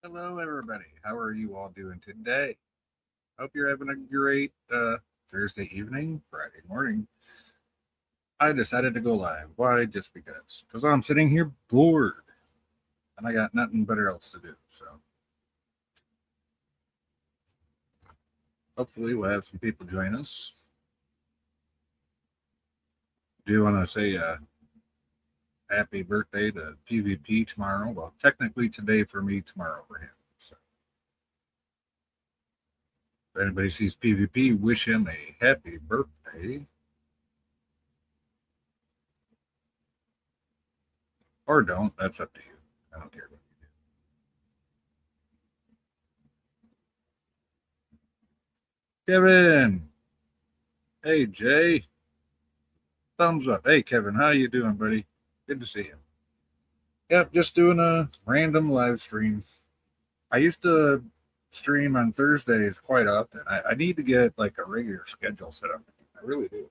Hello, everybody. How are you all doing today? Hope you're having a great Thursday evening, Friday morning. I decided to go live. Why? Just because. Because I'm sitting here bored and I got nothing better else to do. So hopefully we'll have some people join us. Do you want to say happy birthday to PvP tomorrow? Well, technically today for me, tomorrow for him. So if anybody sees PvP, wish him a happy birthday. Or don't. That's up to you. I don't care what you do. Kevin. Hey, Jay. Thumbs up. Hey, Kevin. How you doing, buddy? Good to see you. Yep, just doing a random live stream. I used to stream on Thursdays quite often. I need to get like a regular schedule set up. I really do.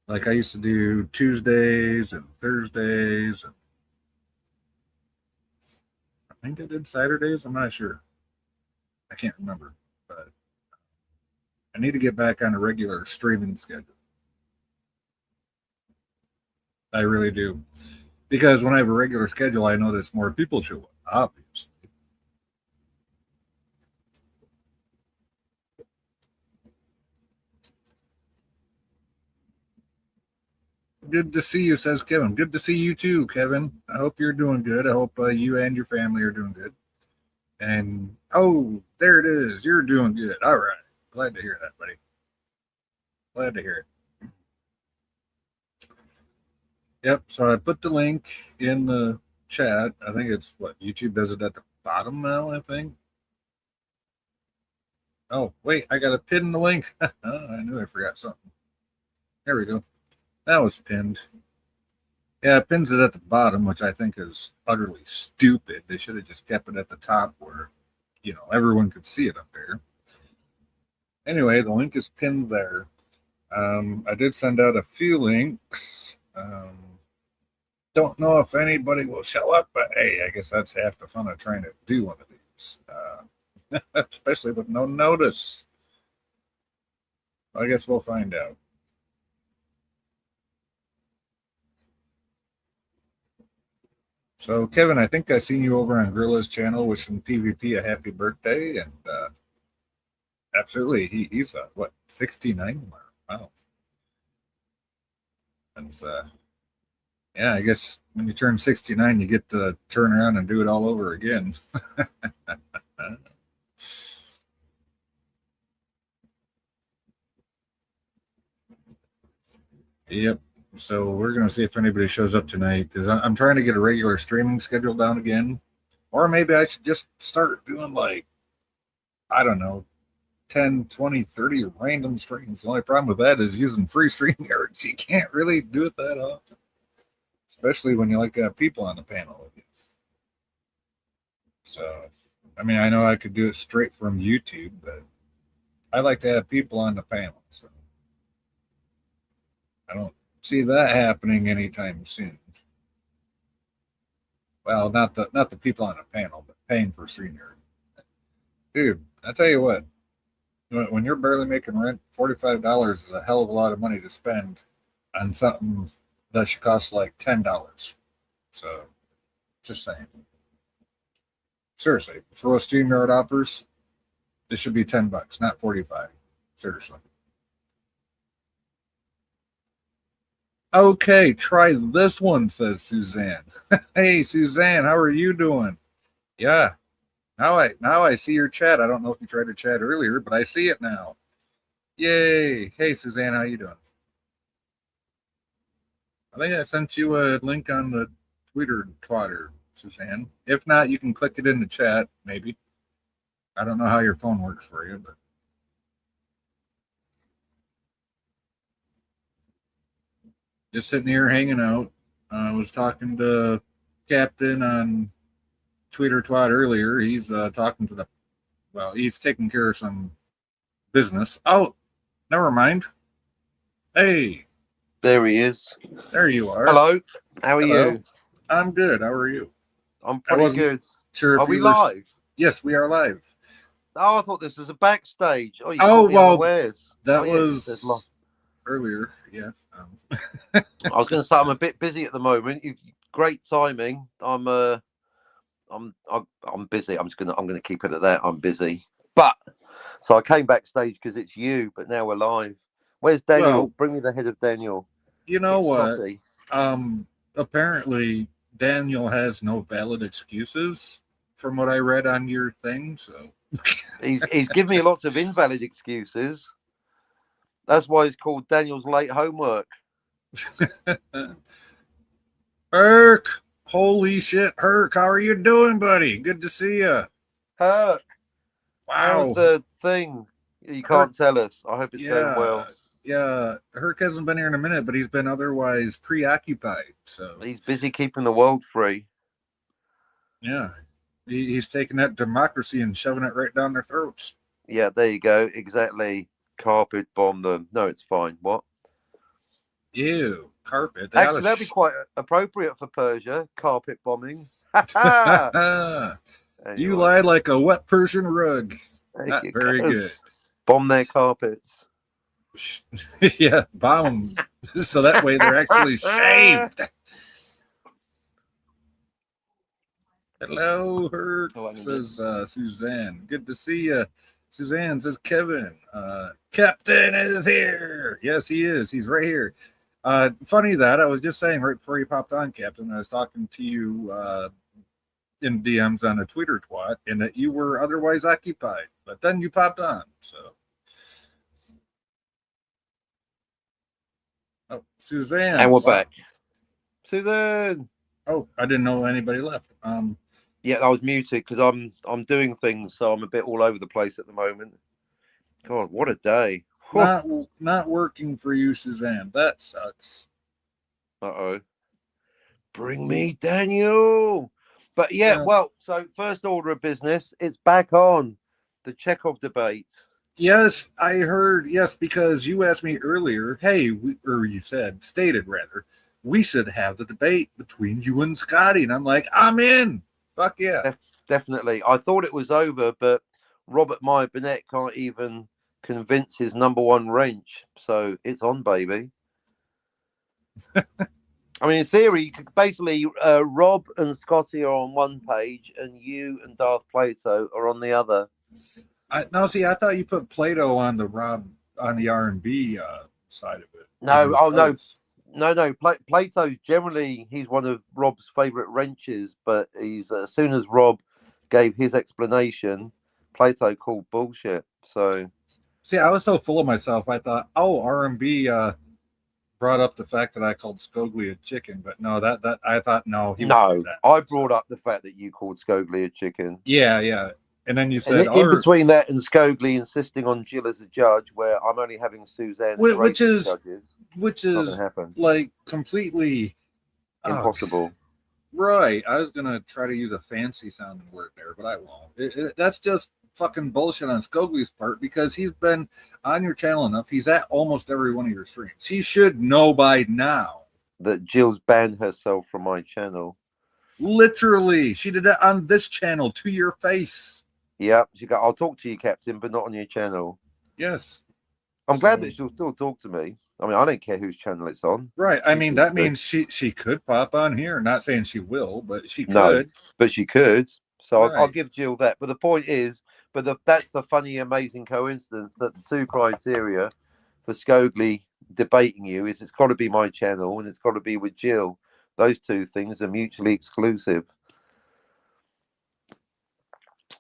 Like I used to do Tuesdays and Thursdays, and I think I did Saturdays. I'm not sure. I can't remember, but I need to get back on a regular streaming schedule. I really do because when I have a regular schedule, I notice more people show up. Obviously. Good to see you, says Kevin. Good to see you too, Kevin. I hope you're doing good. I hope you and your family are doing good. And oh, there it is. You're doing good. All right. Glad to hear that, buddy. Glad to hear it. Yep. So I put the link in the chat. I think it's what YouTube does it at the bottom now, I think. Oh, wait, I got to pin the link. I knew I forgot something. There we go. That was pinned. Yeah, it pins it at the bottom, which I think is utterly stupid. They should have just kept it at the top where, everyone could see it up there. Anyway, the link is pinned there. I did send out a few links. Don't know if anybody will show up, but hey, I guess that's half the fun of trying to do one of these, especially with no notice. I guess we'll find out. So, Kevin, I think I seen you over on Gorilla's channel wishing PvP a happy birthday, and absolutely, he's what 69? Wow, and yeah, I guess when you turn 69, you get to turn around and do it all over again. Yep. So we're gonna see if anybody shows up tonight because I'm trying to get a regular streaming schedule down again, or maybe I should just start doing like I don't know 10, 20, 30 random streams. The only problem with that is using free stream yards. You can't really do it that often, especially when you like to have people on the panel with you. So, I mean, I know I could do it straight from YouTube, but I like to have people on the panel. So I don't see that happening anytime soon. Well, not the people on the panel, but paying for StreamYard. Dude, I tell you what, when you're barely making rent, $45 is a hell of a lot of money to spend on something that should cost like $10. So, just saying. Seriously, for what StreamYard offers, it should be $10, not 45. Seriously. Okay, try this one, says Suzanne. Hey, Suzanne, how are you doing? Yeah, now I see your chat. I don't know if you tried to chat earlier, but I see it now. Yay! Hey, Suzanne, how you doing? I think I sent you a link on the Twitter twatter, Suzanne. If not, you can click it in the chat, maybe. I don't know how your phone works for you, but just sitting here hanging out. I was talking to Captain on Twitter twat earlier. He's talking to he's taking care of some business. Oh, never mind. Hey, There he is. There you are. Hello. How are Hello. you? I'm good. How are you? I'm pretty wasn't good. Sure. If Are we you were... live? Yes, we are live. Oh, I thought this was a backstage. Oh, you Oh, caught me well, unawares. That Oh, yeah, it says live. was earlier. Yeah. I was going to say I'm a bit busy at the moment. Great timing. I'm busy. I'm gonna keep it at that. I'm busy. But so I came backstage because it's you. But now we're live. Where's Daniel? Well, Bring me the head of Daniel. You know Get what? Scotty. Apparently Daniel has no valid excuses from what I read on your thing. So He's given me lots of invalid excuses. That's why it's called Daniel's late homework. Herc, holy shit, Herc, how are you doing, buddy? Good to see you. Herc, Wow. how's the thing? You can't tell us. I hope it's going well. Yeah, Herc hasn't been here in a minute, but he's been otherwise preoccupied. So he's busy keeping the world free. Yeah, he's taking that democracy and shoving it right down their throats. Yeah, there you go. Exactly. Carpet bomb them. No, it's fine. What? Ew, carpet. Actually, that'd be quite appropriate for Persia. Carpet bombing. Anyway. You lie like a wet Persian rug. Not very good. Bomb their carpets. Yeah, bomb them so that way they're actually shaved. Hello, Herc, says Suzanne. Good to see you. Suzanne says Kevin. Captain is here. Yes, he is. He's right here. Funny that I was just saying right before you popped on, Captain, I was talking to you in DMs on a Twitter twat, and that you were otherwise occupied, but then you popped on. So, oh, Suzanne, and we're back. Suzanne. Oh, I didn't know anybody left. Yeah, I was muted because I'm doing things, so I'm a bit all over the place at the moment. God, what a day! Not working for you, Suzanne. That sucks. Uh-oh. Bring me Daniel. But yeah, well, so first order of business, it's back on the Chekhov debate. Yes, I heard. Yes, because you asked me earlier. Hey, you stated rather, we should have the debate between you and Scotty, and I'm like, I'm in. Fuck yeah, definitely. I thought it was over, but Robert Meyer Burnett can't even convince his number one wrench, so it's on, baby. I mean, in theory, you could basically Rob and Scotty are on one page, and you and Darth Plato are on the other. I thought you put Plato on the R&B side of it. No. Plato's generally he's one of Rob's favorite wrenches, but he's as soon as Rob gave his explanation, Plato called bullshit. So, see, I was so full of myself. I thought, R&B brought up the fact that I called Scogli a chicken, but no, that I thought no. I brought up the fact that you called Scogli a chicken. Yeah. And then you said in between that and Scogli insisting on Jill as a judge, where I'm only having Suzanne, which is happen. Like completely impossible. Right. I was gonna try to use a fancy sounding word there, but I won't. That's just fucking bullshit on Scogli's part, because he's been on your channel enough. He's at almost every one of your streams. He should know by now that Jill's banned herself from my channel. Literally, she did it on this channel to your face. Yeah, she got. I'll talk to you, Captain, but not on your channel. Yes, I'm glad that she'll still talk to me. I mean, I don't care whose channel it's on. Right. I mean, that means she could pop on here. Not saying she will, but she could. No, but she could. So I'll give Jill that. But the point is, that's the funny, amazing coincidence that the two criteria for Scogli debating you is it's got to be my channel and it's got to be with Jill. Those two things are mutually exclusive.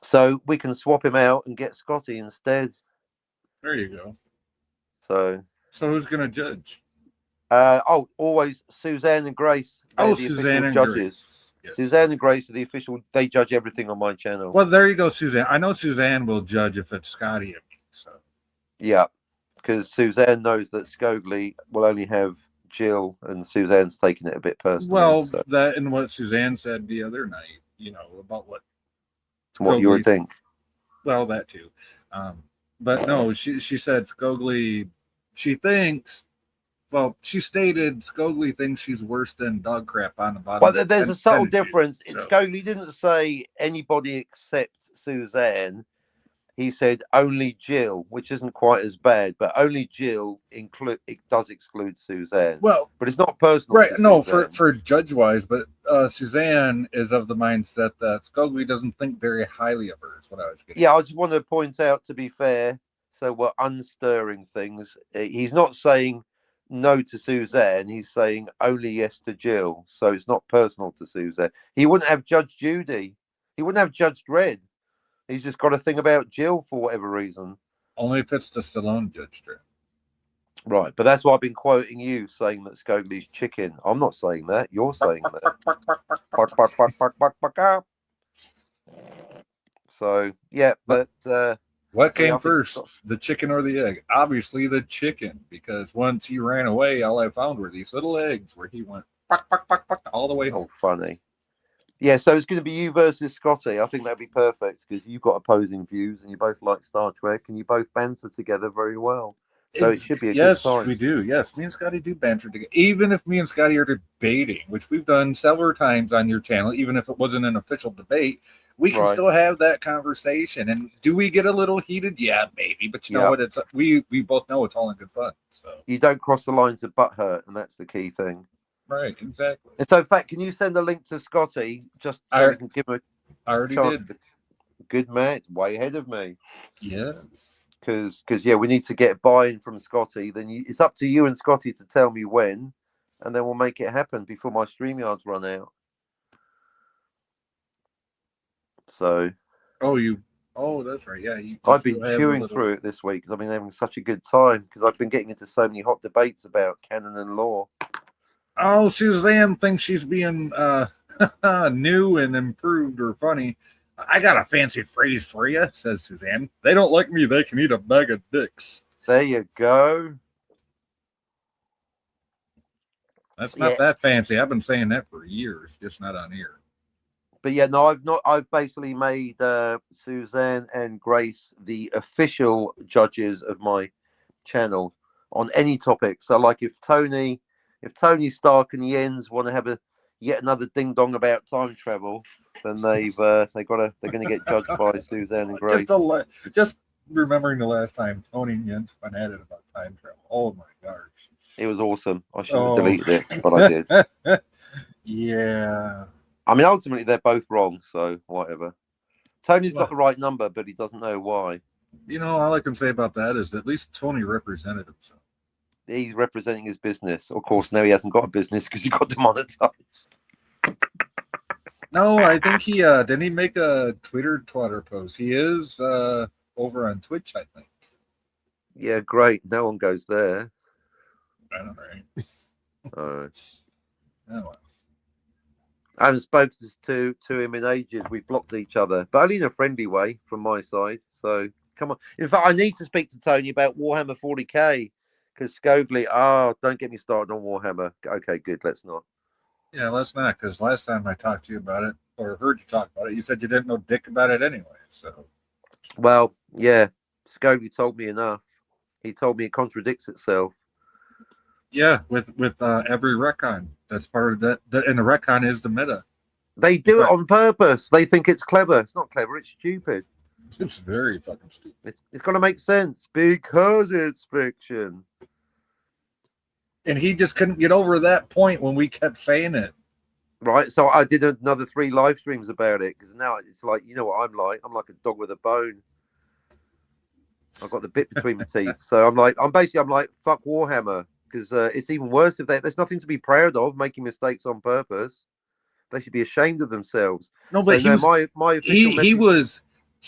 So we can swap him out and get Scotty instead. There you go. So who's going to judge? Always Suzanne and Grace. Suzanne and Grace. Yes. Suzanne and Grace are the official. They judge everything on my channel. Well, there you go, Suzanne. I know Suzanne will judge if it's Scotty and me. So yeah, because Suzanne knows that Scogli will only have Jill, and Suzanne's taking it a bit personally. Well, that and what Suzanne said the other night, about what you would think. Well, that too. But no, she said Scogli. She thinks well, she stated Scogli thinks she's worse than dog crap on the bottom. But there's a subtle difference. So. Scogli didn't say anybody except Suzanne. He said only Jill, which isn't quite as bad, but only Jill it does exclude Suzanne. Well, but it's not personal. Right? No, for judge wise, but Suzanne is of the mindset that Scogli doesn't think very highly of her. Is what I was getting. Yeah, I just want to point out, to be fair, so we're unstirring things. He's not saying no to Suzanne. He's saying only yes to Jill. So it's not personal to Suzanne. He wouldn't have judged Judy. He wouldn't have judged Red. He's just got a thing about Jill for whatever reason. Only if it's the Stallone judged her. Right, but that's why I've been quoting you saying that Scogli's chicken. I'm not saying that. You're saying that. So, yeah, but... what came first, the chicken or the egg? Obviously the chicken, because once he ran away, all I found were these little eggs where he went all the way home. Funny. Yeah, so it's going to be you versus Scotty. I think that'd be perfect because you've got opposing views and you both like Star Trek and you both banter together very well. So it should be a good time. Yes, we do. Yes, me and Scotty do banter together. Even if me and Scotty are debating, which we've done several times on your channel, even if it wasn't an official debate, we can still have that conversation. And do we get a little heated? Yeah, maybe. But you know what? It's we both know it's all in good fun. So you don't cross the lines of butthurt, and that's the key thing. Right, exactly. And so, in fact, can you send a link to Scotty just so we can give him I already did. Good man, way ahead of me. Yes. Because we need to get buy-in from Scotty. Then it's up to you and Scotty to tell me when, and then we'll make it happen before my StreamYards run out. So. Oh, that's right. Yeah, I've been chewing through it this week because I've been having such a good time because I've been getting into so many hot debates about canon and lore. Oh, Suzanne thinks she's being new and improved or funny. I got a fancy phrase for you, says Suzanne. They don't like me. They can eat a bag of dicks. There you go. That's not that fancy. I've been saying that for years, just not on here. But yeah, no, I've basically made Suzanne and Grace the official judges of my channel on any topic. So, like, if Tony Stark and Jens want to have yet another ding dong about time travel, then they're going to get judged by Suzanne and Grace. Just remembering the last time Tony and Jens went at it about time travel. Oh my gosh, it was awesome. I should have deleted it, but I did. Yeah. I mean, ultimately they're both wrong, so whatever. Tony's got the right number, but he doesn't know why. You know, all I can say about that is that at least Tony represented himself. He's representing his business. Of course, now he hasn't got a business because he got demonetized. No, I think he didn't he make a Twitter post. He is over on Twitch, I think. Yeah, great. No one goes there. I don't know. All right. Oh, well. I haven't spoken to him in ages. We've blocked each other, but only in a friendly way from my side. So come on. In fact, I need to speak to Tony about Warhammer 40k because Scogli. Don't get me started on Warhammer. Okay, good. Let's not. Yeah, let's not, because last time I talked to you about it or heard you talk about it, you said you didn't know dick about it anyway. So. Well, yeah, Scogli told me enough. He told me it contradicts itself. Yeah, with every retcon. That's part of that. And the retcon is the meta. They do it on purpose. They think it's clever. It's not clever. It's stupid. It's very fucking stupid. It's got to make sense because it's fiction. And he just couldn't get over that point when we kept saying it. Right. So I did another 3 live streams about it because now it's like, you know what I'm like? I'm like a dog with a bone. I've got the bit between my teeth. So I'm like, fuck Warhammer. Because it's even worse if there's nothing to be proud of, making mistakes on purpose. They should be ashamed of themselves. No, but he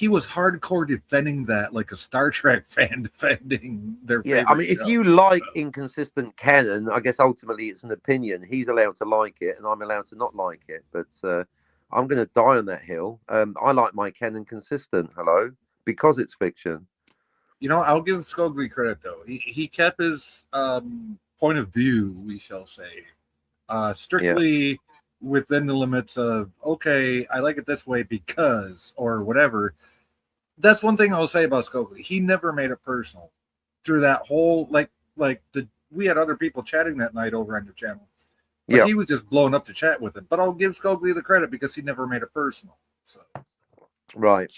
was hardcore defending that, like a Star Trek fan defending their. Yeah, I mean, if you like inconsistent canon, I guess ultimately it's an opinion. He's allowed to like it, and I'm allowed to not like it. But I'm going to die on that hill. I like my canon consistent. Hello, because it's fiction. You know, I'll give Scogli credit, though. He kept his point of view, we shall say, strictly within the limits of, okay, I like it this way because, or whatever. That's one thing I'll say about Scogli. He never made it personal through that whole, like the we had other people chatting that night over on your channel. But Yeah. he was just blown up to chat with him. But I'll give Scoglie the credit because he never made it personal. So Right.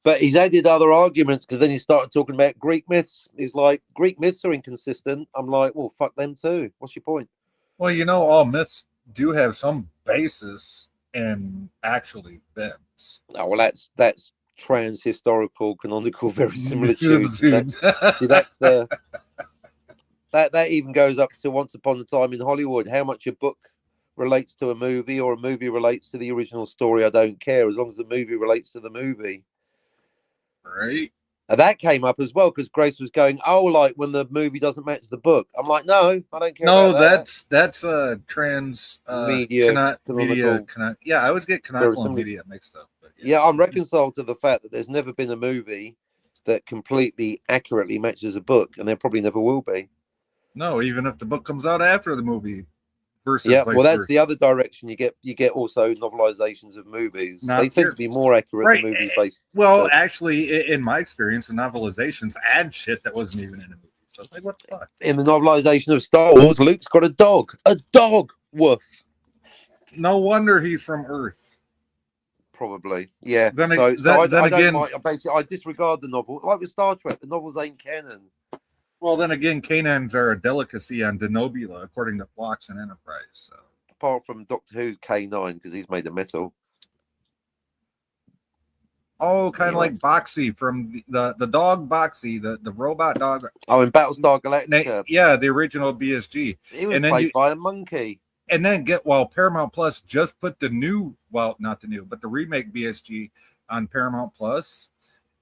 But he's added other arguments because then he started talking about Greek myths. He's like, Greek myths are inconsistent. I'm like, well, fuck them too. What's your point? well, all myths do have some basis in actually events. Oh, well, that's trans historical canonical verisimilitude. That's the that even goes up to Once Upon a Time in Hollywood. How much a book relates to a movie or a movie relates to the original story, I don't care, as long as the movie relates to the movie. Right. And that came up as well because Grace was going, oh, like when the movie doesn't match the book. I'm like, no, I don't care. No, about that's trans media. Yeah, I always get canonical and media mixed up. But yeah, I'm reconciled to the fact that there's never been a movie that completely accurately matches a book, and there probably never will be. No, even if the book comes out after the movie. Yeah, well, that's the other direction you get. Also, novelizations of movies. They tend to be more accurate than movies based. Well, actually, in my experience, the novelizations add shit that wasn't even in a movie. So it's like, what the fuck? In the novelization of Star Wars, Luke's got a dog. A dog. Woof. No wonder he's from Earth. Probably, yeah. I disregard the novel. Like with Star Trek, the novels ain't canon. Well, then again, canines are a delicacy on Denobula, according to Phlox and Enterprise. So. Apart from Doctor Who K9, because he's made of metal. Oh, kind of like Boxy from the dog Boxy, the robot dog. Oh, in Battlestar Galactica. Yeah, the original BSG. He was played by a monkey. And then Paramount Plus just put the new, well, not the new, but the remake BSG on Paramount Plus.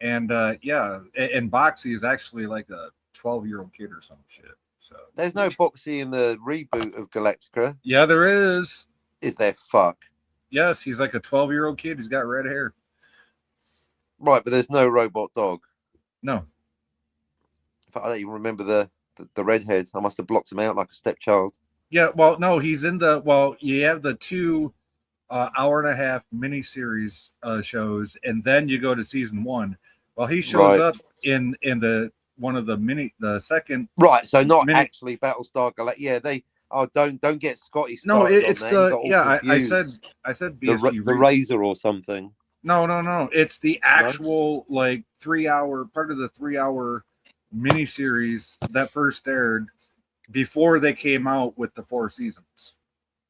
And and Boxy is actually like a 12-year-old kid or some shit. So there's no Boxy in the reboot of Galactica. Yeah, there is. Is there? Fuck. Yes, he's like a 12-year-old kid. He's got red hair. Right, but there's no robot dog. No. In fact, I don't even remember the redheads. I must have blocked him out like a stepchild. Yeah, well, no, he's in you have the 2 hour-and-a-half miniseries shows, and then you go to season 1. Well, he shows up in the one of the second. Right, so not actually Battlestar Galactica. Yeah, they don't get Scotty started. No, it's I said BSG the Razor or something. No. It's the actual 3-hour part of the 3-hour miniseries that first aired before they came out with the 4 seasons.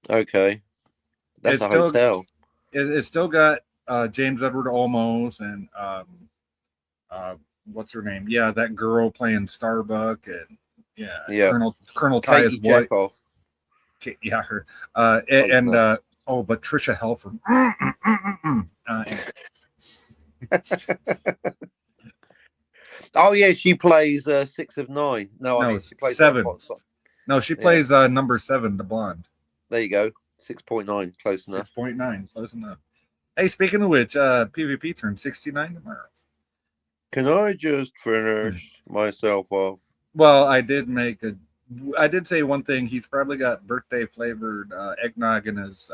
Okay, that's a hotel. It's still got James Edward Olmos and what's her name? Yeah, that girl playing Starbuck and Colonel Ty's wife. Yeah, her but Trisha Helfer. Oh yeah, she plays 6 of 9. No, she plays 7. No, she plays number 7, the blonde. There you go. 6.9, close enough. 6.9, close enough. Hey, speaking of which, PvP turns 69 tomorrow. Can I just finish myself off? Well, I did say one thing. He's probably got birthday flavored eggnog in his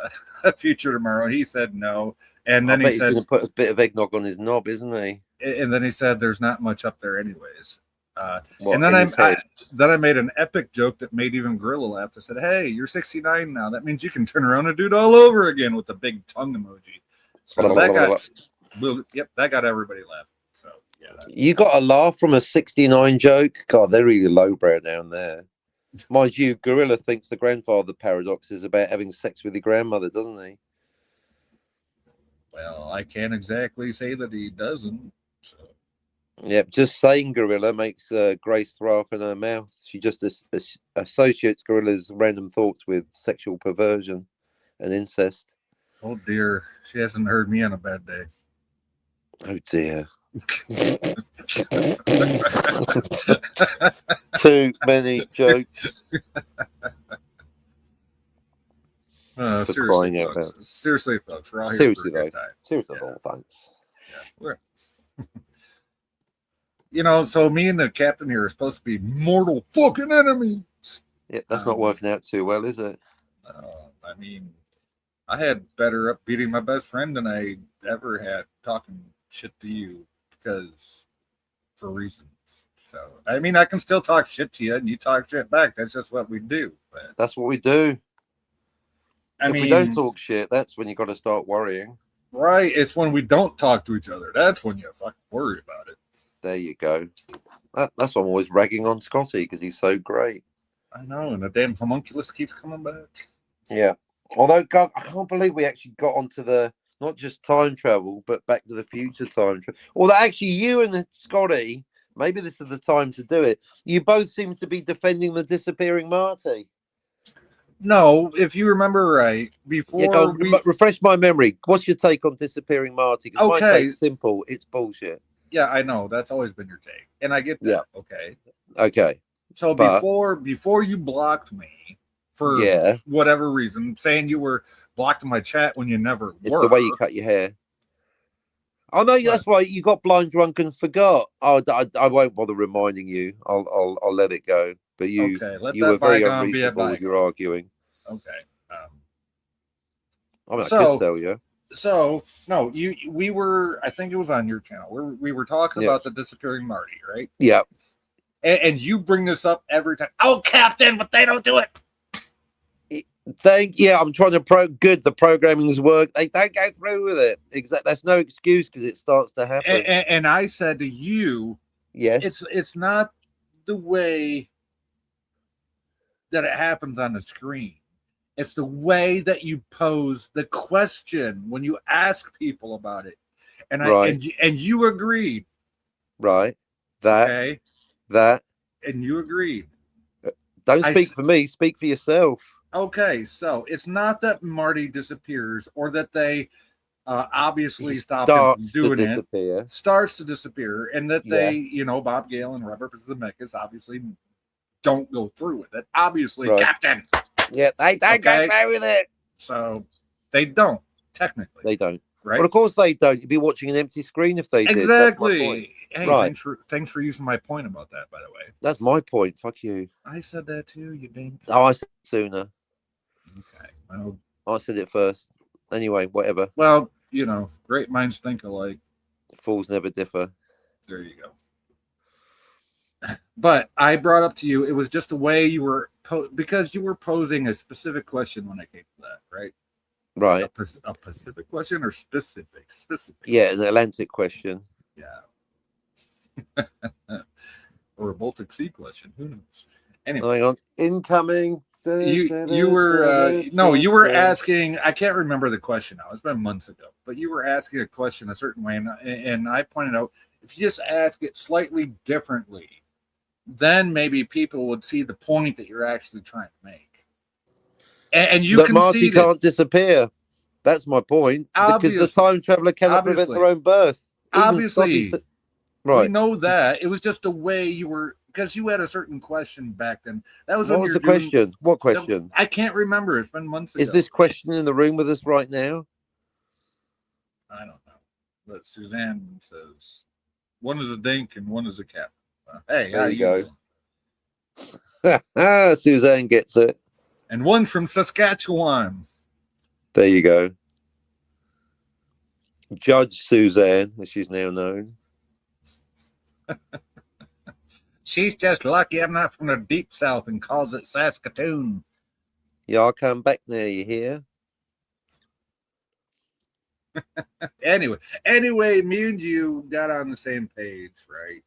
future tomorrow. He said no. And then he said, he's going to put a bit of eggnog on his knob, isn't he? And then he said, "There's not much up there, anyways." And then I made an epic joke that made even Gorilla laugh. I said, "Hey, you're 69 now. That means you can turn around and do it all over again," with the big tongue emoji. So that got everybody laughing. So yeah, you got a laugh from a 69 joke. God, they're really lowbrow down there. Mind you, Gorilla thinks the grandfather paradox is about having sex with your grandmother, doesn't he? Well, I can't exactly say that he doesn't. So. Yep, just saying Gorilla makes Grace throw up in her mouth. She just associates Gorilla's random thoughts with sexual perversion and incest. Oh dear, she hasn't heard me on a bad day. Oh dear. Too many jokes. Seriously, folks, we're all here seriously, for a good time. Seriously, thanks. Yeah, so me and the captain here are supposed to be mortal fucking enemies. Yeah, that's not working out too well, is it? I mean, I had better up beating my best friend than I ever had talking shit to you for reasons. So I mean, I can still talk shit to you, and you talk shit back. That's just what we do. But That's what we do. I If mean, we don't talk shit, that's when you got to start worrying. right? It's when we don't talk to each other. That's when you fucking worry about it. There you go. That's why I'm always ragging on Scotty because he's so great. I know, and the damn homunculus keeps coming back. Yeah. Although, God, I can't believe we actually got onto the not just time travel, but Back to the Future time travel. Although, actually, you and Scotty, maybe this is the time to do it. You both seem to be defending the disappearing Marty. No, if you remember right, before refresh my memory. What's your take on disappearing Marty? Because my Okay. take's simple. It's bullshit. Yeah, I know that's always been your take, and I get that. Yeah. Okay. Okay. So But- before you blocked me for Yeah. whatever reason, saying you were blocked in my chat when you never It's were. the way you cut your hair. Oh no, that's why you got blind drunk and forgot. Oh, I won't bother reminding you. I'll let it go. But you Okay, let you that were very bygone be a unreasonable with your bygone. arguing. Okay. I mean, I So- could tell you. So no, we were. I think it was on your channel. We were talking Yeah. about the disappearing Marty, right? Yeah. And you bring this up every time. Oh, Captain, but they don't do it. I'm trying to good. The programming's work. They don't go through with it. Exactly. That's no excuse because it starts to happen. And I said to you, Yes. it's not the way that it happens on the screen. It's the way that you pose the question when you ask people about it. And Right. and you agreed. Right. That. Okay. That. And you agreed. Don't I speak s- for me. Speak for yourself. Okay, so it's not that Marty disappears or that they obviously He stop him from starts to doing it. disappear. Starts to disappear, and that Yeah. they, Bob Gale and Robert Zemeckis obviously don't go through with it. Obviously, Right. Captain. Yeah, they don't Okay. go through with it. So they don't technically, They don't. right? Well, of course they don't. You'd be watching an empty screen if they did. That's my point. Exactly. Hey, Right. thanks for using my point about that. By the way, That's my point. Fuck you. I said that too. You dink. Oh, I said it sooner. Okay. Well, I said it first. Anyway, whatever. well, great minds think alike. Fools never differ. There you go. But I brought up to you, it was just the way you were, because you were posing a specific question when I came to that, right? Right. A specific question or specific? Specific. Yeah, an Atlantic question. Yeah. Or a Baltic Sea question. Who knows? Anyway, Hang on. Incoming. you were asking, I can't remember the question now. It's been months ago, but you were asking a question a certain way. And I pointed out, if you just ask it slightly differently, then maybe people would see the point that you're actually trying to make. And you that Marty conceded. can't disappear. That's my point. Because the Obviously. time traveler cannot prevent their own birth. Even Obviously. Scotty We right. know that. It was just the way you were, because you had a certain question back then. That was What when was you the were doing- question? What question? I can't remember. It's been months ago. Is this question in the room with us right now? I don't know. But Suzanne says one is a dink and one is a cap. Hey, There how you you go. doing? Suzanne gets it. And one's from Saskatchewan. There you go. Judge Suzanne, as she's now known. She's just lucky I'm not from the deep south and calls it Saskatoon. Yeah, I'll come back now, you hear? Anyway, me and you got on the same page, right?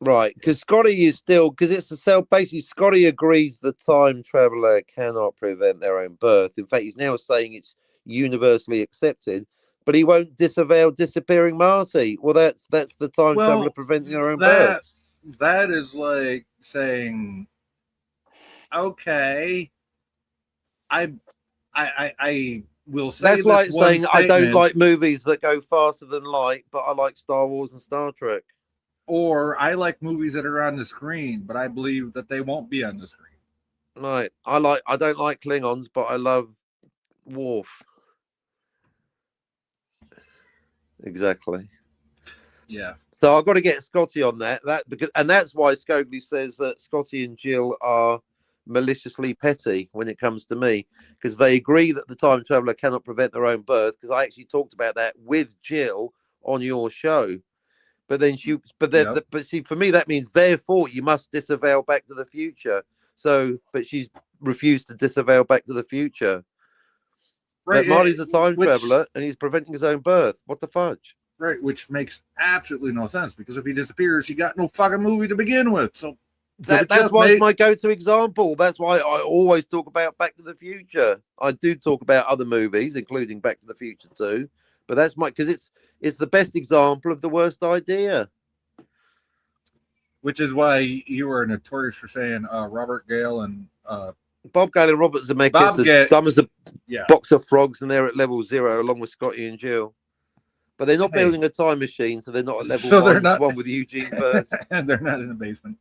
Right, because Scotty is still, because it's a self, basically, Scotty agrees the time traveler cannot prevent their own birth. In fact, he's now saying it's universally accepted, but he won't disavow disappearing Marty. Well, that's the time traveler preventing their own birth. That is like saying, okay, I will say That's like this one saying I don't statement, like movies that go faster than light, but I like Star Wars and Star Trek. or I like movies that are on the screen, but I believe that they won't be on the screen. Right. I don't like Klingons, but I love Worf. Exactly. Yeah. So I've got to get Scotty on that. And that's why Scoglie says that Scotty and Jill are maliciously petty when it comes to me, because they agree that the time traveler cannot prevent their own birth. Because I actually talked about that with Jill on your show. But then Yep. but see, for me, that means therefore you must disavow Back to the Future. So, but she's refused to disavow Back to the Future. Right. But Marty's a time Which traveler and he's preventing his own birth. What the fudge? right, which makes absolutely no sense because if he disappears, he got no fucking movie to begin with. So That's why it's my go-to example. That's why I always talk about Back to the Future. I do talk about other movies, including Back to the Future 2, but that's because it's the best example of the worst idea. Which is why you were notorious for saying Robert Gale and Bob Gale and Robert Zemeckis Bob are Gale, dumb as a yeah, box of frogs, and they're at level 0 along with Scotty and Jill. But they're not Hey. building a time machine, so they're not at level So 1. they're not- One with Eugene Bird. and they're not in the basement.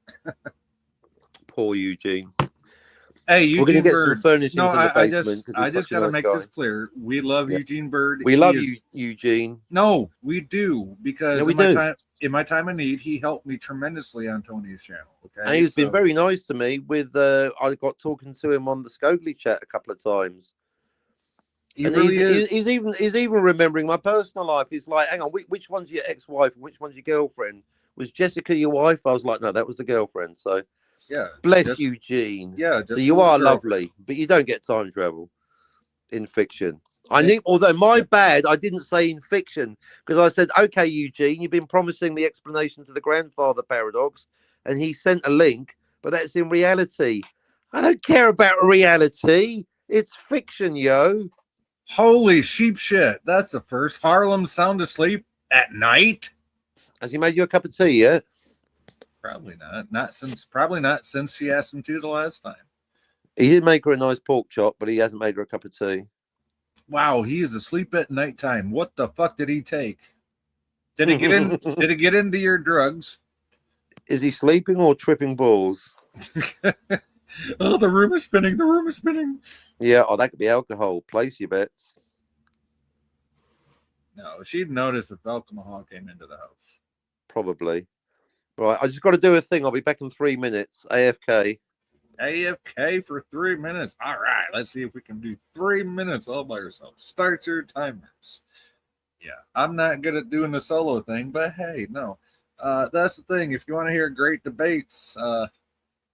Poor Eugene. Hey, Eugene We're going to get Bird. some furnishings No, in the I basement. just got to make this clear. We love Eugene Bird. We love you, Eugene. No, we do because we do. In my time of need, he helped me tremendously on Tony's channel. Okay, And he's been very nice to me. With I got talking to him on the Scogli chat a couple of times. He really is. He's even remembering my personal life. He's like, hang on, which one's your ex-wife and which one's your girlfriend? Was Jessica your wife? I was like, no, that was the girlfriend. So yeah, bless Eugene. Yeah, so you are lovely, but you don't get time travel in fiction. Although my bad, I didn't say in fiction because I said, okay, Eugene, you've been promising the explanation to the grandfather paradox, and he sent a link, but that's in reality. I don't care about reality. It's fiction, yo. Holy sheep shit. That's the first. Harlem sound asleep at night? Has he made you a cup of tea yet? Probably not. Probably not since she asked him to the last time. He did make her a nice pork chop, but he hasn't made her a cup of tea. Wow, he is asleep at nighttime. What the fuck did he take? Did he get in? Did he get into your drugs? Is he sleeping or tripping balls? Oh, the room is spinning. The room is spinning. Yeah, that could be alcohol. Place your bets. No, she'd notice if alcohol came into the house. Probably. Right, I just got to do a thing. I'll be back in 3 minutes. AFK. AFK for 3 minutes. All right, let's see if we can do 3 minutes all by yourself. Start your timers. Yeah, I'm not good at doing the solo thing, but hey, no. That's the thing. If you want to hear great debates, go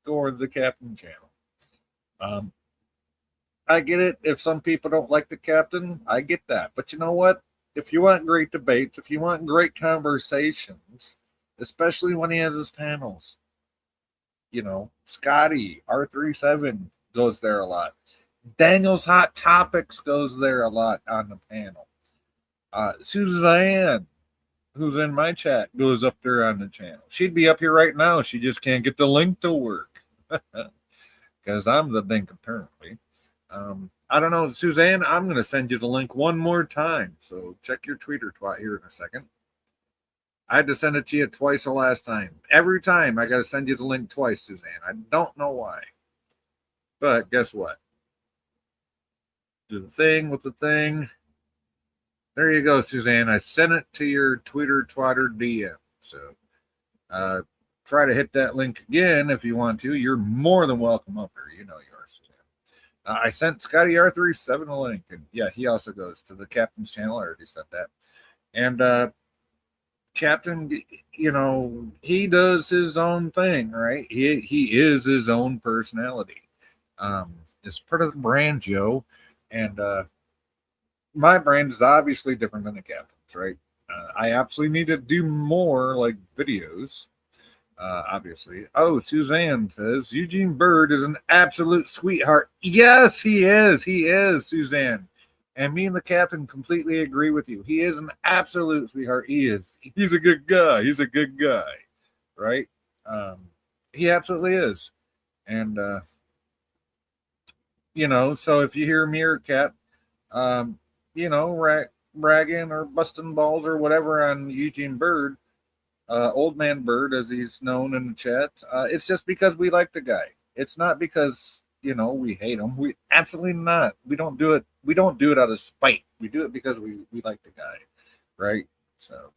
over to the Captain channel. I get it. If some people don't like the Captain, I get that. But you know what? If you want great debates, if you want great conversations, especially when he has his panels, you know, Scotty, R37 goes there a lot. Daniel's Hot Topics goes there a lot on the panel. Suzanne, who's in my chat, goes up there on the channel. She'd be up here right now. She just can't get the link to work. Because I'm the link, apparently. I don't know, Suzanne, I'm going to send you the link one more time. So check your Twitter twat here in a second. I had to send it to you twice the last time. Every time I got to send you the link twice, Suzanne. I don't know why. But guess what? Do the thing with the thing. There you go, Suzanne. I sent it to your Twitter twatter DM. So try to hit that link again if you want to. You're more than welcome up here. You know you are, Suzanne. I sent Scotty R37 a link. And yeah, he also goes to the Captain's channel. I already said that. And Captain, you know, he does his own thing, right? He is his own personality. It's part of the brand, Joe. And my brand is obviously different than the Captain's, right? I absolutely need to do more like videos. Obviously. Oh, Suzanne says Eugene Bird is an absolute sweetheart. Yes, he is. He is, Suzanne. And me and the Captain completely agree with you. He is an absolute sweetheart. He is. He's a good guy. He's a good guy, right? He absolutely is. And you know, so if you hear me or Cap, you know, bragging or busting balls or whatever on Eugene Bird, Old Man Bird, as he's known in the chat, it's just because we like the guy. It's not because, you know, we hate him. We absolutely not. We don't do it. We don't do it out of spite. We do it because we like the guy, right? So,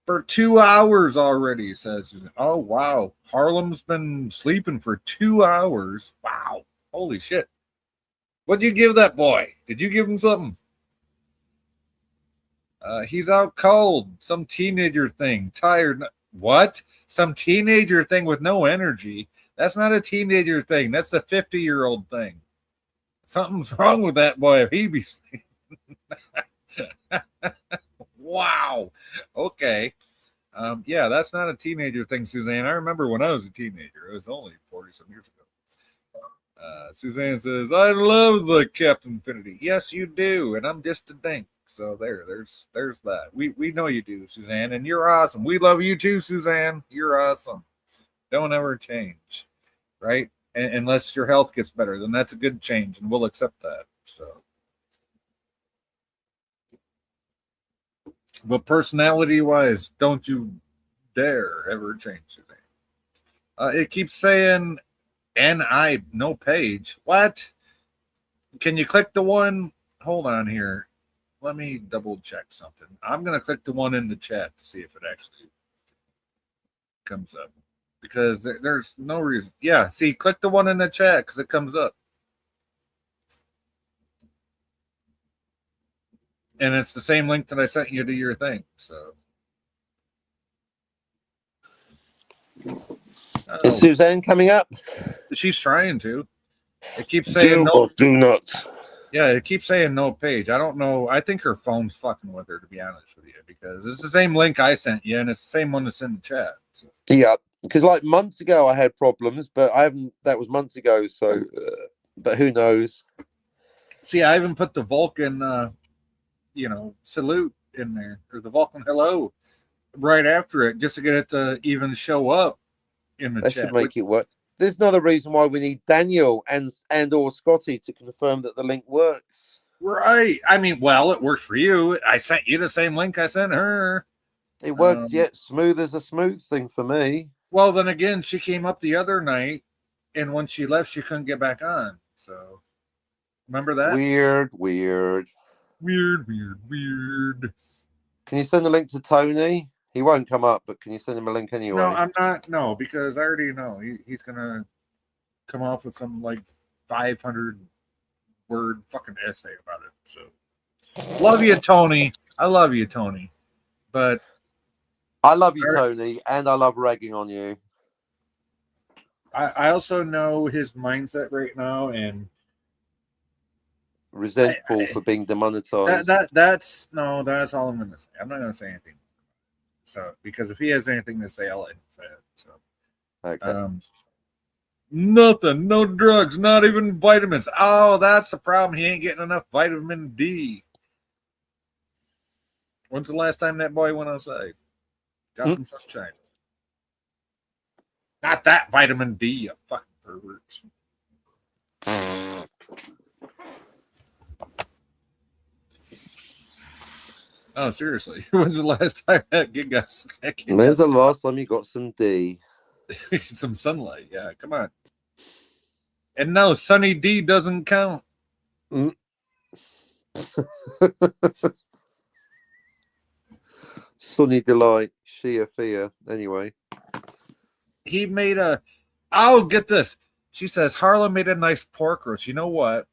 for 2 hours already, says, oh wow, Harlem's been sleeping for 2 hours. Wow, holy shit! What'd you give that boy? Did you give him something? He's out cold. Some teenager thing. Tired. What? Some teenager thing with no energy. That's not a teenager thing. That's a 50-year-old thing. Something's wrong with that boy if he be sleeping. Wow. Okay. Yeah, that's not a teenager thing, Suzanne. I remember when I was a teenager. It was only 40 some years ago. Suzanne says, I love the Captain Infinity. Yes, you do. And I'm just a dink. So there's that. We know you do, Suzanne, and you're awesome. We love you too, Suzanne. You're awesome. Don't ever change. Right? Unless your health gets better, then that's a good change, and we'll accept that. So, but personality-wise, don't you dare ever change Suzanne. It keeps saying NI no page. What? Can you click the one? Hold on here. Let me double check something. I'm gonna click the one in the chat to see if it actually comes up. Because there's no reason. Yeah, see, click the one in the chat because it comes up. And it's the same link that I sent you to your thing. So Is Suzanne coming up? She's trying to. It keeps saying Do no. or do not. Yeah, it keeps saying no page. I don't know. I think her phone's fucking with her, to be honest with you, because it's the same link I sent you, and it's the same one that's in the chat. So. Yeah, because like months ago I had problems, but I haven't. That was months ago, so. But who knows? See, I even put the Vulcan, salute in there, or the Vulcan hello, right after it, just to get it to even show up in the That chat. should make it work. There's another reason why we need Daniel and or Scotty to confirm that the link works. Right. I mean, well, it works for you. I sent you the same link I sent her. It worked yet smooth as a smooth thing for me. Well, then again, she came up the other night, and when she left, she couldn't get back on. So, remember that? Weird. Can you send the link to Tony? He won't come up, but can you send him a link anyway? No, I'm not. No, because I already know he's gonna come off with some like 500 word fucking essay about it. So, love you, Tony. I love you, Tony. But I love you, Tony, and I love ragging on you. I also know his mindset right now, and resentful for being demonetized. That's all I'm gonna say. I'm not gonna say anything. So because if he has anything to say, I'll let him say it. So okay. Nothing, no drugs, not even vitamins. Oh, that's the problem. He ain't getting enough vitamin D. When's the last time that boy went outside? Got some sunshine. Not that vitamin D, you fucking perverts. Oh, seriously. When's the last time that gig got? When's the last time you got some D? Some sunlight. Yeah, come on. And no, Sunny D doesn't count. Sunny Delight, Shia Fia. Anyway, he made a. Oh, get this. She says Harlan made a nice pork roast. You know what?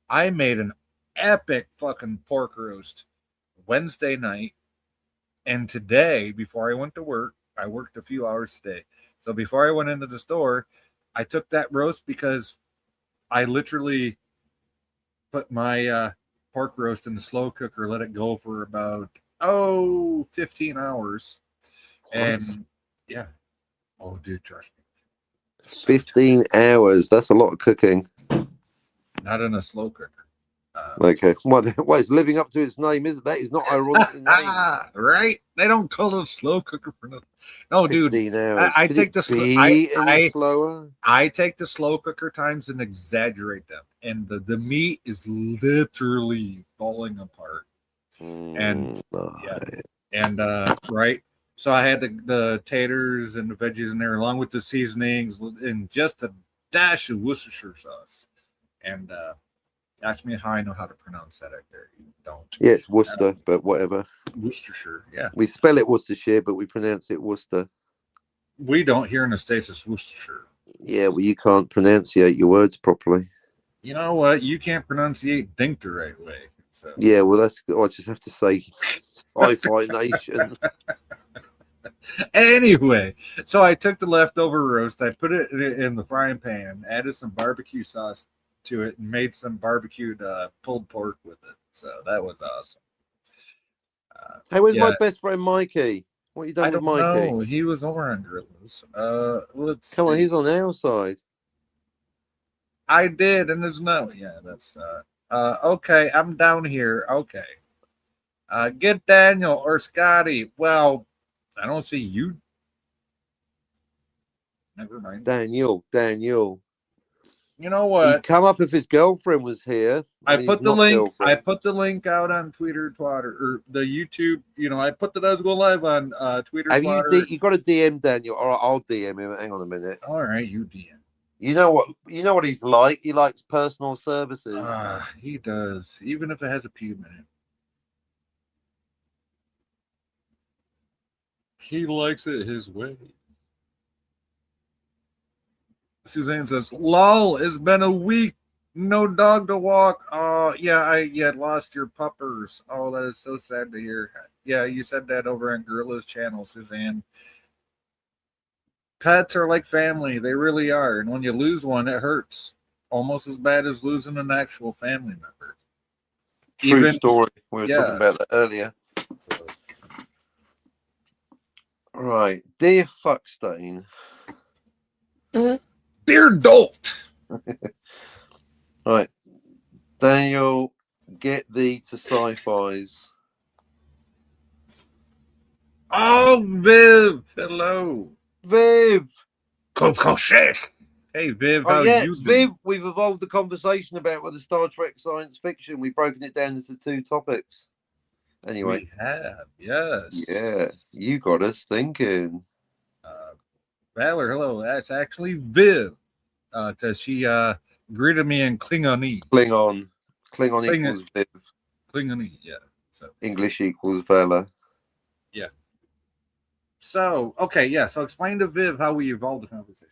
I made an epic fucking pork roast Wednesday night, and today, before I went to work, I worked a few hours today. So before I went into the store, I took that roast because I literally put my pork roast in the slow cooker, let it go for about 15 hours. And yeah. Oh, dude, trust me. 15 hours. That's a lot of cooking. Not in a slow cooker. Okay. Well, it's living up to its name, isn't that? It's not ironically named. Right? They don't call it a slow cooker for nothing. No, dude. I take the slower. I take the slow cooker times and exaggerate them, and the meat is literally falling apart. Right. So I had the taters and the veggies in there, along with the seasonings, and just a dash of Worcestershire sauce. And ask me how I know how to pronounce that out there. You don't. Yeah, it's Worcester, but whatever. Worcestershire, yeah. We spell it Worcestershire, but we pronounce it Worcester. We don't here in the States. It's Worcestershire. Yeah, well, you can't pronunciate your words properly. You know what? You can't pronunciate dink the right way. So Yeah, well, that's. I just have to say, Sci-Fi Nation. anyway, so I took the leftover roast, I put it in the frying pan, added some barbecue sauce to it, and made some barbecued pulled pork with it. So that was awesome. Hey, where's my Yeah, best friend Mikey? What you done I with don't Mikey? know. He was over on Gorillas. Let's Come on, see. he's on our side. I did, and there's no. Yeah, that's okay. I'm down here. Okay. Get Daniel or Scotty. Well, I don't see you. Never mind. Daniel. You know He'd what? come up if his girlfriend was here. I mean, put he's the not link. I girlfriend. put the link out on Twitter, Twitter, or the YouTube. You know, I put that I was going live on Twitter, Have Twitter. you got a DM Daniel? All right, I'll DM him. Hang on a minute. All right, you DM. You know what he's like. He likes personal services. He does, even if it has a pube in it. He likes it his way. Suzanne says, "Lol, it's been a week. No dog to walk. Oh, yeah, you lost your puppers. Oh, that is so sad to hear. Yeah, you said that over on Gorilla's channel, Suzanne. Pets are like family. They really are. And when you lose one, it hurts almost as bad as losing an actual family member. True story. We were yeah. talking about that earlier. So, right. Dear Fuckstain. Dear Dolt. Right. Daniel, get thee to Sci-Fi's. Oh, Viv. Hello. Viv. Shit. Hey, Viv. Oh, how yeah, you doing? Viv, we've evolved the conversation about whether Star Trek science fiction. We've broken it down into 2 topics. Anyway. We have, yes. Yeah, you got us thinking. Valor, hello. That's actually Viv. Because she greeted me in Klingonese. Klingon equals Viv. Klingonese, yeah. So English equals Valor. Yeah. So, okay, yeah. So explain to Viv how we evolved the conversation.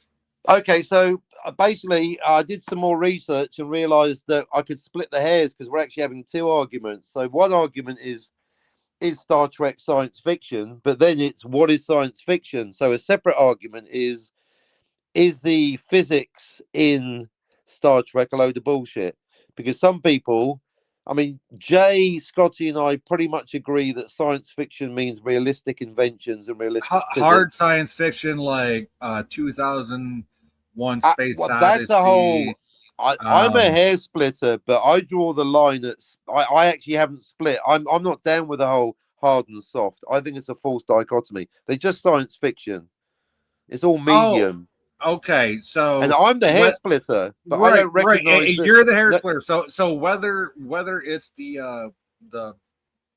Okay, so basically, I did some more research and realized that I could split the hairs because we're actually having 2 arguments. So one argument is Star Trek science fiction, but then it's what is science fiction? So a separate argument is the physics in Star Trek a load of bullshit? Because some people, I mean, Jay, Scotty, and I pretty much agree that science fiction means realistic inventions and realistic hard physics. science fiction like 2001 Space Odyssey. That's a whole. I'm a hair splitter, but I draw the line at. I actually haven't split. I'm not down with the whole hard and soft. I think it's a false dichotomy. They're just science fiction. It's all medium. Okay, so and I'm the hair splitter, but I don't recognize you're the hair splitter. So whether it's the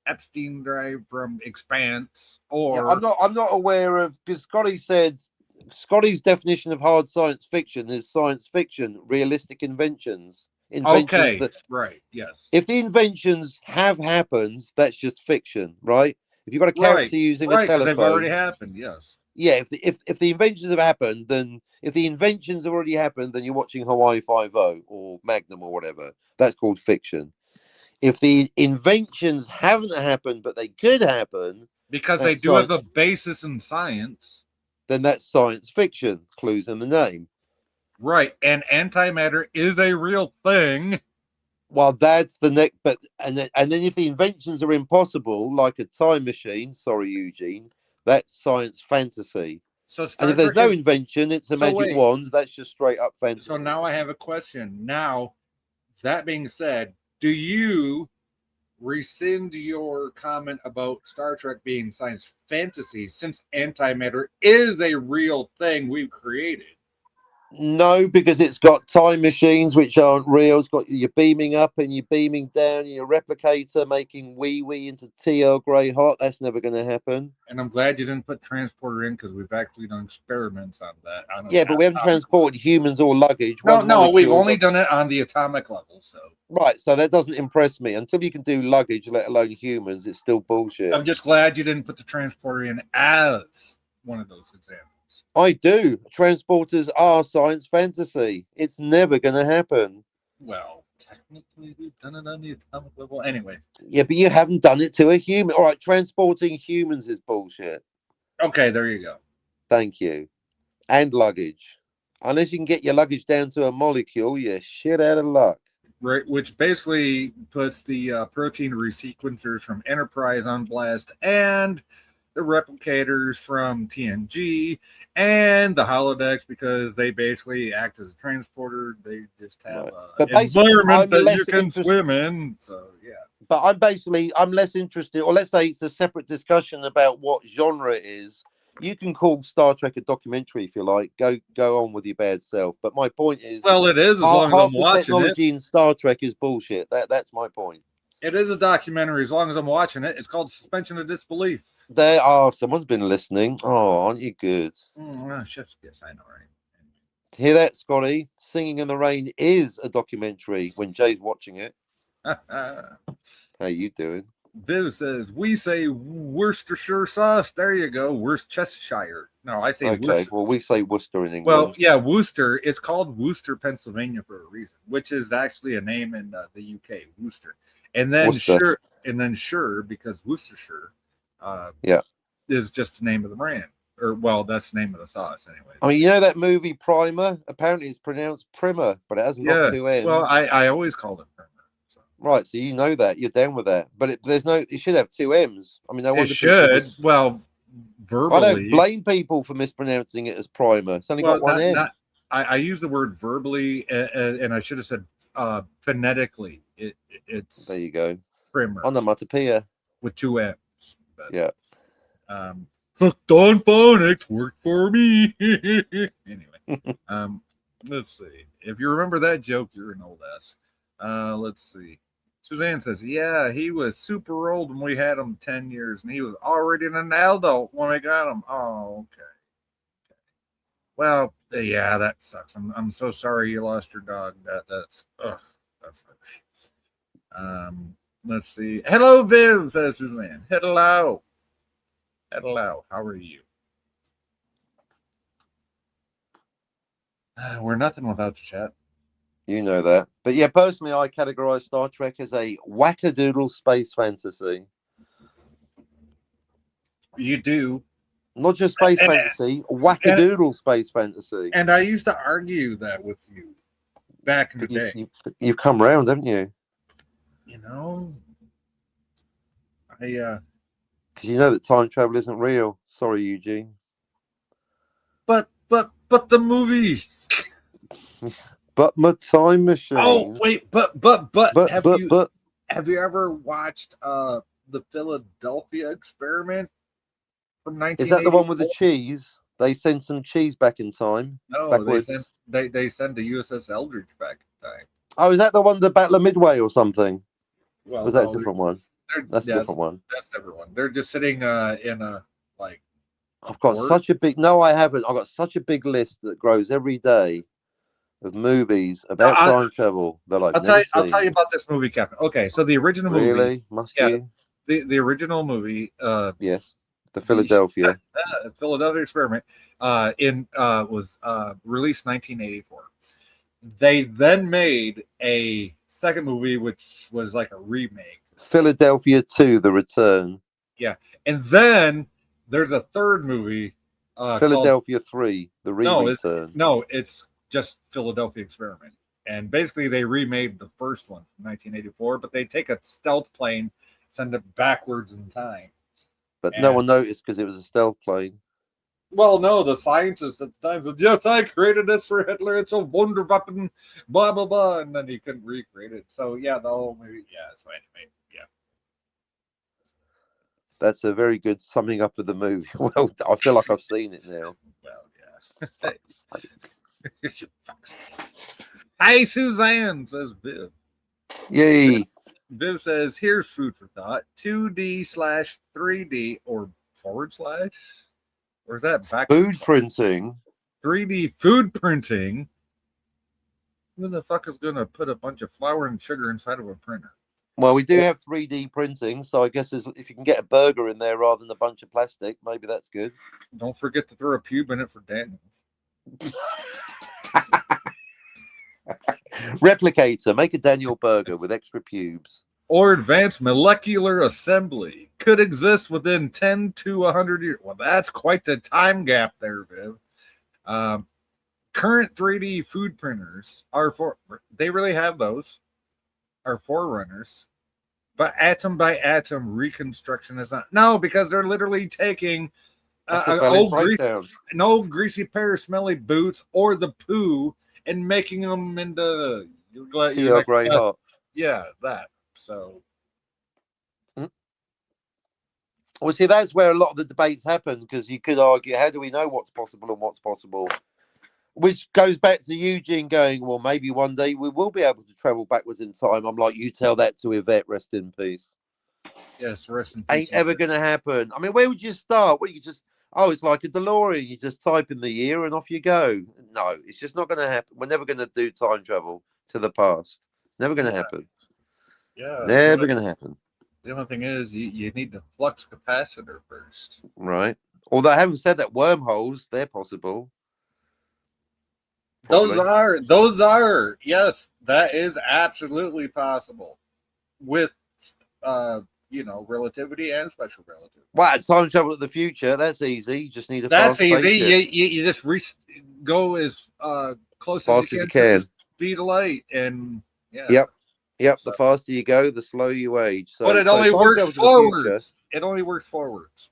Epstein drive from Expanse or I'm not aware of, because Scotty said Scotty's definition of hard science fiction is science fiction, realistic inventions. Right, yes. If the inventions have happened, that's just fiction, right? If you've got a character using a telephone, they've already happened, yes. Yeah, if the inventions have happened, then if the inventions have already happened, then you're watching Hawaii Five-0 or Magnum or whatever. That's called fiction. If the inventions haven't happened, but they could happen, because they do have a basis in science, then that's science fiction. Clues in the name. Right, and antimatter is a real thing. Well, that's the next, but and then if the inventions are impossible, like a time machine, sorry, Eugene, that's science fantasy. So and if there's no invention, it's a magic wand. That's just straight up fantasy. So now I have a question. Now, that being said, do you rescind your comment about Star Trek being science fantasy since antimatter is a real thing we've created? No, because it's got time machines which aren't real. It's got you're beaming up and you're beaming down. Your replicator making wee into TL Grey hot. That's never going to happen. And I'm glad you didn't put transporter in because we've actually done experiments on that. Yeah, but we haven't transported humans or luggage. No, we've only done it on the atomic level. So right, so that doesn't impress me. Until you can do luggage, let alone humans, it's still bullshit. I'm just glad you didn't put the transporter in as one of those examples. I do. Transporters are science fantasy. It's never going to happen. Well, technically we've done it on the atomic level. Anyway, Yeah, but you haven't done it to a human. All right, transporting humans is bullshit. okay, there you go. Thank you. And luggage. Unless you can get your luggage down to a molecule, you're shit out of luck. Right, which basically puts the protein resequencers from Enterprise on blast, and the replicators from TNG, and the holodecks, because they basically act as a transporter. They just have Right. an But basically, environment I'm that less you can interested. swim in. So yeah. But I'm less interested, or let's say it's a separate discussion about what genre it is. You can call Star Trek a documentary if you like. Go on with your bad self. But my point is, Well, it is as long as I'm half the watching it. technology in Star Trek is bullshit. That's my point. It is a documentary as long as I'm watching it. It's called Suspension of Disbelief. There are someone's been listening. Oh, aren't you good? Chef's kiss, I know, right? Hear that, Scotty? Singing in the Rain is a documentary when Jay's watching it. How you doing? Viv says, we say Worcestershire sauce. There you go. Worcestershire. No, I say Okay, Worcester. well, we say Worcester in England. Well, yeah, Worcester. It's called Worcester, Pennsylvania for a reason, which is actually a name in the UK, Worcester. And then Worcester. Sure, because Worcestershire Yeah. is just the name of the brand. Or, well, that's the name of the sauce, anyway. I mean, you know that movie Primer? Apparently it's pronounced Primer, but it hasn't got two M's. Well, I always called it Primer. So. Right, so you know that. You're down with that. But it should have two M's. I mean, no It wonder should. Well, verbally. I don't blame people for mispronouncing it as Primer. It's only got one M. I use the word verbally, and I should have said phonetically. It's there you go. Primer. Onomatopoeia. With two M's. But, yeah. Hooked on phonics worked for me. Anyway, let's see. If you remember that joke, you're an old ass. Let's see. Suzanne says, yeah, he was super old when we had him 10 years, and he was already an adult when we got him. Oh, okay. Well, yeah, that sucks. I'm so sorry you lost your dog. That's harsh. Let's see. Hello, Viv, says Suzanne. Hello. Hello. How are you? We're nothing without the chat. You know that. But yeah, personally, I categorize Star Trek as a wackadoodle space fantasy. You do. Not just space fantasy, wackadoodle space fantasy. And I used to argue that with you back in the day. You've come round, haven't you? You know, because you know that time travel isn't real. Sorry, Eugene. But the movie. But my time machine. Oh wait, but have you ever watched the Philadelphia Experiment from 1984? Is that the one with the cheese? They send some cheese back in time. No, backwards. they send the USS Eldridge back in time. Oh, is that the one, the Battle of Midway or something? Well, was that a different one? That's a different one. That's a different one. They're just sitting in a like. I've got such a big. No, I haven't. I've got such a big list that grows every day of movies about time travel. They're like. I'll tell you about this movie, Captain. Okay, so the original movie. Really? Must you? The original movie. Yes, the Philadelphia. Philadelphia Experiment. Was released 1984. They then made a second movie, which was like a remake. Philadelphia 2: The Return. Yeah, and then there's a third movie. Philadelphia 3: The Return. No, it's just Philadelphia Experiment. And basically they remade the first one from 1984, but they take a stealth plane, send it backwards in time. But no one noticed because it was a stealth plane. Well, no, the scientists at the time said, yes, I created this for Hitler. It's a wonder weapon, blah, blah, blah. And then he couldn't recreate it. So, yeah, the whole movie, so anyway, yeah. That's a very good summing up of the movie. Well, I feel like I've seen it now. Well, yes. Hey, Suzanne, says Viv. Yay. Viv says, here's food for thought. 2D/3D or / or is that back? Food printing. 3D food printing. Who the fuck is going to put a bunch of flour and sugar inside of a printer? Well, we do have 3D printing, so I guess if you can get a burger in there rather than a bunch of plastic, maybe that's good. Don't forget to throw a pube in it for Daniel. Replicator, make a Daniel burger with extra pubes. Or advanced molecular assembly could exist within 10 to 100 years. Well, that's quite the time gap there, Viv. Current 3D food printers they really have those, are forerunners. But atom by atom reconstruction is not. No, because they're literally taking an old greasy pair of smelly boots or the poo and making them into Earl Grey hot. Yeah, that. So, well, see, that's where a lot of the debates happen, because you could argue, how do we know what's possible and what's possible? Which goes back to Eugene going, well, maybe one day we will be able to travel backwards in time. I'm like, you tell that to Yvette, rest in peace. Yes, rest in peace. Ain't ever going to happen. I mean, where would you start? Well, you just, it's like a DeLorean. You just type in the year and off you go. No, it's just not going to happen. We're never going to do time travel to the past. Never going to happen. Yeah. Never going to happen. The only thing is, you need the flux capacitor first. Right. Although I haven't said that wormholes, they're possible. Probably. Those are, yes, that is absolutely possible with, relativity and special relativity. Wow, time travel to the future, that's easy. You just need a That's easy. You just go as close as you can to the speed of light, and yeah. Yep. So, the faster you go, the slower you age. So, but it only works forwards. It only works forwards.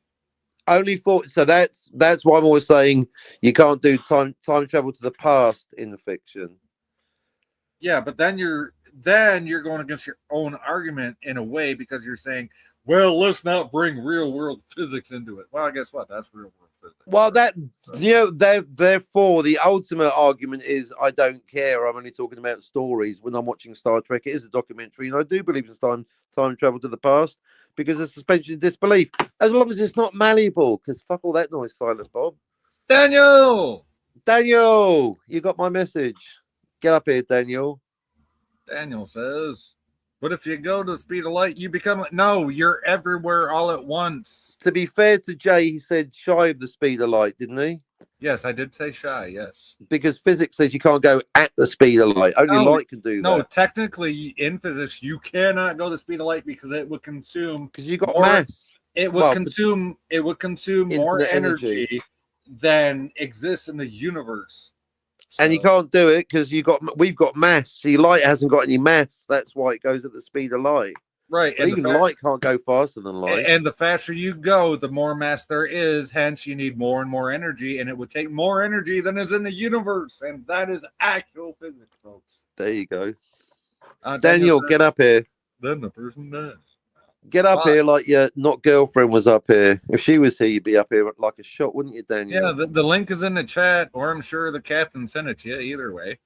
So that's why I'm always saying you can't do time travel to the past in the fiction. Yeah, but then you're going against your own argument in a way, because you're saying, well, let's not bring real world physics into it. Well, guess what? That's real world physics. Well, therefore the ultimate argument is I don't care. I'm only talking about stories. When I'm watching Star Trek, it is a documentary, and I do believe in time travel to the past, because of suspension of disbelief, as long as it's not malleable. Because fuck all that noise, Silent Bob. Daniel, you got my message. Get up here, Daniel. Daniel says, but if you go to the speed of light, you become no, you're everywhere all at once. To be fair to Jay, he said shy of the speed of light, didn't he? Yes, I did say shy, yes. Because physics says you can't go at the speed of light. Only light can do that. No, technically in physics, you cannot go the speed of light, because it would consume, because you got mass. It would consume more energy than exists in the universe. So. And you can't do it because we've got mass. See, light hasn't got any mass. That's why it goes at the speed of light. Right. And even light can't go faster than light. And the faster you go, the more mass there is. Hence, you need more and more energy, and it would take more energy than is in the universe. And that is actual physics, folks. There you go. Daniel, get up here. Then the person does. Get up here like your not girlfriend was up here. If she was here, you'd be up here like a shot, wouldn't you, Daniel? Yeah, the link is in the chat, or I'm sure the captain sent it to you. Either way.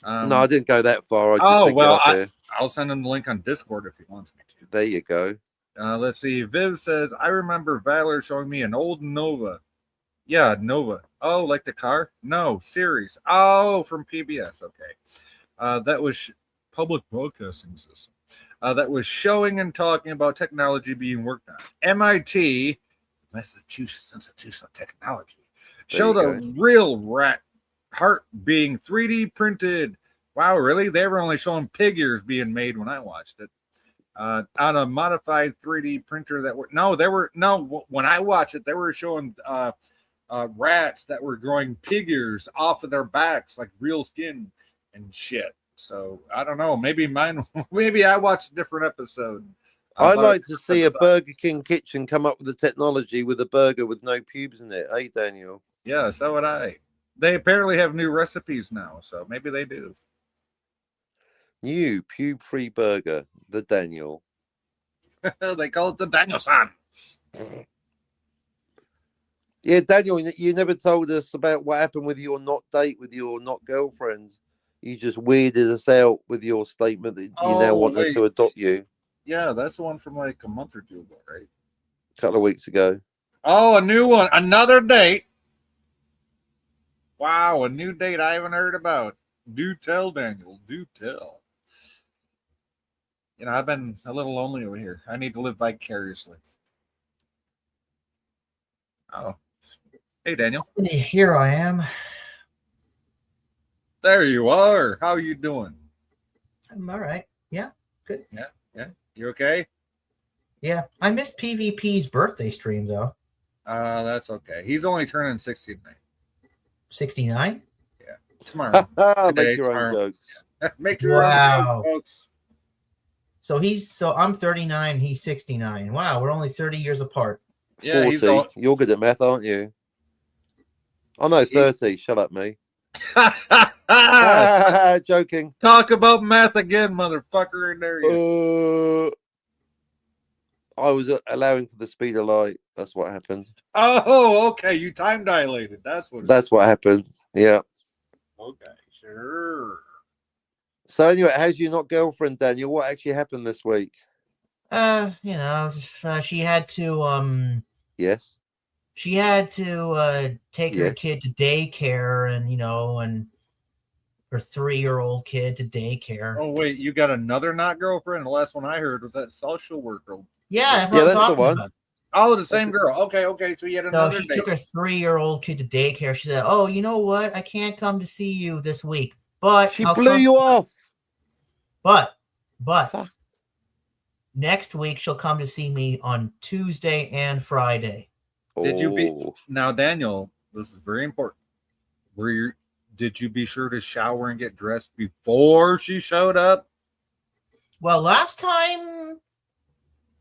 No, I didn't go that far. I'll send him the link on Discord if he wants me to. There you go. Let's see. Viv says, I remember Valor showing me an old Nova. Yeah, Nova. Oh, like the car? No, series. Oh, from PBS. Okay. That was public broadcasting system. That was showing and talking about technology being worked on. MIT, Massachusetts Institute of Technology, showed a real rat heart being 3D printed. Wow, really? They were only showing pig ears being made when I watched it. On a modified 3D printer when I watched it, they were showing rats that were growing pig ears off of their backs, like real skin and shit. So I don't know. Maybe I watched a different episode. I'd like to see a Burger King kitchen come up with the technology with a burger with no pubes in it. Hey, Daniel. Yeah, so would I. They apparently have new recipes now, so maybe they do. New pube-free burger, the Daniel. They call it the Daniel-san. Yeah, Daniel, you never told us about what happened with your not date with your not girlfriends. You just weirded us out with your statement that you now want her to adopt you. Yeah, that's the one from like a month or two ago, right? A couple of weeks ago. Oh, a new one. Another date. Wow, a new date I haven't heard about. Do tell, Daniel. Do tell. I've been a little lonely over here. I need to live vicariously. Oh. Hey, Daniel. Here I am. There you are. How are you doing? I'm all right. Yeah, good. Yeah. You okay? Yeah, I missed PvP's birthday stream though. That's okay. He's only turning 60 tonight. 69. Yeah, tomorrow. Make your own tomorrow. jokes. Make your own Wow. jokes, folks. So I'm 39. He's 69. Wow, we're only 30 years apart. Yeah, 40. he's all... You're good at math, aren't you? Oh no, 30. Shut up, me. Joking. Talk about math again, motherfucker. And there you I was allowing for the speed of light. That's what happened. Oh, okay. You time dilated. That's what. That's what happened. Yeah. Okay, sure. So anyway, how's your not girlfriend, Daniel? What actually happened this week? She had to Yes. She had to take her kid to daycare, and her 3-year-old kid to daycare. Oh wait, you got another not girlfriend? The last one I heard was that social worker. Yeah, that's the one. about. Oh, the same girl. Okay. So you had another. So she took her 3-year-old kid to daycare. She said, "Oh, you know what? I can't come to see you this week, but she blew you off. But Fuck. Next week she'll come to see me on Tuesday and Friday." Did you be now, Daniel? This is very important. Did you be sure to shower and get dressed before she showed up? Well, last time,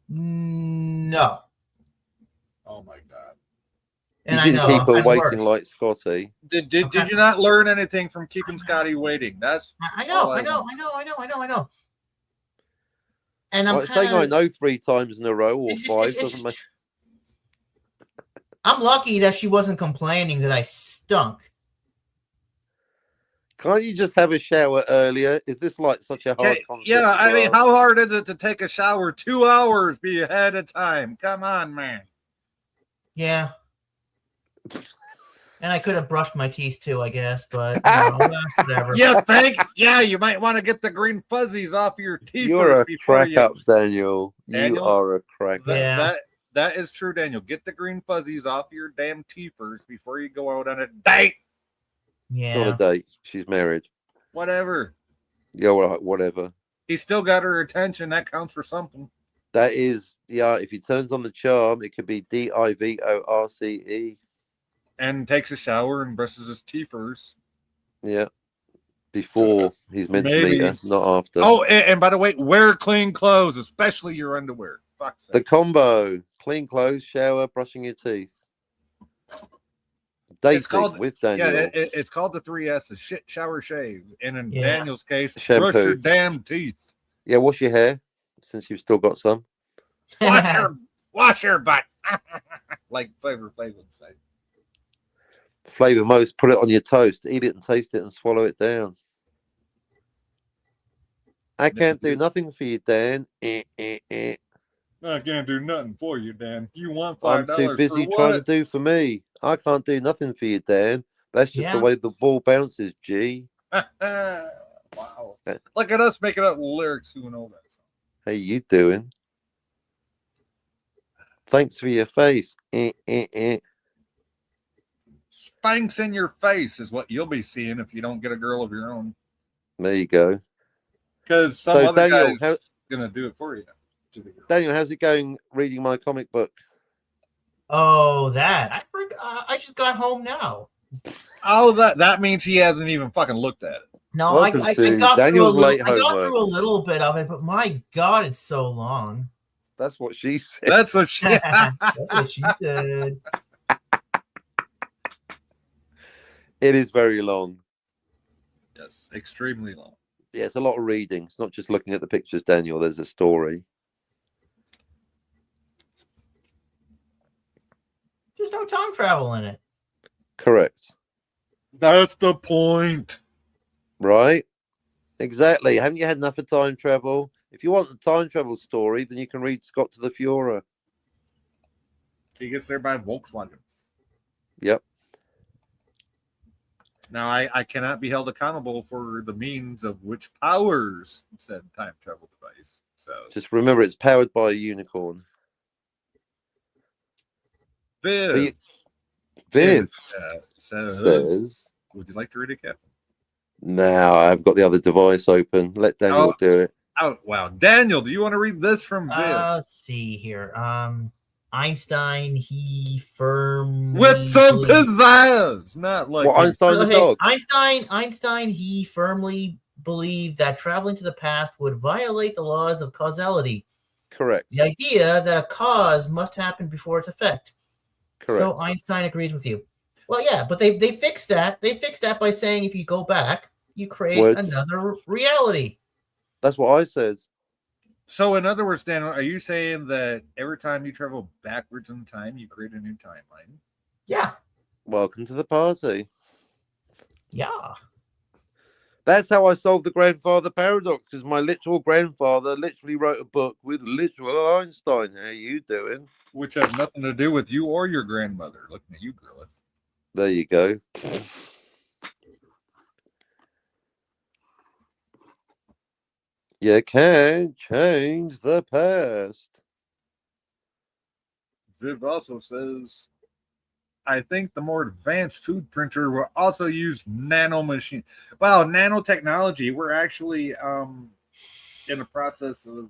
no. Oh my god! And you didn't keep her waiting like Scotty. Did you not learn anything from keeping Scotty waiting? That's I know. And I'm saying I know 3 times in a row or 5 doesn't matter. I'm lucky that she wasn't complaining that I stunk. Can't you just have a shower earlier? Is this like such a hard concept? Yeah, I mean, how hard is it to take a shower 2 hours be ahead of time? Come on, man. Yeah. And I could have brushed my teeth too, I guess, but whatever. You think? Yeah, you might want to get the green fuzzies off your teeth. You're a crack up, Daniel. You are a crack up. That is true, Daniel. Get the green fuzzies off your damn teethers before you go out on a date. Yeah. Not a date. She's married. Whatever. Yeah, whatever. He still got her attention. That counts for something. That is, yeah, if he turns on the charm, it could be DIVORCE. And takes a shower and brushes his teeth first. Yeah. Before he's meant to meet her, not after. Oh, and by the way, wear clean clothes, especially your underwear. Fuck the combo. Clean clothes, shower, brushing your teeth. Dating with Daniel. Yeah, it's called the 3 S's. Shit, shower, shave. And in Daniel's case, brush your damn teeth. Yeah, wash your hair, since you've still got some. Wash your butt. Like Flavor Flav would say. Flavor most, put it on your toast, eat it and taste it and swallow it down. I can't do nothing for you, Dan. I can't do nothing for you, Dan. You want $5 I'm too busy trying to do for me. I can't do nothing for you, Dan. That's just the way the ball bounces, G. Wow. Look at us making up lyrics who know that song. How you doing? Thanks for your face. Spanks in your face is what you'll be seeing if you don't get a girl of your own. There you go. Because some other guy's going to do it for you. Daniel, how's it going reading my comic book? Oh, that. I just got home now. Oh, that means he hasn't even fucking looked at it. No, I got through a little bit of it, but my God, it's so long. That's what she said. That's what she said. It is very long. Yes, extremely long. Yeah, it's a lot of reading. It's not just looking at the pictures, Daniel. There's a story. There's no time travel in it. Correct. That's the point. Right? Exactly. Haven't you had enough of time travel? If you want the time travel story, then you can read Scott to the Fuhrer. He gets there by Volkswagen. Yep. Now, I cannot be held accountable for the means of which powers said time travel device. So just remember, it's powered by a unicorn. Viv says, would you like to read it, Captain? Now I've got the other device open. Let Daniel do it. Oh wow, Daniel, do you want to read this from Viv? Let's see here. Einstein, he firmly With some pizzazz, not like What, Einstein the dog? Einstein, he firmly believed that traveling to the past would violate the laws of causality. Correct. The idea that a cause must happen before its effect. Correct. So Einstein agrees with you. Well, yeah, but they fixed that. They fixed that by saying if you go back, you create another reality. That's what I said. So, in other words, Daniel, are you saying that every time you travel backwards in time, you create a new timeline? Yeah. Welcome to the party. Yeah. That's how I solved the grandfather paradox, because my literal grandfather literally wrote a book with literal Einstein. How you doing? Which has nothing to do with you or your grandmother. Looking at you, Gorilla. There you go. You can't change the past. Viv also says, I think the more advanced food printer will also use nano machine. Well, nanotechnology. We're actually in the process of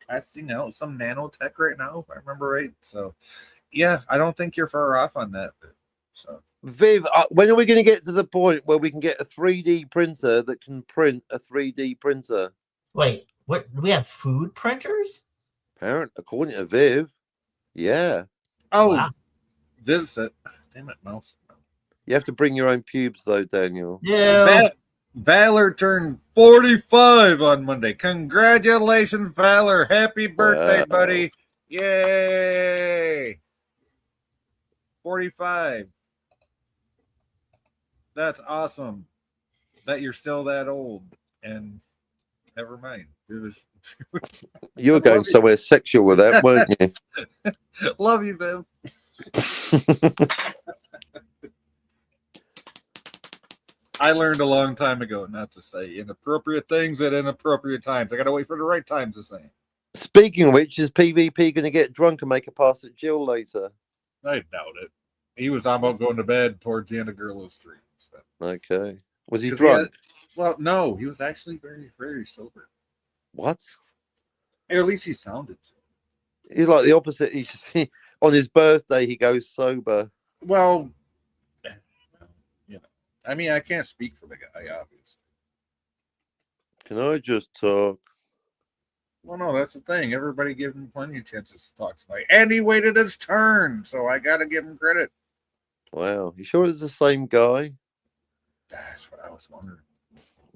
testing out some nanotech right now, if I remember right. So, yeah, I don't think you're far off on that. So, Viv, when are we going to get to the point where we can get a 3D printer that can print a 3D printer? Wait, what? Do we have food printers? Apparently, according to Viv, yeah. Oh, wow. Viv said, damn it, mouse. You have to bring your own pubes, though, Daniel. Yeah. Valor turned 45 on Monday. Congratulations, Valor. Happy birthday, buddy. Yay. 45. That's awesome that you're still that old. And never mind. You were going somewhere sexual with that, weren't you? Love you, Viv. I learned a long time ago not to say inappropriate things at inappropriate times. I got to wait for the right time to say it. Speaking of which, is PvP going to get drunk and make a pass at Jill later? I doubt it. He was about going to bed towards the end of Gorilla's stream. So. Okay. Was he drunk? Well, no. He was actually very, very sober. What? At least he sounded so. He's like the opposite. On his birthday, he goes sober. Well, you know, I mean, I can't speak for the guy, obviously. Can I just talk? Well, no, that's the thing. Everybody give him plenty of chances to talk tonight. And he waited his turn, so I got to give him credit. Wow. You sure it's the same guy? That's what I was wondering.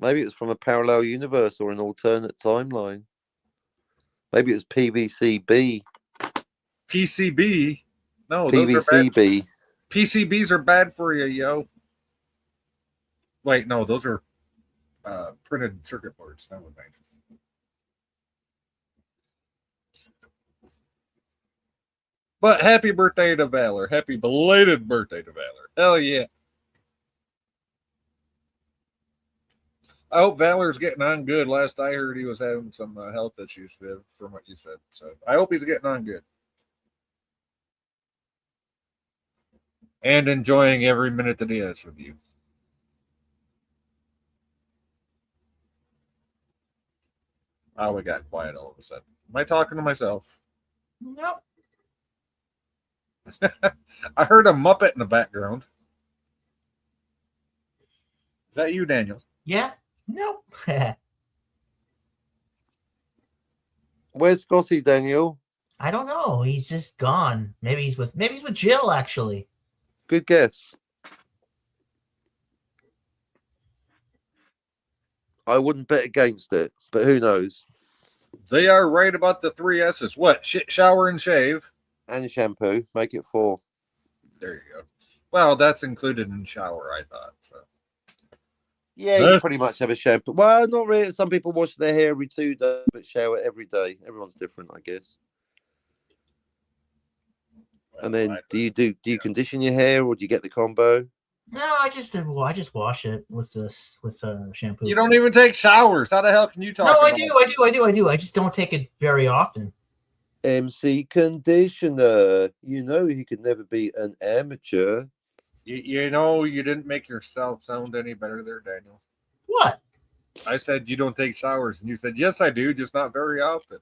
Maybe it was from a parallel universe or an alternate timeline. Maybe it was PVCB. PCB? No, PVCB. those are bad. PCBs are bad for you, yo. Wait, no, those are printed circuit boards. That would make sense. But happy birthday to Valor. Happy belated birthday to Valor. Hell yeah. I hope Valor's getting on good. Last I heard, he was having some health issues, Viv, from what you said. So I hope he's getting on good. And enjoying every minute that he has with you. Oh, we got quiet all of a sudden. Am I talking to myself? Nope. I heard a Muppet in the background. Is that you, Daniel? Yeah. Nope. Where's Scotty, Daniel? I don't know. He's just gone. Maybe he's with Jill, actually. Good guess. I wouldn't bet against it, but who knows? They are right about the 3 S's. What? Shower and shave. And shampoo. Make it 4. There you go. Well, that's included in shower, I thought. So. Yeah, you pretty much have a shampoo. Well, not really. Some people wash their hair every 2 days, but shower every day. Everyone's different, I guess. Well, and then do you condition your hair, or do you get the combo? No, I just wash it with shampoo. You don't even take showers. How the hell can you talk? No, I do. I just don't take it very often. MC conditioner. You know he could never be an amateur. You know, you didn't make yourself sound any better there, Daniel. What? I said you don't take showers, and you said, yes, I do, just not very often.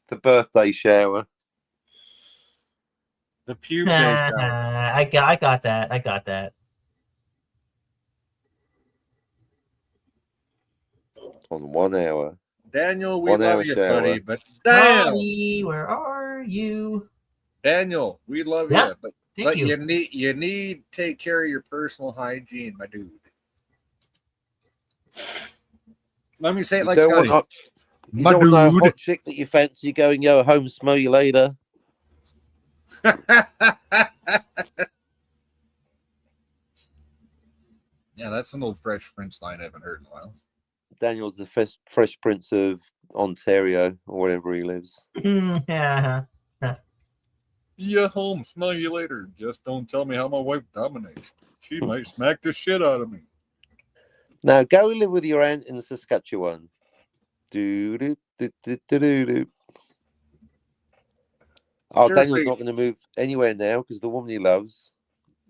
The birthday shower. The pube day shower. I got that. I got that. On 1 hour. Daniel, we 1 love hour you, shower. buddy, but damn, Bobby, where are you? Daniel, we love Yeah, you, but Thank you. you need to take care of your personal hygiene, my dude. Let me say it You like don't Scotty. want you My don't want a dude. hot chick that you fancy going, yo, home, smell you later. Yeah, that's an old Fresh Prince line I haven't heard in a while. Daniel's the Fresh Prince of Ontario or wherever he lives. Yeah. Yeah, home, smell you later. Just don't tell me how my wife dominates. She might smack the shit out of me. Now go live with your aunt in Saskatchewan. Do do do do do do do. Oh, Seriously. Daniel's not going to move anywhere now because the woman he loves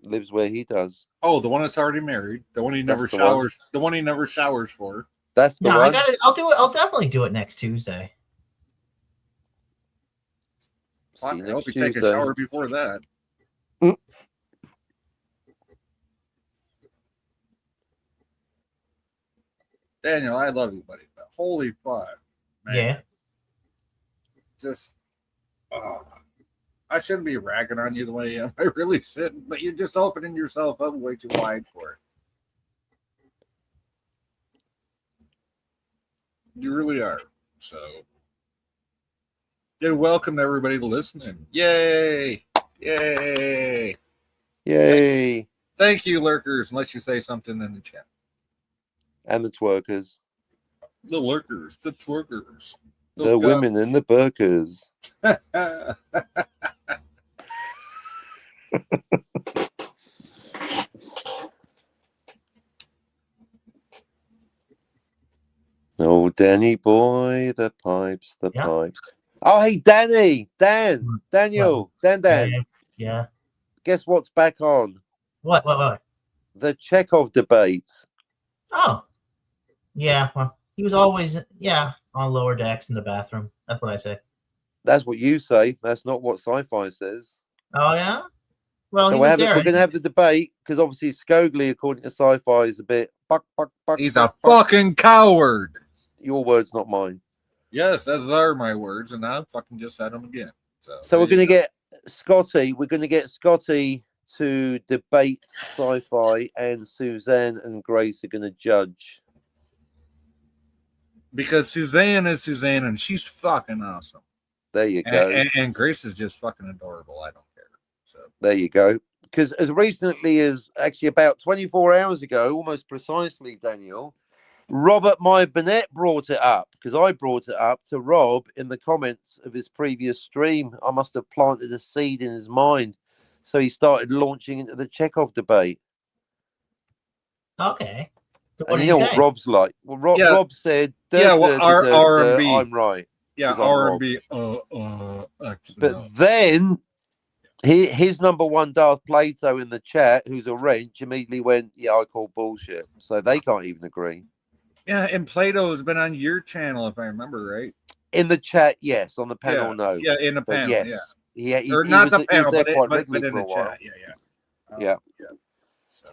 lives where he does. Oh, the one that's already married, the one he never That's the one. showers, the one he never showers for. That's the No, one. I'll do it. I'll definitely do it next Tuesday. See I you hope next you take a Tuesday. shower before that. Mm. Daniel, I love you, buddy, but holy fuck, man. Yeah. Just, I shouldn't be ragging on you the way I am. I really shouldn't, but you're just opening yourself up way too wide for it. You really are. So, yeah, welcome to everybody listening. Yay! Yay! Yay! Thank you, lurkers, unless you say something in the chat. And the twerkers. The lurkers, the twerkers. The women and the burkers. Oh, Danny boy, the pipes, the Yeah. pipes. Oh, hey, Danny, Daniel. Yeah. Guess what's back on? What? The Chekhov debates. Oh. Yeah. Well, he was always on lower decks in the bathroom. That's what I say. That's what you say. That's not what sci-fi says. Oh yeah. Well, So he we're was there. going to have the debate because obviously Scogli, according to sci-fi, is a bit buck. He's a fucking coward. Your words, not mine. Yes, those are my words, and I fucking just said them again. So we're going to get Scotty. We're going to get Scotty to debate sci-fi, and Suzanne and Grace are going to judge. Because Suzanne is Suzanne, and she's fucking awesome. There you go. And Grace is just fucking adorable. I don't care. So there you go. Because as recently as actually about 24 hours ago, almost precisely, Daniel, Robert My Burnett brought it up because I brought it up to Rob in the comments of his previous stream. I must have planted a seed in his mind. So he started launching into the Chekhov debate. Okay. So and you know what Rob's like? Well, Rob said, R&B. I'm right. Yeah, R&B. But then his number one Darth Plato in the chat, who's a wrench, immediately went, yeah, I call bullshit. So they can't even agree. Yeah, and Plato has been on your channel, if I remember right. In the chat, yes. On the panel, no. Yeah, in the panel, yes. Yeah, he, or not was, the panel, but in the chat. Yeah. So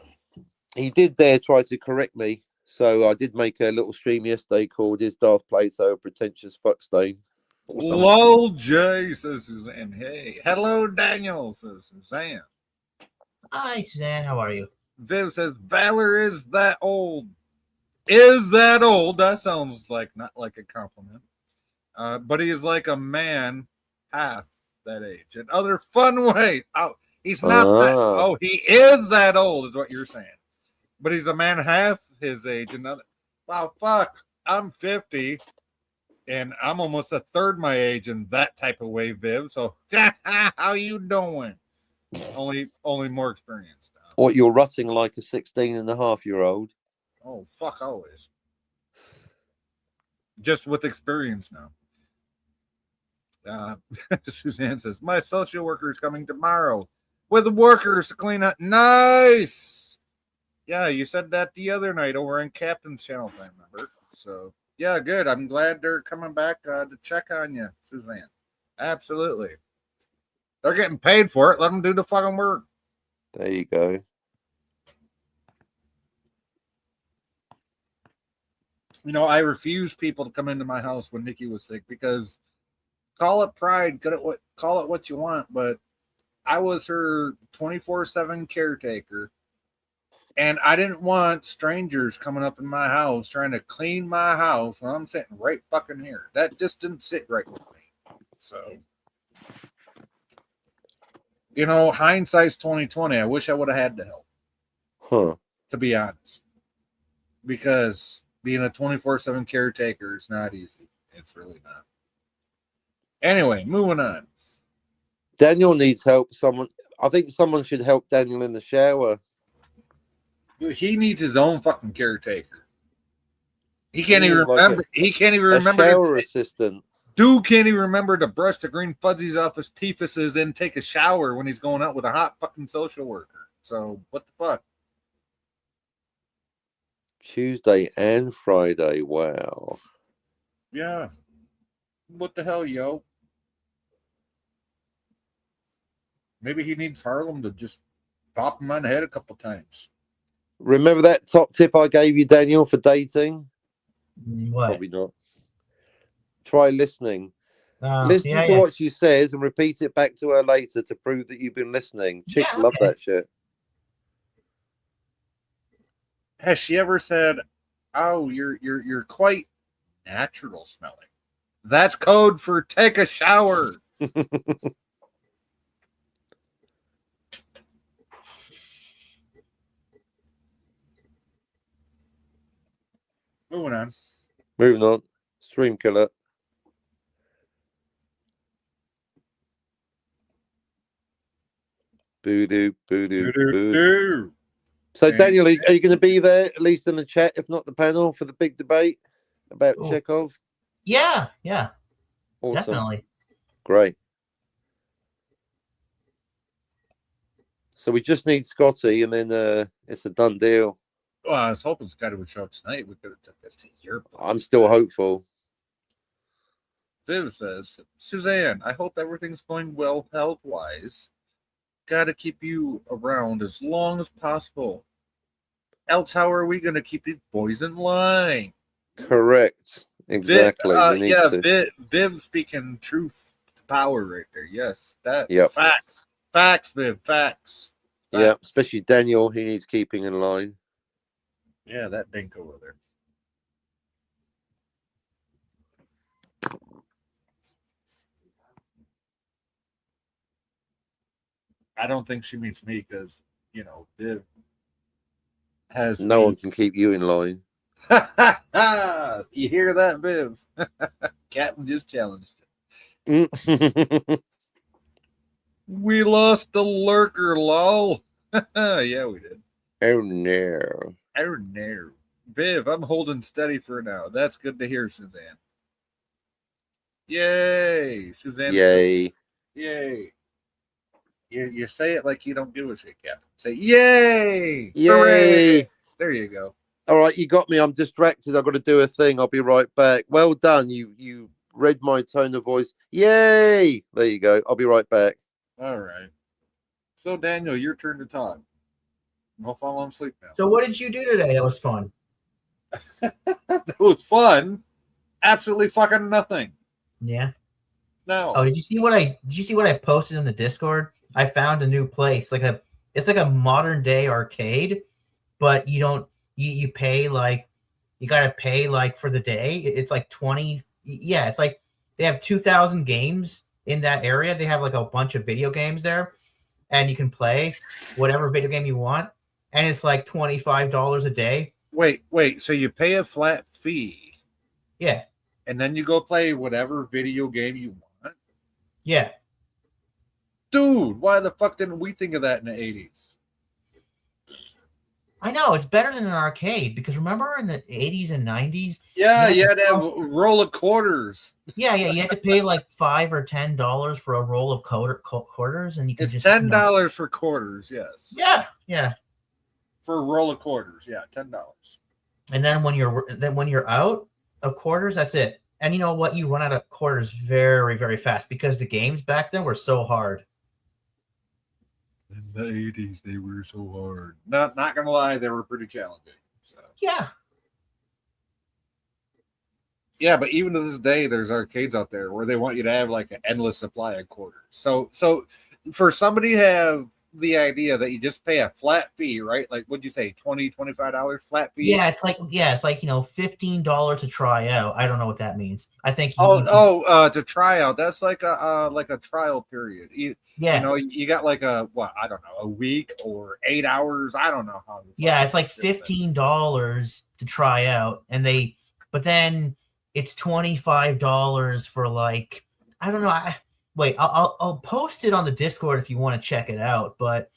he did there try to correct me. So I did make a little stream yesterday called "Is Darth Plato a Pretentious Fuckstain?" Lol, Jay, says Suzanne. Hey, hello, Daniel, says Suzanne. Hi, Suzanne. How are you? Viv says Valor is that old. Is that old? That sounds like not like a compliment. But he is like a man half that age. In other fun ways. Oh, he's not that. Oh, he is that old, is what you're saying. But he's a man half his age. Another. Wow, fuck. I'm 50, and I'm almost a third my age in that type of way, Viv. So, how you doing? Only more experienced. What, you're rutting like a 16-and-a-half-year-old? Oh, fuck, always. Just with experience now. Suzanne says, my social worker is coming tomorrow with workers to clean up. Nice. Yeah, you said that the other night over on Captain's channel, if I remember. So, yeah, good. I'm glad they're coming back to check on you, Suzanne. Absolutely. They're getting paid for it. Let them do the fucking work. There you go. You know, I refuse people to come into my house when Nikki was sick because call it pride, call it what you want, but I was her 24/7 caretaker, and I didn't want strangers coming up in my house trying to clean my house when I'm sitting right fucking here. That just didn't sit right with me. So, you know, hindsight's 2020. I wish I would have had the help. Huh. To be honest, because being a 24/7 caretaker is not easy. It's really not. Anyway, moving on. Daniel needs help. I think someone should help Daniel in the shower. He needs his own fucking caretaker. He can't even remember. He can't even A remember. shower assistant. Dude can't even remember to brush the green fuzzies off his teethuses and take a shower when he's going out with a hot fucking social worker. So what the fuck? Tuesday and Friday. Wow. Yeah. What the hell, yo? Maybe he needs Harlem to just pop him on the head a couple times. Remember that top tip I gave you, Daniel, for dating? What? Probably not. Try listening. Listen to what she says and repeat it back to her later to prove that you've been listening. Chicks love that shit. Has she ever said, "Oh, you're quite natural smelling"? That's code for take a shower. Moving on. Stream killer. Boo-doo, boo-doo, boo-doo. So, Daniel, are you going to be there, at least in the chat, if not the panel, for the big debate about Chekhov? Yeah. Awesome. Definitely. Great. So we just need Scotty, and then it's a done deal. Well, I was hoping Scotty would show up tonight. We could have took this to your place. I'm still hopeful. Viv says, Suzanne, I hope everything's going well health-wise. Got to keep you around as long as possible. Else, how are we going to keep these boys in line? Correct. Exactly. Viv speaking truth to power right there. Yes. Facts. Facts, Viv. Facts. Yeah, especially Daniel. He needs keeping in line. Yeah, that dink over there. I don't think she means me because, you know, Viv has... No one can keep you in line. You hear that, Viv? Captain just challenged it. We lost the lurker, lol. Yeah, we did. Oh, no. Oh, no. Viv, I'm holding steady for now. That's good to hear, Suzanne. Yay. Suzanne. Yay. Yay. You say it like you don't give a shit, Captain. Say, yay. Yay. Hooray. There you go. All right, you got me. I'm distracted. I've got to do a thing. I'll be right back. Well done. You read my tone of voice. Yay. There you go. I'll be right back. All right. So, Daniel, your turn to talk. I'll fall asleep now. So what did you do today? That was fun. That was fun. Absolutely fucking nothing. Yeah. No. Oh, did you see what I posted in the Discord? I found a new place. It's like a modern day arcade, but you pay like you gotta pay like for the day. It's like 20. Yeah, it's like they have 2,000 games in that area. They have like a bunch of video games there, and you can play whatever video game you want. And it's like $25 a day. Wait. So you pay a flat fee. Yeah. And then you go play whatever video game you want. Yeah. Dude, why the fuck didn't we think of that in the 80s? I know it's better than an arcade because remember in the 80s and 90s, Yeah, you you had had to to have a roll of quarters. yeah, you had to pay like $5 or $10 for a roll of quarters, and you could It's just $10 for quarters. Yes, yeah. for a roll of quarters. Yeah, $10. And then when you're out of quarters, that's it. And you know what? You run out of quarters very, very fast because the games back then were so hard. In the 80s, they were so hard. Not gonna lie, they were pretty challenging. So. Yeah. Yeah, but even to this day, there's arcades out there where they want you to have like an endless supply of quarters. So for somebody to have the idea that you just pay a flat fee, right? Like what'd you say, $25 flat fee? Yeah, it's like $15 to try out. I don't know what that means. I think To try out. That's like a trial period. You know, you got like I don't know, a week or 8 hours. I don't know how. Yeah, it's like $15 to try out, but then it's $25 for like I don't know. I'll post it on the Discord if you want to check it out. But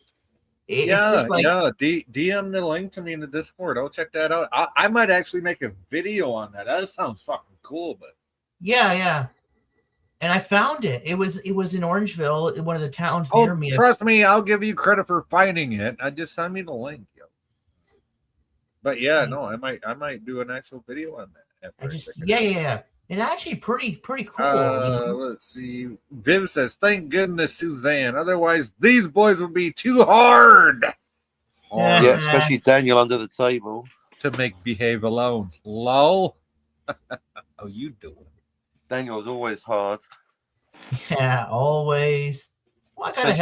it's just like DM the link to me in the Discord. I'll check that out. I might actually make a video on that. That sounds fucking cool. But yeah. And I found it. It was in Orangeville, in one of the towns near me. Trust me, I'll give you credit for finding it. Just send me the link, yo. But yeah, no, I might do an actual video on that. Yeah. And actually pretty cool. Let's see. Viv says, "Thank goodness, Suzanne. Otherwise, these boys would be too hard." Yeah, especially Daniel under the table to make behave alone. Lol. How you doing? Daniel's always hard. Yeah, always. Well, I have a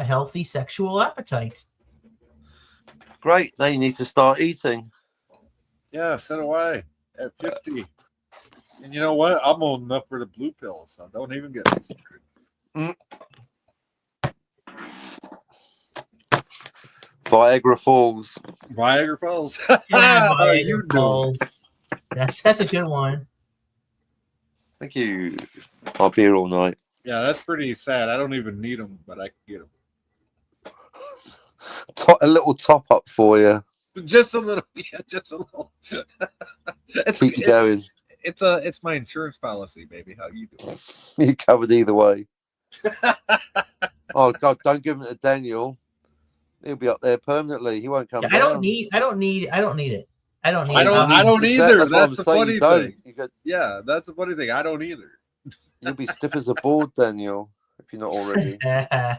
healthy sexual appetite. Great. Now you need to start eating. Yeah, so do I. At 50. And you know what? I'm old enough for the blue pill, so don't even get me started. Viagra Falls. Viagra Falls. Viagra Falls. That's a good one. Thank you. I'll be here all night. Yeah, that's pretty sad. I don't even need them, but I can get them. A little top up for you. Just a little. Yeah, just a little. Keep you going. It's my insurance policy, baby. How you doing? You covered either way. Oh God! Don't give him to Daniel. He'll be up there permanently. He won't come down. I don't need it. I don't need it. I don't either. That's the funny thing. Yeah, that's the funny thing. I don't either. You'll be stiff as a board, Daniel, if you're not already.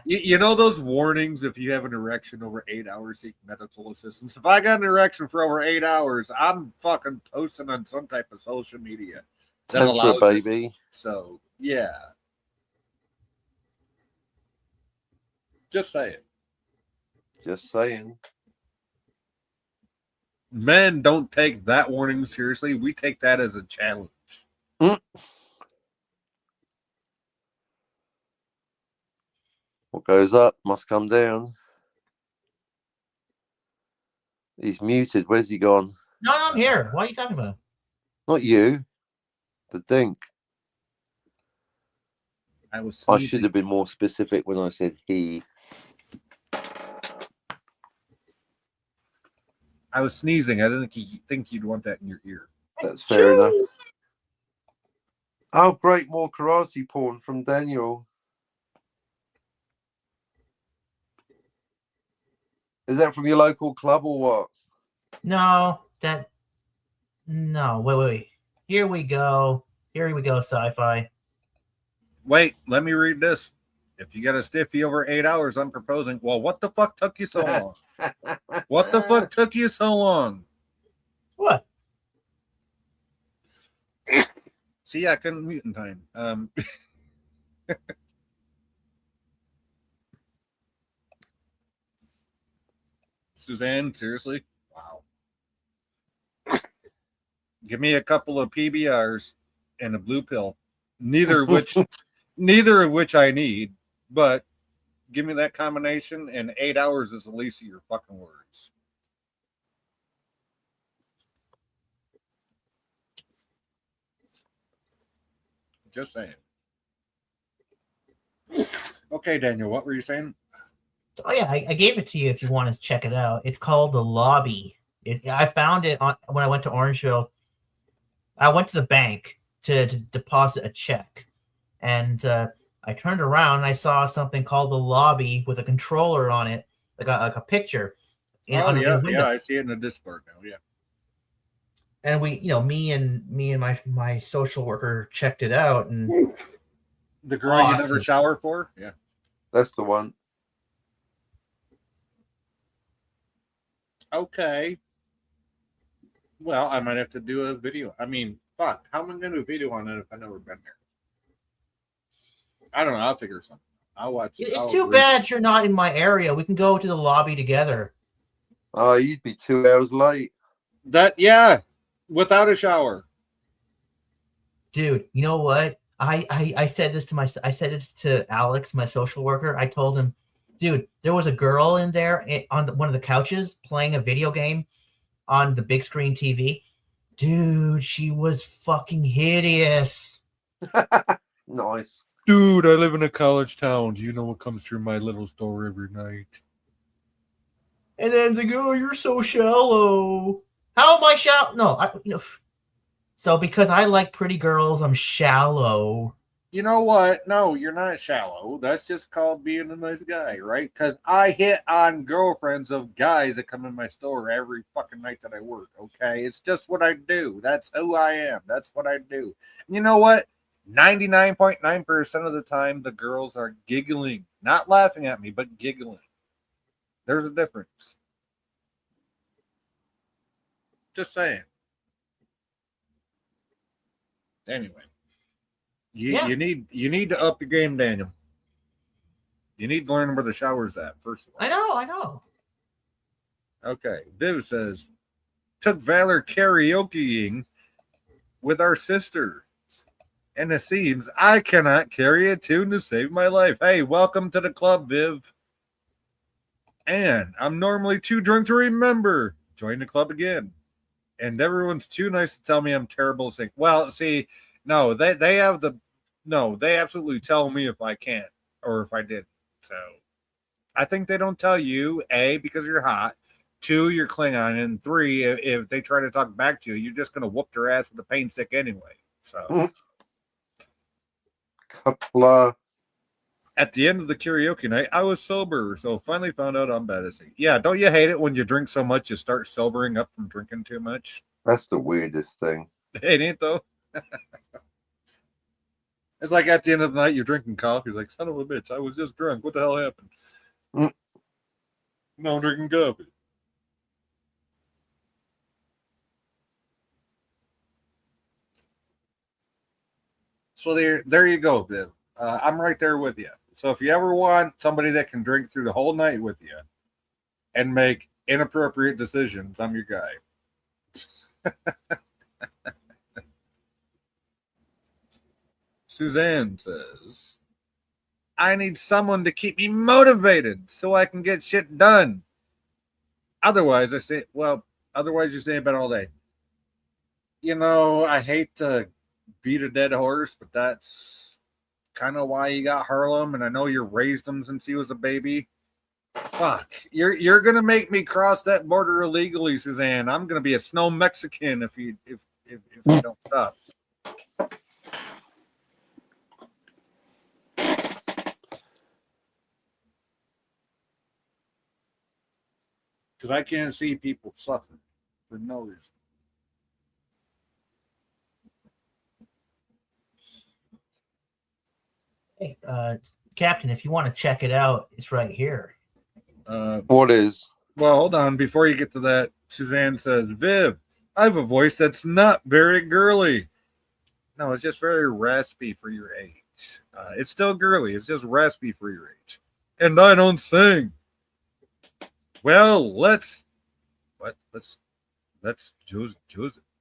You know those warnings if you have an erection over 8 hours, seek medical assistance. If I got an erection for over 8 hours, I'm fucking posting on some type of social media. Tantra, baby. So yeah. Just saying. Just saying. Men don't take that warning seriously. We take that as a challenge. What goes up must come down. He's muted. Where's he gone? No, I'm here. What are you talking about? Not you. The dink. I should have been more specific when I said he. I was sneezing. I didn't think you'd want that in your ear. That's fair enough. Oh, great. More karate porn from Daniel. Is that from your local club or what? No, wait. Here we go, sci-fi. Wait, let me read this. If you got a stiffy over 8 hours, I'm proposing. Well, what the fuck took you so long? What the fuck took you so long? What? See, I couldn't mute in time. Suzanne, seriously? Wow. Give me a couple of PBRs and a blue pill. Neither of which I need, but give me that combination, and 8 hours is the least of your fucking words. Just saying. Okay, Daniel, what were you saying? Oh yeah, I gave it to you if you want to check it out. It's called The Lobby. I found it when I went to Orangeville. I went to the bank to deposit a check, and I turned around and I saw something called The Lobby with a controller on it, like a picture. Oh under the yeah, window. yeah, I see it in the Discord now. Yeah. And we, me and my social worker checked it out, and The girl you never Awesome. shower for? Yeah. That's the one. Okay. Well, I might have to do a video. I mean, fuck. How am I going to do a video on it if I've never been there? I don't know. I'll figure something. I'll watch. it's too bad you're not in my area. We can go to the lobby together. Oh, you'd be 2 hours late. Yeah, without a shower. Dude, you know what? I said this to Alex, my social worker. I told him, dude, there was a girl in there on one of the couches playing a video game on the big screen TV. Dude, she was fucking hideous. Nice. Dude, I live in a college town. Do you know what comes through my little store every night? And then they go, oh, you're so shallow. How am I shallow? No, so because I like pretty girls, I'm shallow. You know what? No, you're not shallow. That's just called being a nice guy, right? Because I hit on girlfriends of guys that come in my store every fucking night that I work, okay? It's just what I do. That's who I am. That's what I do. And you know what? 99.9% of the time, the girls are giggling. Not laughing at me, but giggling. There's a difference. Just saying. Anyway. You need to up your game, Daniel. You need to learn where the shower's at, first of all. I know. Okay. Viv says, took Valor karaokeing with our sister. And it seems I cannot carry a tune to save my life. Hey, welcome to the club, Viv. And I'm normally too drunk to remember. Join the club again. And everyone's too nice to tell me I'm terrible at singing. Well, see, no, they absolutely tell me if I can't or if I did. So I think they don't tell you, A, because you're hot, 2, you're Klingon, and 3, if they try to talk back to you, you're just going to whoop their ass with a pain stick anyway. So at the end of the karaoke night, I was sober, so finally found out I'm bad at singing. Yeah, don't you hate it when you drink so much you start sobering up from drinking too much? That's the weirdest thing. It ain't, though. It's like at the end of the night, you're drinking coffee. It's like, son of a bitch, I was just drunk. What the hell happened? No, I'm drinking coffee. So there you go, Viv. I'm right there with you. So if you ever want somebody that can drink through the whole night with you and make inappropriate decisions, I'm your guy. Suzanne says, I need someone to keep me motivated so I can get shit done. Otherwise, you stay in bed all day. You know, I hate to beat a dead horse, but that's kind of why you got Harlem, and I know you raised him since he was a baby. Fuck. You're gonna make me cross that border illegally, Suzanne. I'm gonna be a snow Mexican if you don't stop. Because I can't see people suffer for no reason. Hey, Captain, if you want to check it out, it's right here. What is? Well, hold on. Before you get to that, Suzanne says, Viv, I have a voice that's not very girly. No, it's just very raspy for your age. It's still girly. It's just raspy for your age. And I don't sing. Well, let's Josie.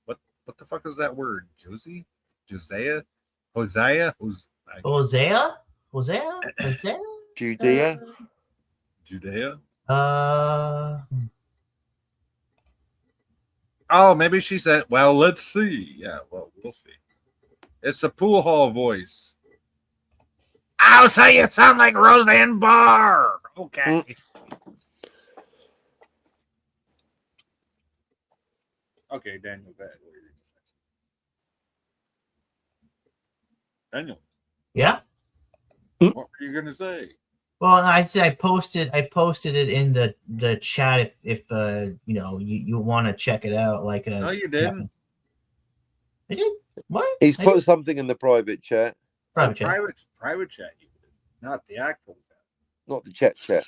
What the fuck is that word? Josie? Josiah? Hosea? Hosea? Judea? Judea? Oh, maybe she said, well, let's see. Yeah, well, we'll see. It's a pool hall voice. I'll say you sound like Roseanne Barr. Okay. Okay, Daniel, go ahead. What are you gonna say? Daniel, Yeah. what were you gonna say? Well, I said I posted it in the chat if you want to check it out. Like No, you didn't. I did. What? He's I put did? something in the private chat, Private chat. Private chat. You did, not the actual chat. not the chat.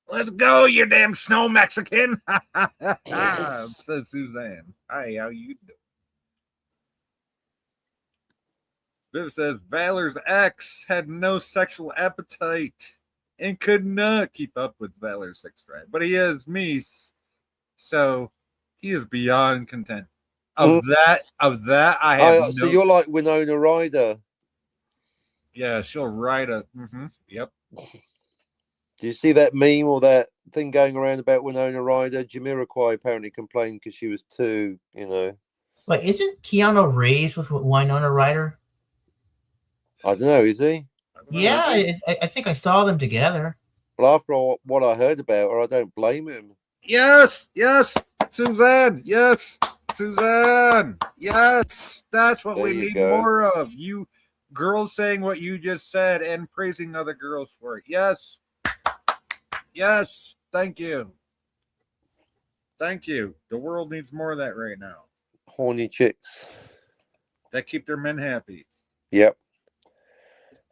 Let's go, you damn snow Mexican. Says Suzanne. Hi, how you doing? Viv says Valor's ex had no sexual appetite and could not keep up with Valor's sex drive, but he has me, so he is beyond content. Of that, I have So you're like Winona Ryder. Yeah, she'll ride a. Yep. Do you see that meme or that thing going around about Winona Ryder? Jamiroquai apparently complained because she was too, Wait, isn't Keanu Reeves with Winona Ryder? I don't know, is he? Yeah, I think I saw them together. Well, after what I heard about her, I don't blame him. Yes, Suzanne. Yes, Suzanne. Yes, that's what we need more of. You girls saying what you just said and praising other girls for it. Yes. Yes, thank you. Thank you. The world needs more of that right now. Horny chicks. That keep their men happy. Yep.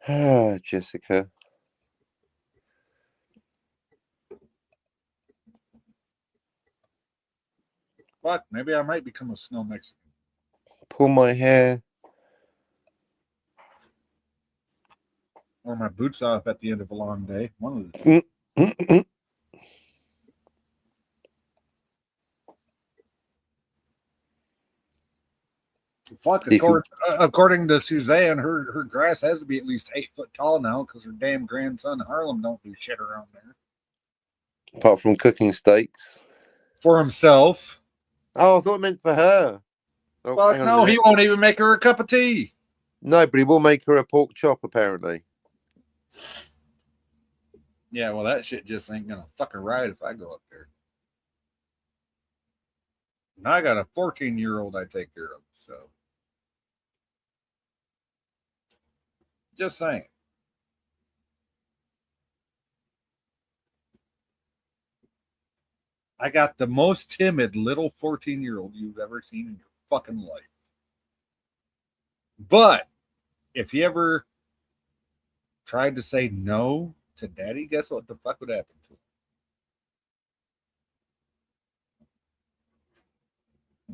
Ah, Jessica. Fuck, maybe I might become a snow Mexican. Pull my hair. Or my boots off at the end of a long day. One of the Fuck, according to Suzanne, her grass has to be at least 8 foot tall now because her damn grandson Harlem don't do shit around there. Apart from cooking steaks. For himself. Oh, I thought it meant for her. Oh, fuck no, he won't even make her a cup of tea. No, but he will make her a pork chop, apparently. Yeah, well, that shit just ain't gonna fucking ride if I go up there. And I got a 14-year-old I take care of, so. Just saying. I got the most timid little 14-year-old you've ever seen in your fucking life. But if he ever tried to say no to daddy, guess what the fuck would happen to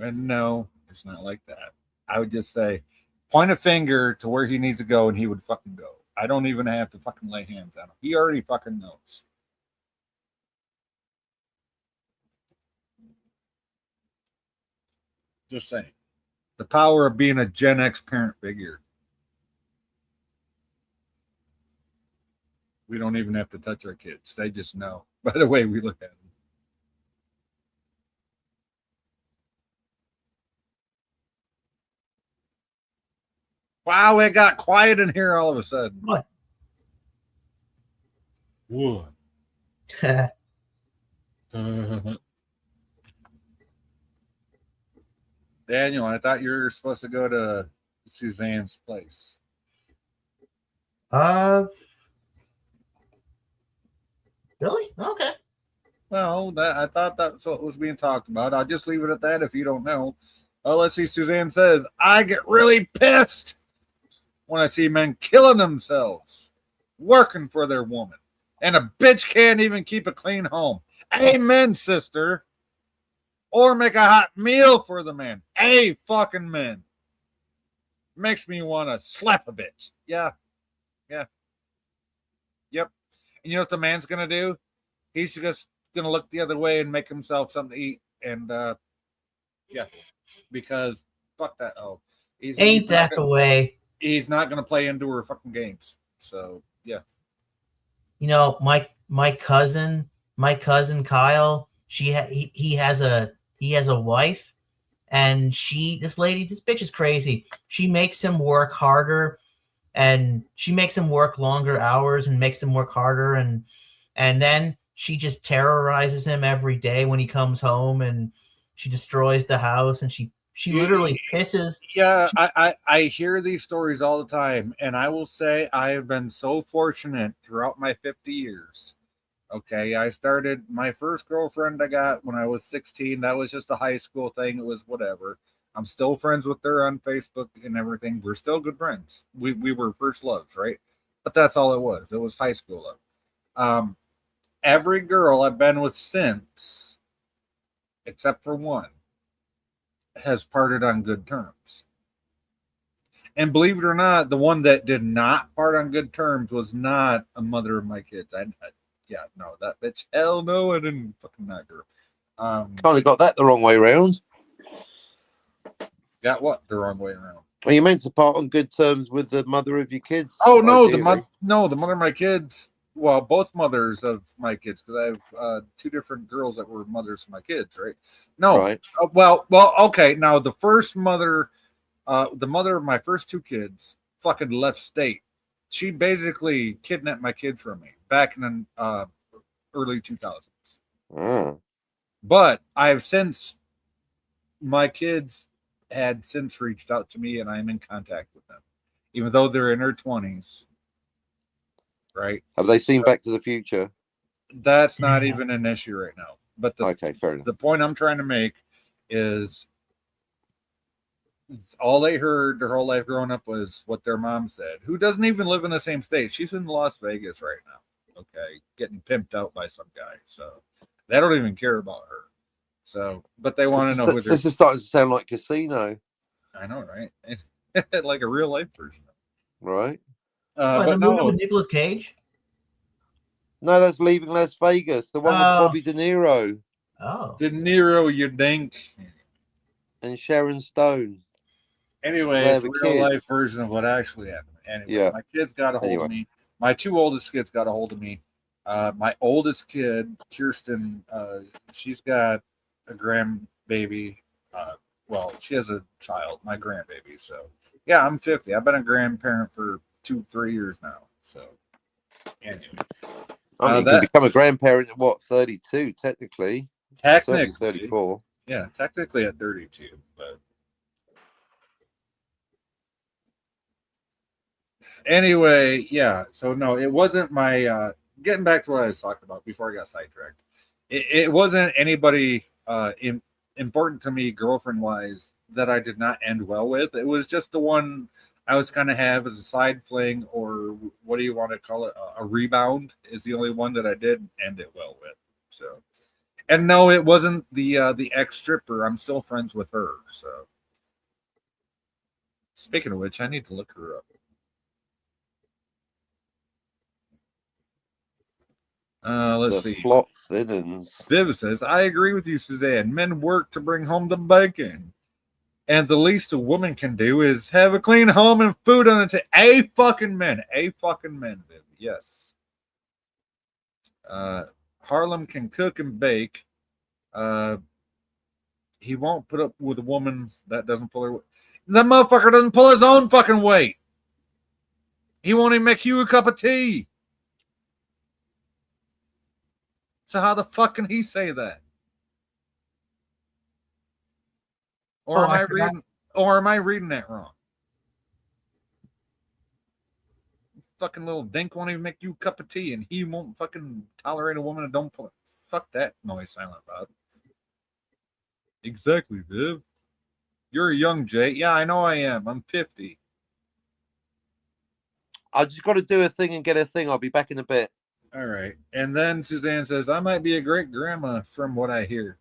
him? And no, it's not like that. I would just say, point a finger to where he needs to go, and he would fucking go. I don't even have to fucking lay hands on him. He already fucking knows. Just saying. The power of being a Gen X parent figure. We don't even have to touch our kids. They just know by the way we look at them. Wow, it got quiet in here all of a sudden. What? What? Daniel, I thought you were supposed to go to Suzanne's place. Really? Okay. Well, I thought that's what was being talked about. I'll just leave it at that if you don't know. Let's see. Suzanne says, I get really pissed when I see men killing themselves, working for their woman, and a bitch can't even keep a clean home. Amen, sister. Or make a hot meal for the man. Hey, fucking men. Makes me want to slap a bitch. Yeah. Yep. And you know what the man's going to do? He's just going to look the other way and make himself something to eat. And, because fuck that. Oh, ain't that the way? He's not going to play indoor fucking games. So, yeah. You know, my cousin Kyle, he has a wife, and this bitch is crazy. She makes him work harder, and she makes him work longer hours and makes him work harder, and then she just terrorizes him every day when he comes home, and she destroys the house, and she literally pisses. Yeah, I hear these stories all the time, and I will say I have been so fortunate throughout my 50 years. Okay, I started my first girlfriend I got when I was 16. That was just a high school thing. It was whatever. I'm still friends with her on Facebook and everything. We're still good friends. We were first loves, right? But that's all it was. It was high school love. Every girl I've been with since, except for one, has parted on good terms. And believe it or not, the one that did not part on good terms was not a mother of my kids. Yeah, no, that bitch. Hell no, I didn't fucking knock her. Kind of got that the wrong way around. Got what the wrong way around? Well, you meant to part on good terms with the mother of your kids. Oh no, ideally. the mother of my kids. Well, both mothers of my kids, because I have two different girls that were mothers of my kids, right? No, Right. Well, okay. Now the first mother, the mother of my first two kids, fucking left state. She basically kidnapped my kids from me back in the early 2000s. Oh. But I've since, my kids had since reached out to me, and I'm in contact with them, even though they're in their 20s. Right? Have they seen Back to the Future? That's not even an issue right now. But okay, fair enough. The point I'm trying to make is all they heard their whole life growing up was what their mom said, who doesn't even live in the same state. She's in Las Vegas right now. Okay, getting pimped out by some guy. So they don't even care about her. So, but they want to know who. This is starting to sound like Casino. I know, right? Like a real life version. Right. But no, with Nicolas Cage. No, that's Leaving Las Vegas, the one with Bobby De Niro. Oh, De Niro, you dink. And Sharon Stone. Anyway, it's a real life version of what actually happened. Anyway, yeah. My kids got a hold of me. My two oldest kids got a hold of me. My oldest kid, Kirsten, she's got a grandbaby. Well, she has a child, my grandbaby. So, yeah, I'm 50. I've been a grandparent for 2-3 years now. So, anyway. I mean, you can become a grandparent at what, 32, technically? Technically. 34. Yeah, technically at 32, but. Anyway, yeah. So, no, it wasn't my. Getting back to what I was talking about before I got sidetracked. It wasn't anybody important to me, girlfriend wise, that I did not end well with. It was just the one I was kind of have as a side fling, or what do you want to call it? A rebound is the only one that I did end it well with. So, and no, it wasn't the ex stripper. I'm still friends with her. So, speaking of which, I need to look her up. Let's see. Plot thinnens. Viv says, I agree with you, Suzanne. Men work to bring home the bacon. And the least a woman can do is have a clean home and food on the table. A fucking men, Viv. Yes. Harlem can cook and bake. He won't put up with a woman that doesn't pull her weight. That motherfucker doesn't pull his own fucking weight. He won't even make you a cup of tea. So how the fuck can he say that? Or am I reading that wrong? Fucking little dink won't even make you a cup of tea, and he won't fucking tolerate a woman that don't pull it. Fuck that noise, Silent Bob. Exactly, Viv. You're a young Jay. Yeah, I know I am. I'm 50. I just got to do a thing and get a thing. I'll be back in a bit. All right. And then Suzanne says, I might be a great grandma from what I hear.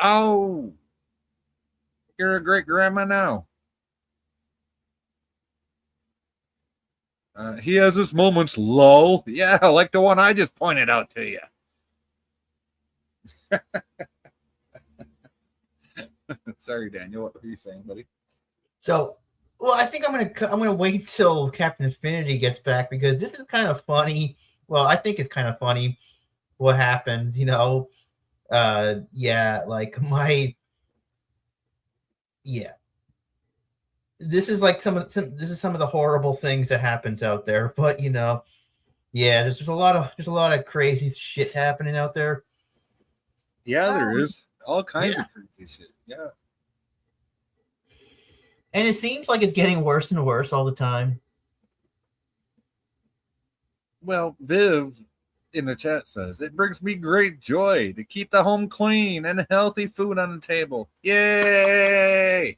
Oh, you're a great grandma now. He has his moments, lol. Yeah, like the one I just pointed out to you. Sorry, Daniel. What were you saying, buddy? So, well, I think I'm gonna wait until Captain Infinity gets back, because this is kind of funny. Well, I think it's kind of funny what happens, you know. Yeah, like yeah. This is like some of the horrible things that happens out there, but yeah, there's a lot of crazy shit happening out there. Yeah, there is all kinds of crazy shit. Yeah. And it seems like it's getting worse and worse all the time. Well, Viv in the chat says, it brings me great joy to keep the home clean and healthy food on the table. Yay!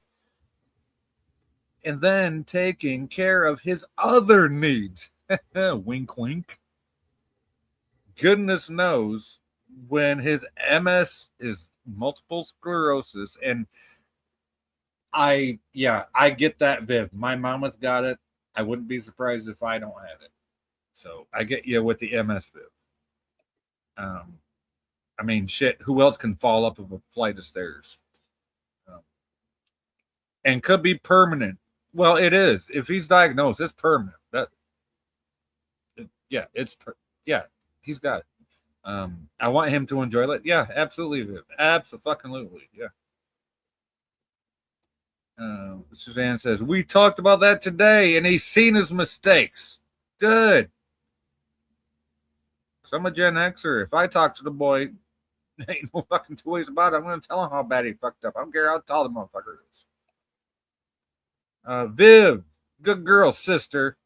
And then taking care of his other needs. Wink, wink. Goodness knows when his MS is multiple sclerosis. And I get that, Viv. My mama's got it. I wouldn't be surprised if I don't have it. So I get you with the MS, Viv. I mean, shit, who else can fall up of a flight of stairs? And could be permanent. Well, it is. If he's diagnosed, it's permanent. He's got it. I want him to enjoy it. Yeah, absolutely, Viv. Absolutely, yeah. Suzanne says, we talked about that today, and he's seen his mistakes. Good. Because I'm a Gen Xer. If I talk to the boy, ain't no fucking two ways about it. I'm going to tell him how bad he fucked up. I don't care how tall the motherfucker is. Viv, good girl, sister.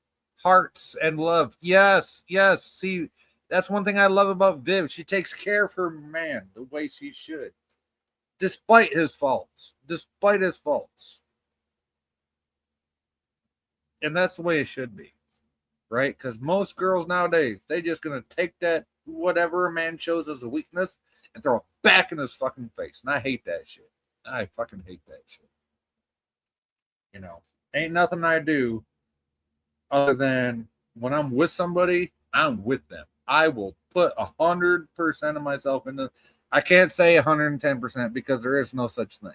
Hearts and love. Yes. See, that's one thing I love about Viv. She takes care of her man the way she should. Despite his faults. And that's the way it should be. Right? Because most girls nowadays, they just going to take that, whatever a man shows as a weakness, and throw it back in his fucking face. And I hate that shit. I fucking hate that shit. Ain't nothing I do other than when I'm with somebody, I'm with them. I will put 100% of myself into. I can't say 110% because there is no such thing.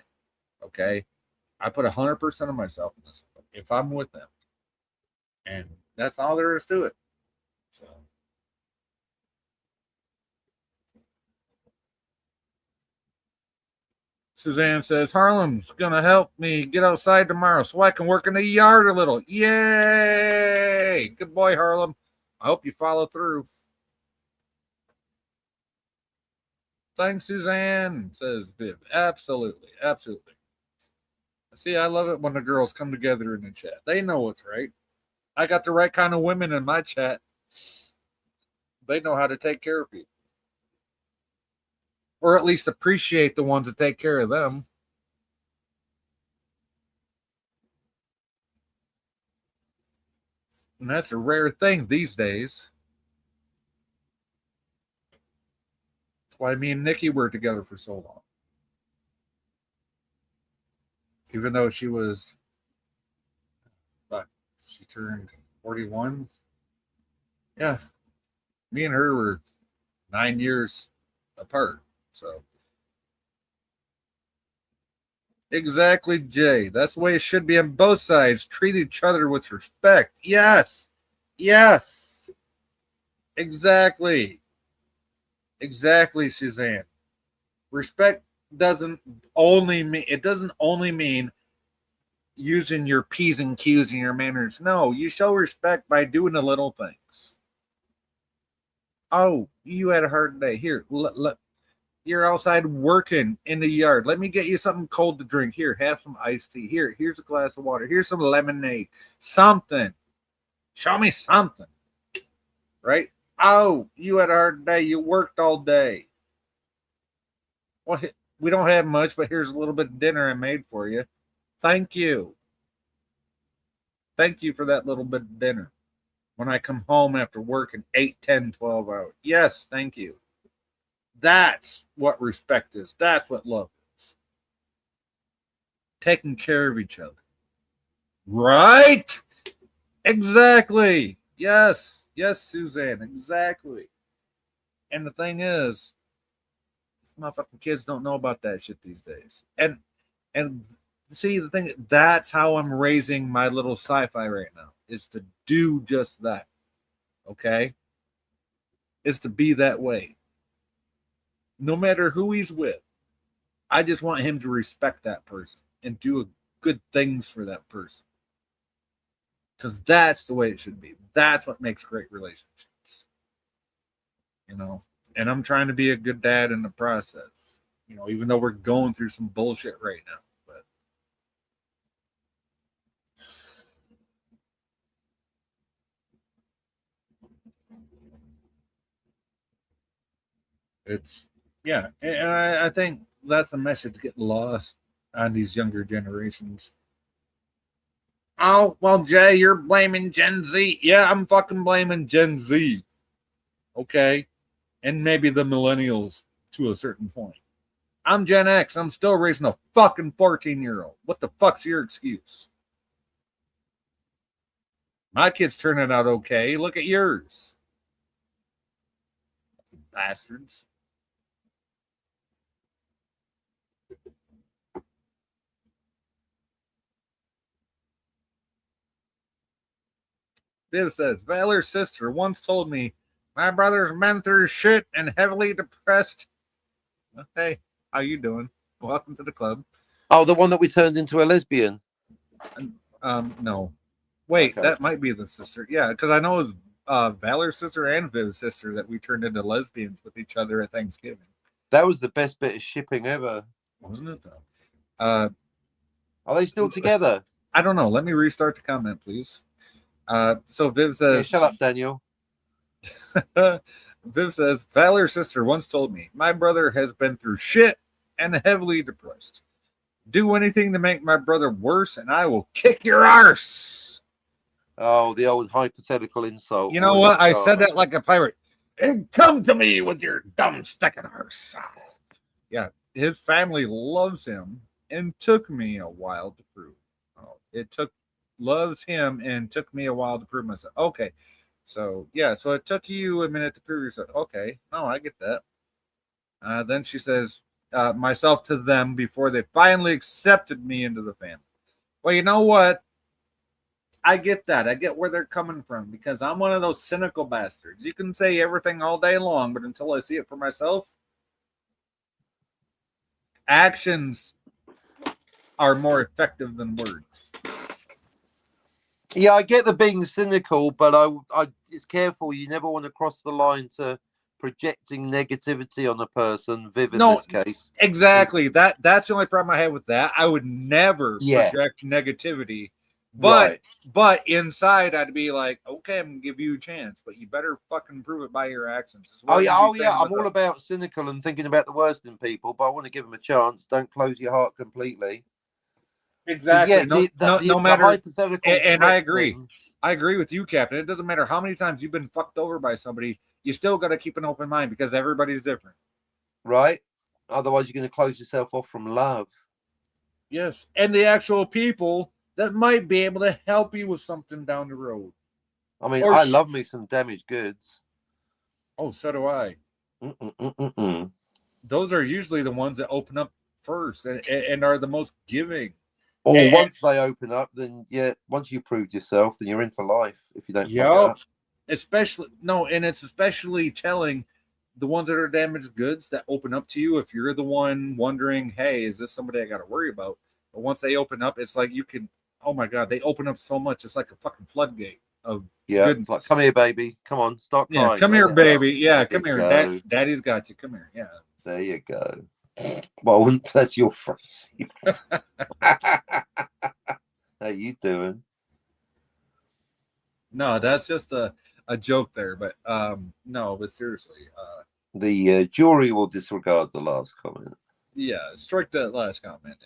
Okay, I put 100% of myself in this if I'm with them, and that's all there is to it. So. Suzanne says, Harlem's going to help me get outside tomorrow so I can work in the yard a little. Yay! Good boy, Harlem. I hope you follow through. Thanks, Suzanne, says Viv. Absolutely. See, I love it when the girls come together in the chat. They know what's right. I got the right kind of women in my chat. They know how to take care of people. Or at least appreciate the ones that take care of them. And that's a rare thing these days. That's why me and Nikki were together for so long. Even though she turned 41. Yeah. Me and her were 9 years apart. So exactly, Jay. That's the way it should be on both sides. Treat each other with respect. Yes. Exactly, Suzanne. Respect doesn't only mean using your P's and Q's and your manners. No, you show respect by doing the little things. Oh, you had a hard day. Here, you're outside working in the yard. Let me get you something cold to drink. Here, have some iced tea. Here's a glass of water. Here's some lemonade. Something. Show me something. Right? Oh, you had a hard day. You worked all day. Well, we don't have much, but here's a little bit of dinner I made for you. Thank you. Thank you for that little bit of dinner. When I come home after working 8, 10, 12 hours. Yes, thank you. That's what respect is. That's what love is. Taking care of each other. Right? Exactly. Yes, Suzanne. Exactly. And the thing is, motherfucking kids don't know about that shit these days. And see, the thing, that's how I'm raising my little sci-fi right now, is to do just that. Okay? Is to be that way. No matter who he's with, I just want him to respect that person and do good things for that person. Because that's the way it should be. That's what makes great relationships. You know, and I'm trying to be a good dad in the process. You know, even though we're going through some bullshit right now. But it's, yeah. And I think that's a message getting lost on these younger generations. Oh, well, Jay, you're blaming Gen Z. Yeah, I'm fucking blaming Gen Z. Okay. And maybe the millennials to a certain point. I'm Gen X. I'm still raising a fucking 14-year-old. What the fuck's your excuse? My kid's turning out okay. Look at yours. Bastards. Viv says, Valor's sister once told me, my brother's been through shit and heavily depressed. Hey, how you doing? Welcome to the club. Oh, the one that we turned into a lesbian. No. Wait, Okay. that might be the sister. Yeah, because I know it was Valor's sister and Viv's sister that we turned into lesbians with each other at Thanksgiving. That was the best bit of shipping ever. Wasn't it, though? Are they still together? I don't know. Let me restart the comment, please. So Viv Yeah, says, shut up, Daniel. Viv says, Valor's sister once told me, my brother has been through shit and heavily depressed. Do anything to make my brother worse and I will kick your arse. Oh, the old hypothetical insult. You know what? I said that like a pirate. And come to me with your dumb sticking arse. Yeah, his family loves him and took me a while to prove. Oh, loves him and took me a while to prove myself. Okay. So yeah, so it took you a minute to prove yourself. Okay, no, I get that. Then she says, myself to them before they finally accepted me into the family. Well, you know what? I get that. I get where they're coming from because I'm one of those cynical bastards. You can say everything all day long, but until I see it for myself, actions are more effective than words. Yeah, I get the being cynical, but I it's careful. You never want to cross the line to projecting negativity on a person. Viv in this case, exactly. That's the only problem I have with that. I would never project negativity, but inside I'd be like, okay, I'm gonna give you a chance, but you better fucking prove it by your actions. Oh yeah. I'm all about cynical and thinking about the worst in people, but I want to give them a chance. Don't close your heart completely. Exactly. Yeah, no matter. Hypothetical and I agree. I agree with you, Captain. It doesn't matter how many times you've been fucked over by somebody. You still got to keep an open mind because everybody's different. Right. Otherwise, you're going to close yourself off from love. Yes. And the actual people that might be able to help you with something down the road. I mean, I love me some damaged goods. Oh, so do I. Those are usually the ones that open up first and are the most giving. Or once they open up, then once you proved yourself, then you're in for life if you don't. Yeah, it's especially telling the ones that are damaged goods that open up to you. If you're the one wondering, hey, is this somebody I got to worry about? But once they open up, it's like you can. Oh my God, they open up so much. It's like a fucking floodgate of goodness. Like, come here, baby. Come on, stop crying. Yeah, come here, baby. Yeah, come here. Daddy's got you. Come here. Yeah. There you go. Well, that's your phrase. How you doing? No, that's just a joke there, but no, but seriously, the jury will disregard the last comment. Yeah, strike that last comment.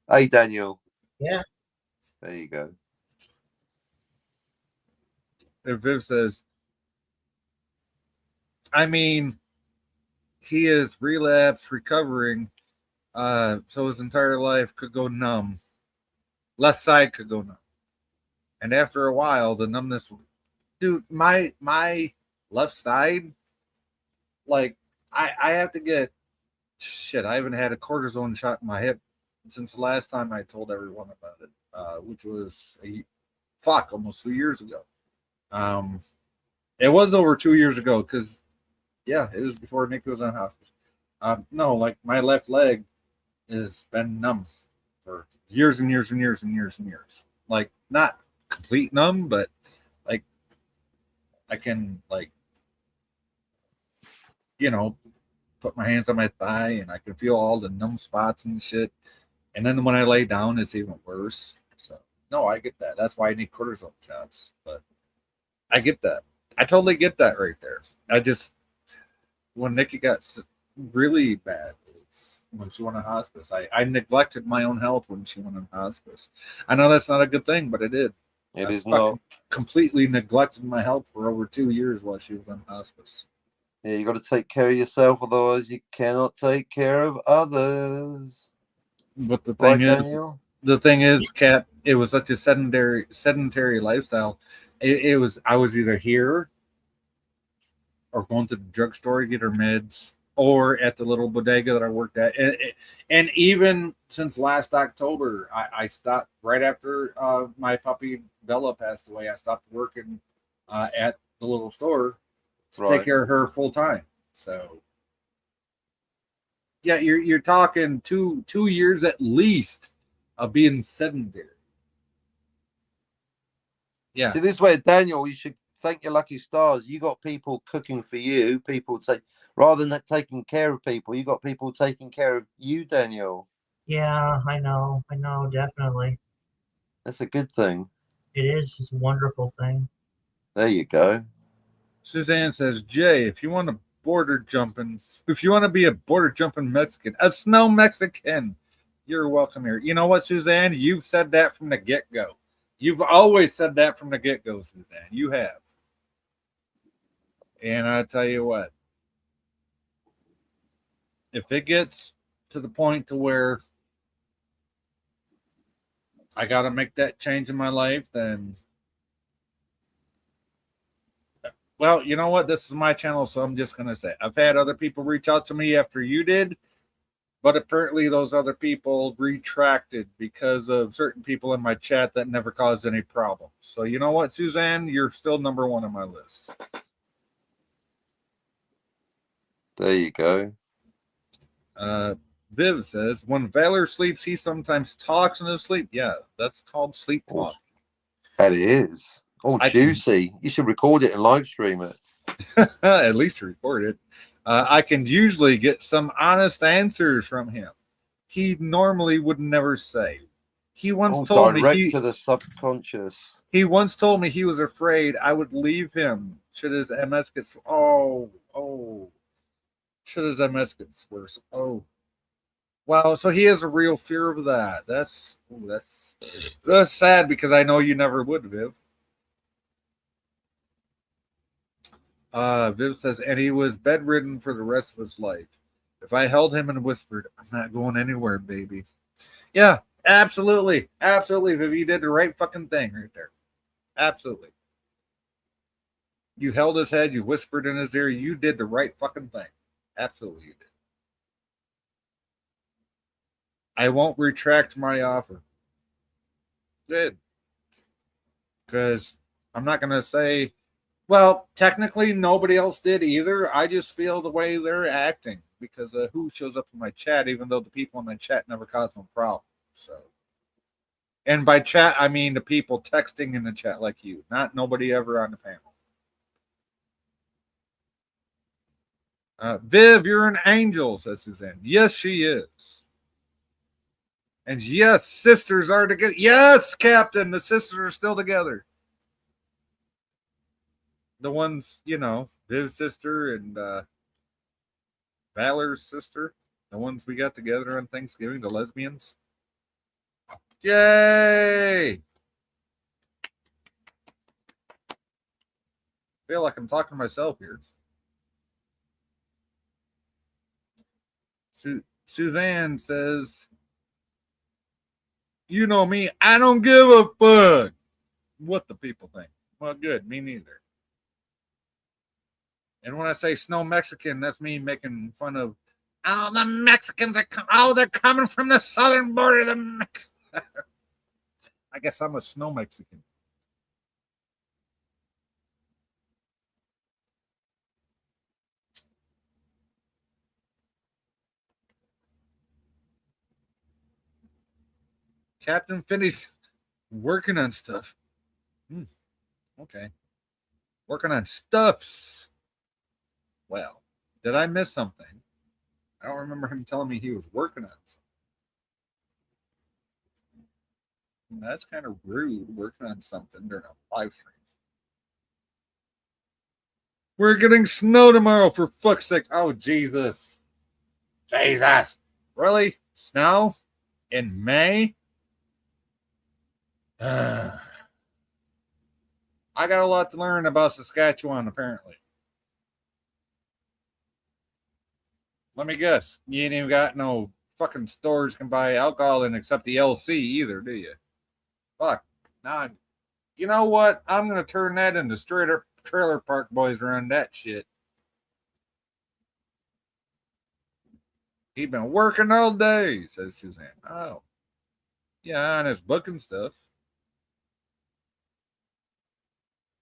Hey, Daniel. Yeah. There you go. And Viv says, I mean, he is relapse recovering, so his entire life could go numb. Left side could go numb. And after a while, the numbness, dude, my left side, like, I have to get, I haven't had a cortisone shot in my hip since the last time I told everyone about it, which was almost 2 years ago. It was over 2 years ago because, it was before Nick was on hospice. No, like my left leg, has been numb for years and years and years and years and years. Like not complete numb, but like I can like put my hands on my thigh and I can feel all the numb spots and shit. And then when I lay down, it's even worse. So no, I get that. That's why I need cortisone shots. But I get that. I totally get that right there. I just when Nikki got really bad, it's when she went on hospice. I neglected my own health when she went on hospice. I know that's not a good thing, but it did. It I is not. completely neglected my health for over 2 years while she was on hospice. Yeah, you got to take care of yourself, otherwise you cannot take care of others. But Daniel? the thing is, Kat, it was such a sedentary lifestyle. I was either here or going to the drugstore to get her meds, or at the little bodega that I worked at. And even since last October, I stopped right after my puppy Bella passed away. I stopped working at the little store to take care of her full time. So yeah, you're talking 2 years at least of being sedentary. Yeah. See, this way, Daniel, you should thank your lucky stars. You got people cooking for you. People take rather than taking care of people. You got people taking care of you, Daniel. Yeah, I know, definitely. That's a good thing. It is. It's a wonderful thing. There you go. Suzanne says, Jay, if you want to be a border jumping Mexican, a snow Mexican, you're welcome here. You know what, Suzanne? You've said that from the get-go. You've always said that from the get-go, Suzanne. You have. And I tell you what, if it gets to the point to where I got to make that change in my life, then, well, you know what? This is my channel, so I'm just going to say, I've had other people reach out to me after you did, but apparently those other people retracted because of certain people in my chat that never caused any problems. So you know what, Suzanne? You're still number one on my list. There you go. Viv says, when Valor sleeps, he sometimes talks in his sleep. Yeah, that's called sleep talk. That is. Oh, juicy. You should record it and live stream it. At least record it. I can usually get some honest answers from him. He normally would never say. He once told me to the subconscious. He once told me he was afraid I would leave him should his MS get should his MS get worse. Oh, wow. So he has a real fear of that. That's sad because I know you never would, Viv. Viv says, and he was bedridden for the rest of his life. If I held him and whispered, I'm not going anywhere, baby. Yeah, absolutely. Absolutely, Viv. You did the right fucking thing right there. Absolutely. You held his head, you whispered in his ear, you did the right fucking thing. Absolutely, you did. I won't retract my offer. Good. Because I'm not going to say, well, technically nobody else did either. I just feel the way they're acting because of who shows up in my chat, even though the people in my chat never caused no problem. So, and by chat, I mean the people texting in the chat like you, not nobody ever on the panel. Viv, you're an angel, says Suzanne. Yes, she is. And yes, sisters are together. Yes, Captain, the sisters are still together. The ones, Viv's sister and Valor's sister, the ones we got together on Thanksgiving, the lesbians. Yay! I feel like I'm talking to myself here. Suzanne says, you know me, I don't give a fuck what the people think. Well, good, me neither. And when I say snow Mexican, that's me making fun of, oh, the Mexicans they're coming from the southern border. I guess I'm a snow Mexican. Captain Finney's working on stuff. Okay. Working on stuffs. Well, did I miss something? I don't remember him telling me he was working on something. That's kind of rude, working on something during a live stream. We're getting snow tomorrow, for fuck's sake. Oh, Jesus. Jesus. Really? Snow? In May? I got a lot to learn about Saskatchewan, apparently. Let me guess. You ain't even got no fucking stores can buy alcohol in except the LC either, do you? Fuck. Nah. You know what? I'm going to turn that into straight up trailer park boys run that shit. He been working all day, says Suzanne. Oh. Yeah, on his book and stuff.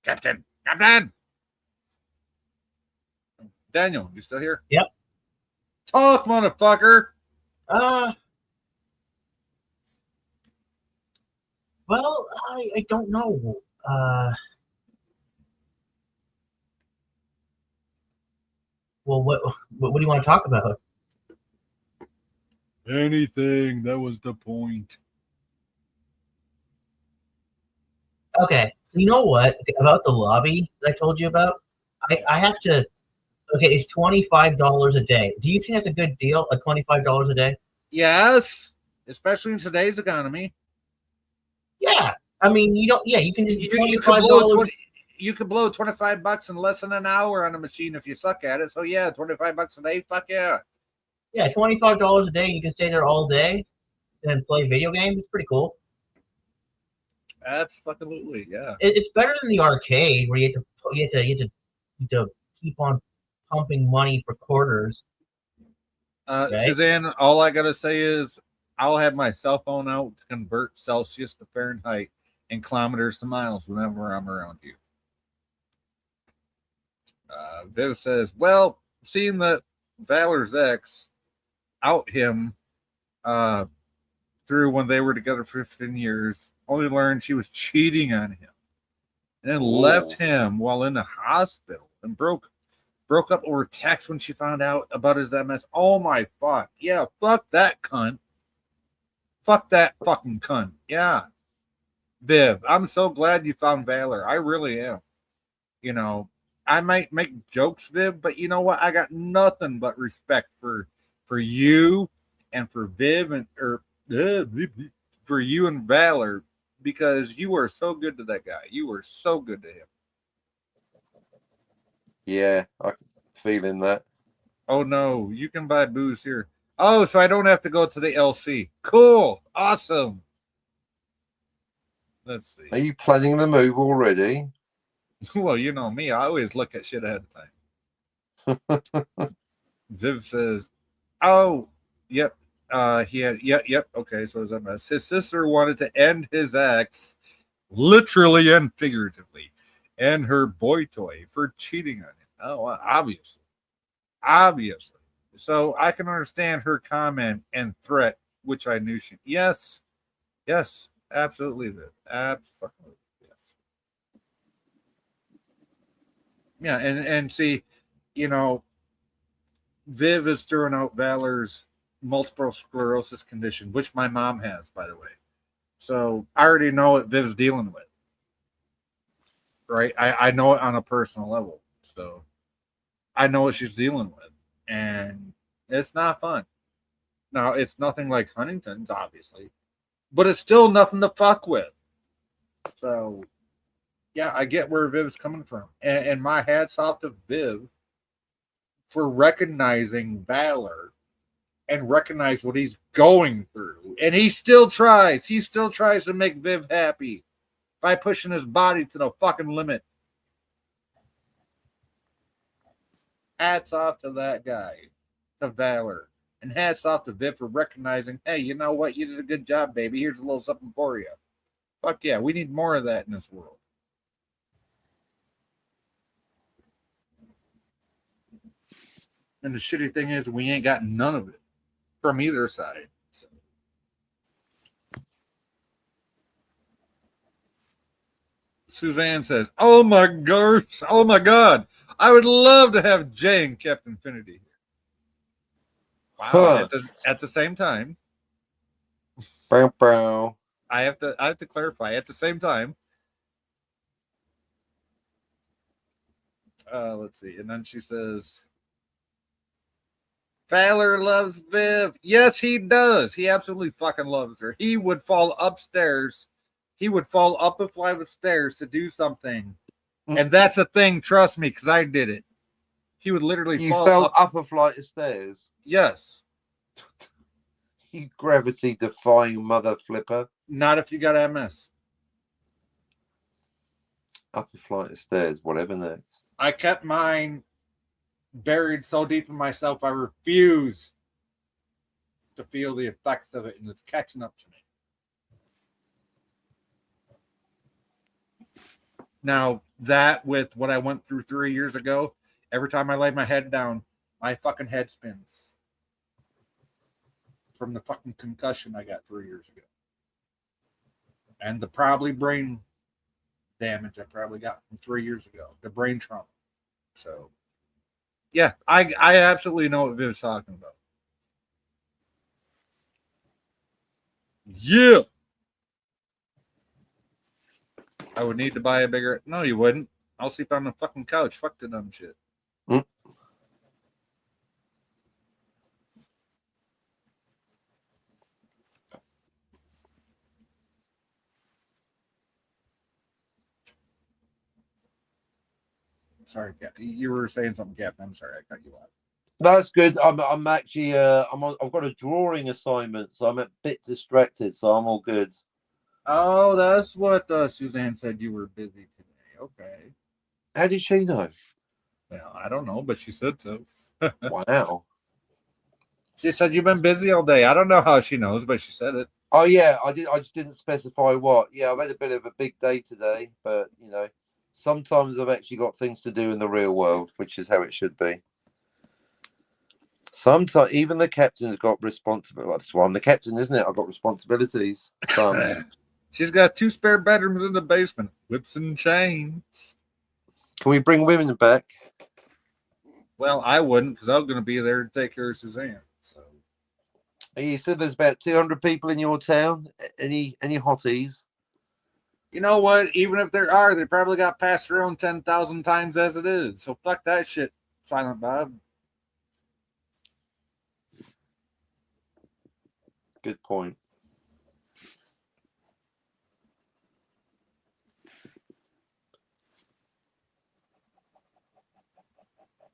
Captain! Daniel, you still here? Yep. Talk, motherfucker! Well, I don't know. Well, what do you want to talk about? Anything. That was the point. Okay, so you know what about the lobby that I told you about? I have to. Okay, it's $25 a day. Do you think that's a good deal? $25 a day? Yes, especially in today's economy. Yeah, I mean you don't. Yeah, you can just You could blow you could blow $25 in less than an hour on a machine if you suck at it. So yeah, $25 a day. Fuck yeah. Yeah, $25 a day. You can stay there all day and play video games. It's pretty cool. Absolutely, yeah. It's better than the arcade where you have to keep on pumping money for quarters. Right? Suzanne, all I gotta say is I'll have my cell phone out to convert Celsius to Fahrenheit and kilometers to miles whenever I'm around you. Viv says, well, seeing that Valor's ex out him through when they were together for 15 years, only learned she was cheating on him, and then left him while in the hospital and broke up over text when she found out about his MS. Oh my fuck. Yeah, fuck that cunt. Fuck that fucking cunt. Yeah. Viv, I'm so glad you found Valor. I really am. You know, I might make jokes, Viv, but you know what? I got nothing but respect for you and for Viv and for you and Valor, because you were so good to that guy. You were so good to him. Yeah, I'm feeling that. Oh no, you can buy booze here. Oh, so I don't have to go to the LC. Cool. Awesome. Let's see. Are you planning the move already? Well, you know me. I always look at shit ahead of time. Viv says, oh, yep. Yep. Okay, so his MS. His sister wanted to end his ex, literally and figuratively, and her boy toy for cheating on him. Oh, well, obviously. So I can understand her comment and threat, which I knew she. Yes, absolutely, Viv. Absolutely, yes. Yeah, and see, you know, Viv is throwing out Valor's multiple sclerosis condition, which my mom has, by the way. So I already know what Viv's dealing with. Right? I know it on a personal level. So I know what she's dealing with. And it's not fun. Now, it's nothing like Huntington's, obviously. But it's still nothing to fuck with. So, yeah, I get where Viv's coming from. And my hat's off to Viv for recognizing Valor and recognize what he's going through. And he still tries. He still tries to make Viv happy by pushing his body to the fucking limit. Hats off to that guy, to Valor. And hats off to Viv for recognizing, hey, you know what? You did a good job, baby. Here's a little something for you. Fuck yeah, we need more of that in this world. And the shitty thing is, we ain't got none of it from either side. So. Suzanne says, "Oh my gosh! Oh my God! I would love to have Jay and Captain Infinity." Wow. Huh. At the same time, Bow, bow. I have to clarify. At the same time, let's see. And then she says, "Fowler loves Viv." Yes, he does. He absolutely fucking loves her. He would fall upstairs. He would fall up a flight of stairs to do something, and that's a thing. Trust me, because I did it. He would literally You fall fell up a flight of stairs. Yes. You gravity-defying mother flipper. Not if you got MS. Up a flight of stairs, whatever next. I kept mine buried so deep in myself, I refused to feel the effects of it, and it's catching up to me. Now, that with what I went through 3 years ago, every time I lay my head down, my fucking head spins. From the fucking concussion I got 3 years ago. And the probably brain damage I probably got from 3 years ago. The brain trauma. So, yeah, I absolutely know what Viv's talking about. Yeah. I would need to buy a bigger. No, you wouldn't. I'll sleep on the fucking couch. Fuck the dumb shit. Sorry, Cap. You were saying something, Captain. I'm sorry, I cut you off. That's good. I'm actually I've got a drawing assignment, so I'm a bit distracted, so I'm all good. Oh, that's what Suzanne said. You were busy today. Okay. How did she know? Well, I don't know, but she said so. Wow. She said you've been busy all day. I don't know how she knows, but she said it. Oh yeah, I just didn't specify what. Yeah, I've had a bit of a big day today, but you know, sometimes I've actually got things to do in the real world, which is how it should be. Sometimes even the captain's got responsibility. That's why I'm the captain, isn't it? I've got responsibilities. She's got 2 spare bedrooms in the basement, whips and chains. Can we bring women back? Well, I wouldn't, because I'm going to be there to take care of Suzanne. So You said there's about 200 people in your town. Any hotties? you know what? Even if there are, they probably got passed around 10,000 times as it is. So fuck that shit, Silent Bob. Good point.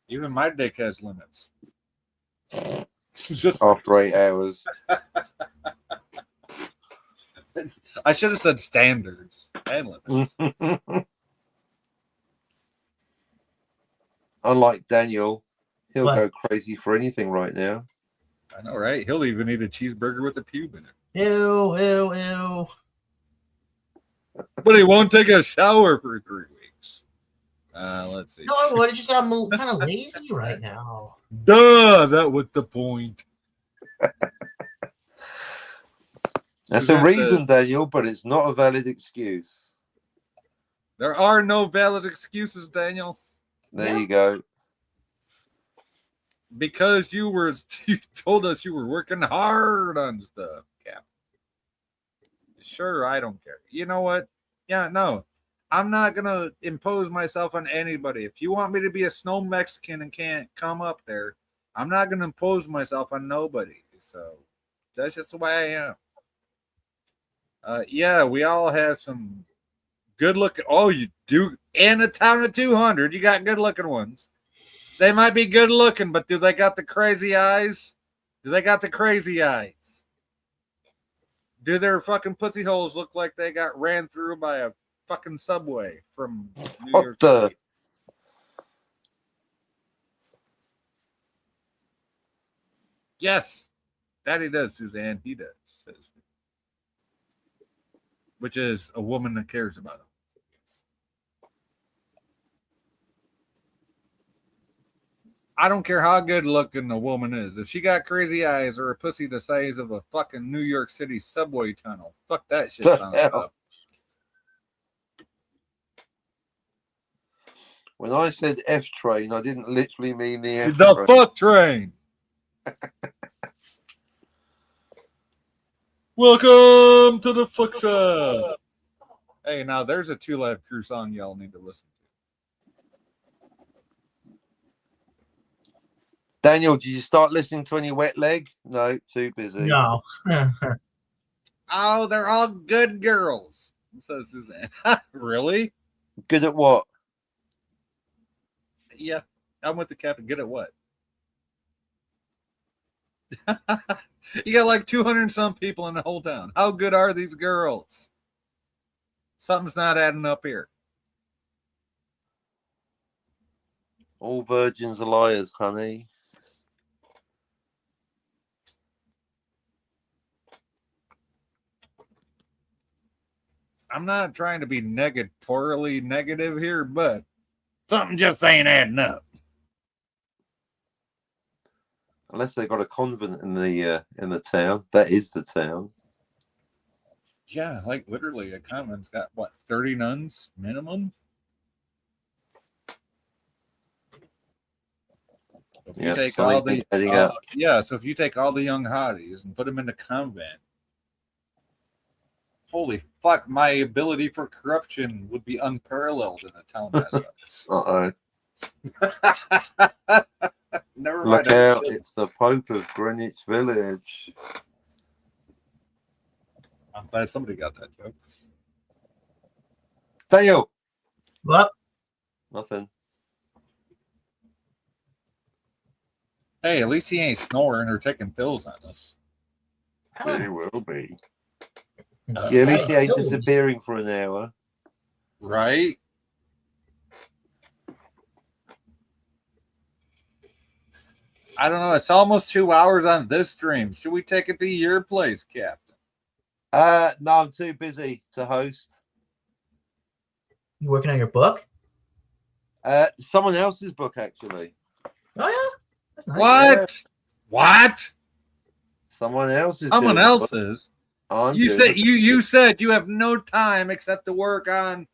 Even my dick has limits. Just After 8 hours. I should have said standards and limits. Unlike Daniel, he'll What? go crazy for anything right now. I know, right? He'll even eat a cheeseburger with a pube in it. Ew, ew, ew. But he won't take a shower for 3 weeks. Let's see. No, what did you say? I'm kind of lazy right now. Duh, that was the point. That's Suzanne a reason, said, Daniel, but it's not a valid excuse. there are no valid excuses, Daniel. There you go. Because you told us you were working hard on stuff, Cap. Sure, I don't care. You know what? Yeah, no. I'm not going to impose myself on anybody. If you want me to be a snow Mexican and can't come up there, I'm not going to impose myself on nobody. So that's just the way I am. Yeah, we all have some good looking. Oh, you do. In a town of 200, you got good looking ones. They might be good looking, but do they got the crazy eyes? Do they got the crazy eyes? Do their fucking pussy holes look like they got ran through by a fucking subway from New York City? Yes, that he does, Suzanne. He does. Which is a woman that cares about him. I don't care how good looking a woman is. If she got crazy eyes or a pussy the size of a fucking New York City subway tunnel, fuck that shit. When I said F train, I didn't literally mean the F The train. fuck train. Welcome to the fuck show. Hey, now there's a Two Live Crew song y'all need to listen to. Daniel, did you start listening to any Wet Leg? No, too busy. No. Oh, they're all good girls, says Suzanne. Really? Good at what? Yeah, I'm with the captain. Good at what? You got like 200 and some people in the whole town. How good are these girls? Something's not adding up here. All virgins are liars, honey. I'm not trying to be negatorily negative here, but something just ain't adding up. Unless they got a convent in the town. That is the town. Yeah, like literally a convent's got what, 30 nuns minimum? If you take all the so if you take all the young hotties and put them in the convent, holy fuck, my ability for corruption would be unparalleled in a town as Never mind. Look out, it's the Pope of Greenwich Village. I'm glad somebody got that joke. Daniel. What? Nothing. Hey, at least he ain't snoring or taking pills on us. He will be. Yeah, at least he ain't disappearing for an hour. Right? I don't know. It's almost 2 hours on this stream. Should we take it to your place, Captain? No, I'm too busy to host. You working on your book? Someone else's book, actually. Oh yeah, that's nice. What? Yeah. What? Someone else's. Someone else's. You said you have no time except to work on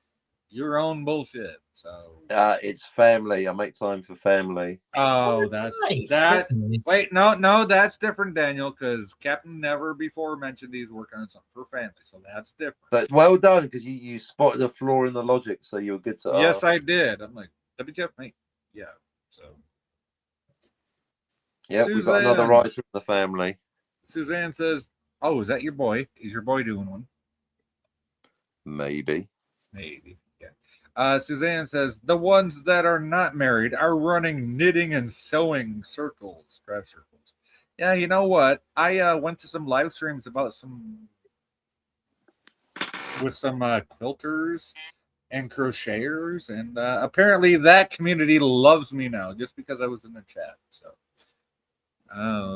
your own bullshit. So it's family. I make time for family. Oh, that's nice. That. That's nice. Wait, no, that's different, Daniel, because Captain never before mentioned he's working on something for family, so that's different. But well done, because you spotted a flaw in the logic, so you were good to Yes, ask. I did. I'm like, WTF, mate? Yeah. So. Yeah, we've got another writer in the family. Suzanne says, "Oh, is that your boy? Is your boy doing one?" Maybe. Yeah. Suzanne says the ones that are not married are running knitting and sewing circles, craft circles. Yeah, you know what? I went to some live streams about some quilters and crocheters, and apparently that community loves me now just because I was in the chat. So,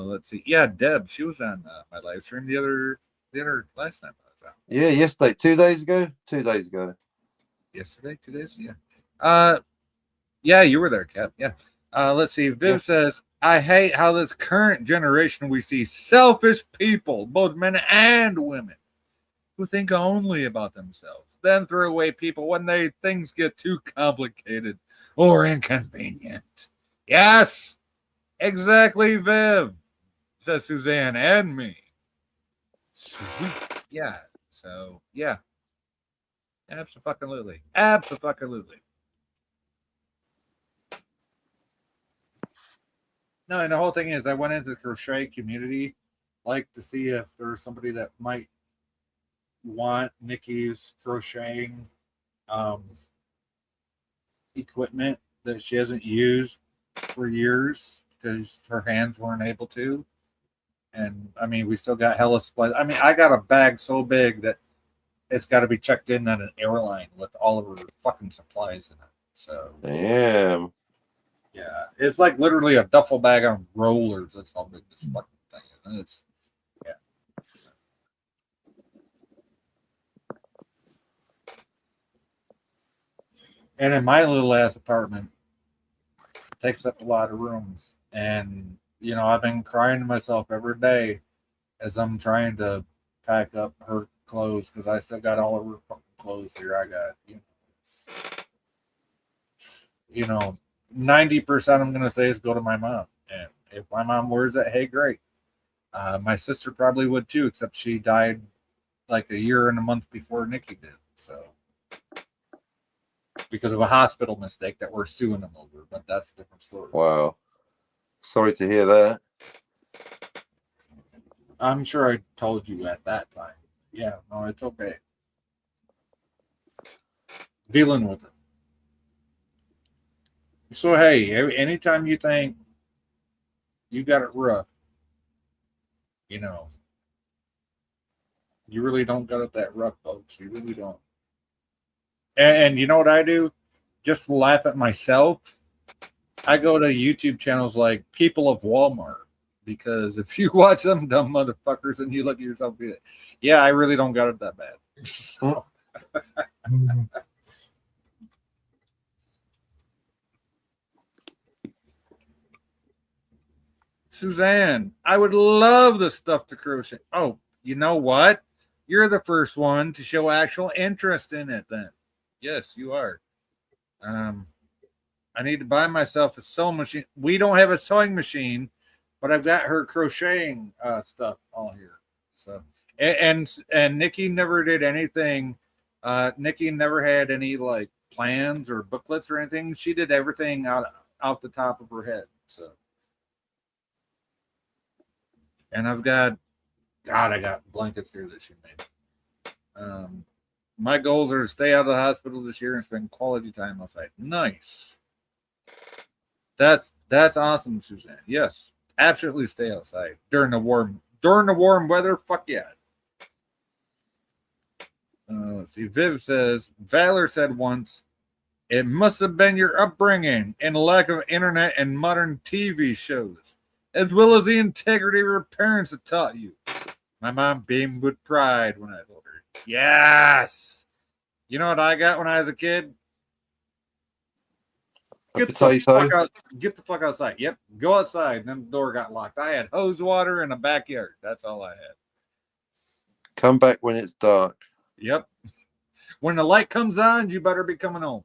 let's see. Yeah, Deb, she was on my live stream the other last time I was out. Yeah, yesterday, 2 days ago. 2 days ago. Yesterday, 2 days, yeah. Yeah, you were there, Cap. Yeah. Let's see. Viv says, I hate how this current generation we see selfish people, both men and women, who think only about themselves, then throw away people when things get too complicated or inconvenient. Yes, exactly, Viv, says Suzanne and me. Sweet. Yeah. So, yeah. Absolutely. No, and the whole thing is I went into the crochet community like to see if there's somebody that might want Nikki's crocheting equipment that she hasn't used for years because her hands weren't able to. And I mean, we still got hella supplies. I mean, I got a bag so big that it's got to be checked in on an airline with all of her fucking supplies in it. So damn. Yeah, it's like literally a duffel bag on rollers. That's how big this fucking thing is. And it's And in my little ass apartment, it takes up a lot of rooms. And I've been crying to myself every day as I'm trying to pack up her clothes because I still got all of her fucking clothes here. I got 90% I'm going to say is go to my mom. And if my mom wears it, hey, great. My sister probably would too, except she died like a year and a month before Nikki did. So, because of a hospital mistake that we're suing them over, but that's a different story. Wow. Sorry to hear that. I'm sure I told you at that time. Yeah, no, it's okay. Dealing with it. So, hey, anytime you think you got it rough, you really don't got it that rough, folks. You really don't. And you know what I do? Just laugh at myself. I go to YouTube channels like People of Walmart, because if you watch them dumb motherfuckers and you look at yourself, be like, yeah, I really don't got it that bad. So. Suzanne, I would love the stuff to crochet. Oh, you know what? You're the first one to show actual interest in it then. Yes, you are. I need to buy myself a sewing machine. We don't have a sewing machine, but I've got her crocheting stuff all here. So and Nikki never did anything. Nikki never had any like plans or booklets or anything. She did everything out the top of her head. So, and I got blankets here that she made. My goals are to stay out of the hospital this year and spend quality time outside. Nice. That's awesome, Suzanne. Yes, absolutely stay outside during the warm weather. Fuck yeah. Let's see. Viv says, Valor said once, it must have been your upbringing and lack of internet and modern TV shows, as well as the integrity of your parents that taught you. My mom beamed with pride when I told her. Yes. You know what I got when I was a kid? Get the fuck outside. Yep. Go outside. And then the door got locked. I had hose water in the backyard. That's all I had. Come back when it's dark. Yep. When the light comes on, you better be coming home.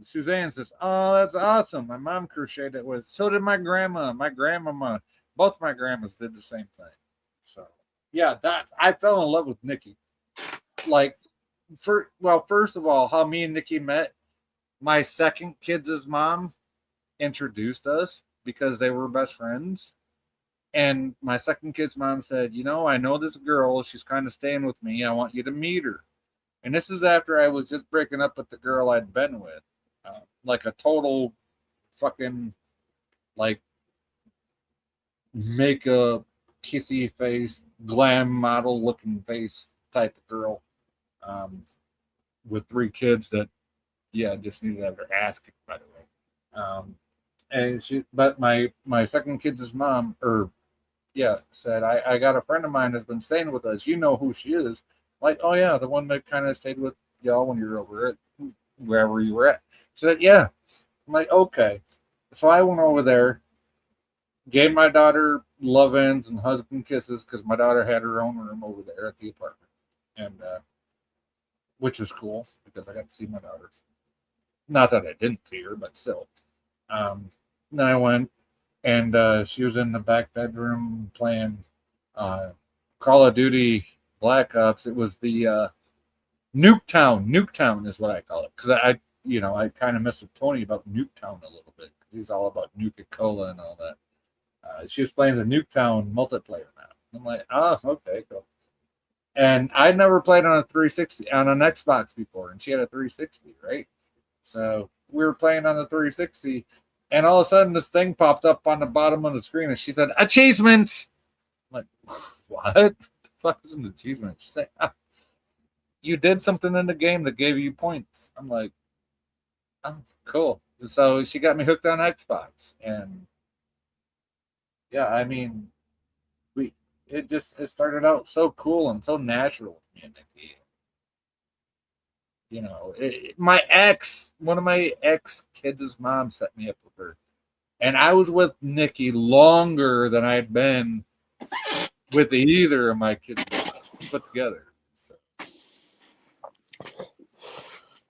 Suzanne says, oh, that's awesome. My mom crocheted it with. So did my grandma. My grandmama. Both my grandmas did the same thing. So, yeah, I fell in love with Nikki. Like, first of all, how me and Nikki met, my second kid's mom introduced us because they were best friends. And my second kid's mom said, I know this girl. She's kind of staying with me. I want you to meet her. And this is after I was just breaking up with the girl I'd been with. Like a total fucking, like, makeup, kissy face, glam model looking face type of girl. With 3 kids that, just needed to have their ass kicked, by the way. But my second kid's mom, said, I got a friend of mine that's been staying with us. You know who she is. Like, oh yeah, the one that kind of stayed with y'all when you were over at wherever you were at. She said, yeah. I'm like, okay. So I went over there, gave my daughter love-ins and husband kisses because my daughter had her own room over there at the apartment. And which was cool because I got to see my daughter. Not that I didn't see her, but still. Then I went, and she was in the back bedroom playing Call of Duty Black Ops. It was the Nuketown. Nuketown is what I call it, because I kind of messed with Tony about Nuketown a little bit, because he's all about Nuka-Cola and all that. She was playing the Nuketown multiplayer now. I'm like, oh, okay, cool. And I'd never played on a 360 on an Xbox before, and she had a 360, right? So we were playing on the 360, and all of a sudden this thing popped up on the bottom of the screen, and she said, "Achievements." I'm like, what? The fuck is an achievement? She said, you did something in the game that gave you points. I'm like, oh, cool. So she got me hooked on Xbox, and I mean, it started out so cool and so natural with me and Nikki. One of my ex kids' mom set me up with her, and I was with Nikki longer than I'd been with either of my kids put together. So.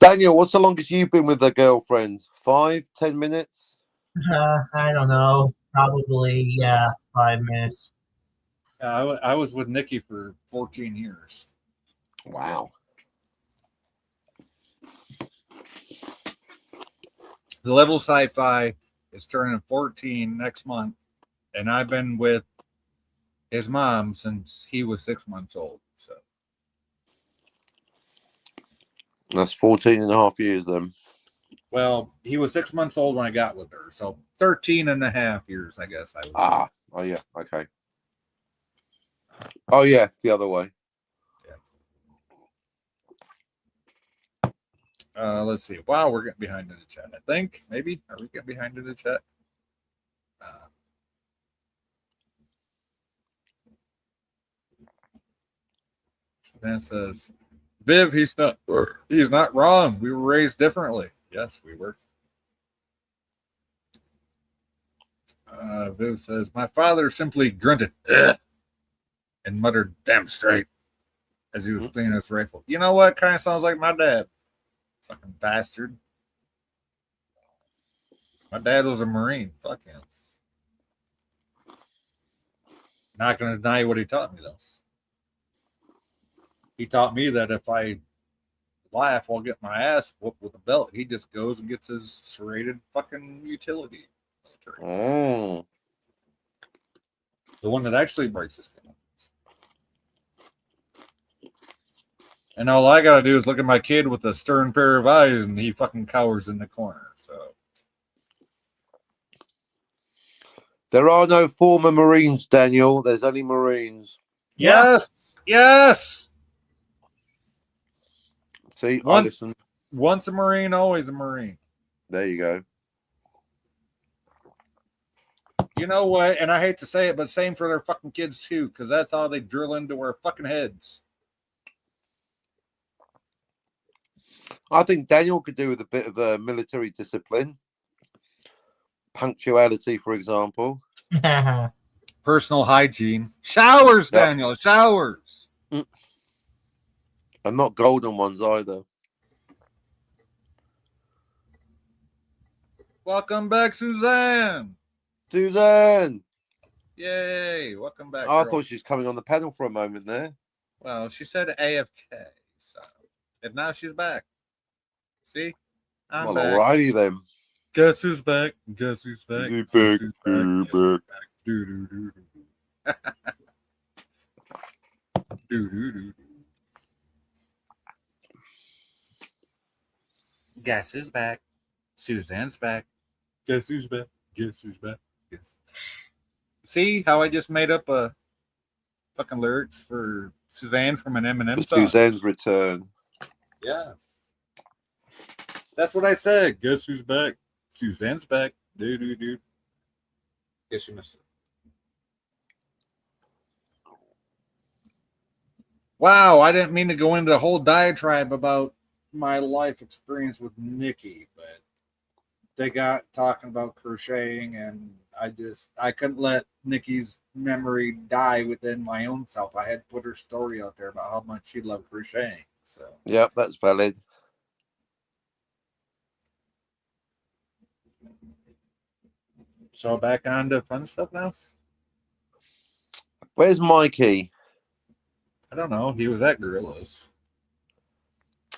Daniel, what's the longest you've been with a girlfriend? 5, 10 minutes? I don't know. Probably, 5 minutes. I was with Nikki for 14 years. Wow. The Level Sci-Fi is turning 14 next month, and I've been with his mom since he was 6 months old. So That's 14 and a half years then. well, he was 6 months old when I got with her, so 13 and a half years, I guess I was. Oh yeah, okay. Oh yeah, the other way. Let's see. Wow, we're getting behind in the chat. I think maybe are we getting behind in the chat? Dan says, "Viv, he's not wrong. We were raised differently. Yes, we were." Viv says, "My father simply grunted and muttered, 'Damn straight,' as he was cleaning his rifle. You know what? Kind of sounds like my dad. Fucking bastard. My dad was a Marine. Fuck him. Not going to deny what he taught me, though. He taught me that if I laugh, I'll get my ass whooped with a belt. He just goes and gets his serrated fucking utility. Oh. The one that actually breaks his skin. And all I gotta do is look at my kid with a stern pair of eyes, and he fucking cowers in the corner. So There are no former Marines, Daniel. There's only Marines. yes. See, Once- I listen. Once a Marine, always a Marine. There you go. You know what? And I hate to say it, but same for their fucking kids too, because that's how they drill into our fucking heads. I think Daniel could do with a bit of military discipline. Punctuality, for example. Personal hygiene. Showers, Yep. Daniel. Showers. And not golden ones either. Welcome back, Suzanne. Suzanne! Yay. Welcome back. I girl. thought she was coming on the panel for a moment there. Well, she said AFK. So, and now she's back. See? I'm Well, back. alrighty then. Guess who's back? Guess who's back? Who's Guess back? who's Who's back? Guess who's back? back? Do do do do. Do do do. Guess who's back? Suzanne's back. Guess who's back? Guess who's back? Guess. See how I just made up a fucking lyrics for Suzanne from an Eminem song? Suzanne's return. Yeah. That's what I said. Guess who's back? Suzanne's back. Do do do. Guess you missed it. Wow, I didn't mean to go into a whole diatribe about my life experience with Nikki, but they got talking about crocheting, and I couldn't let Nikki's memory die within my own self. I had to put her story out there about how much she loved crocheting. So Yep, that's valid. So back on to fun stuff now. Where's Mikey? I don't know. He was at Gorillas.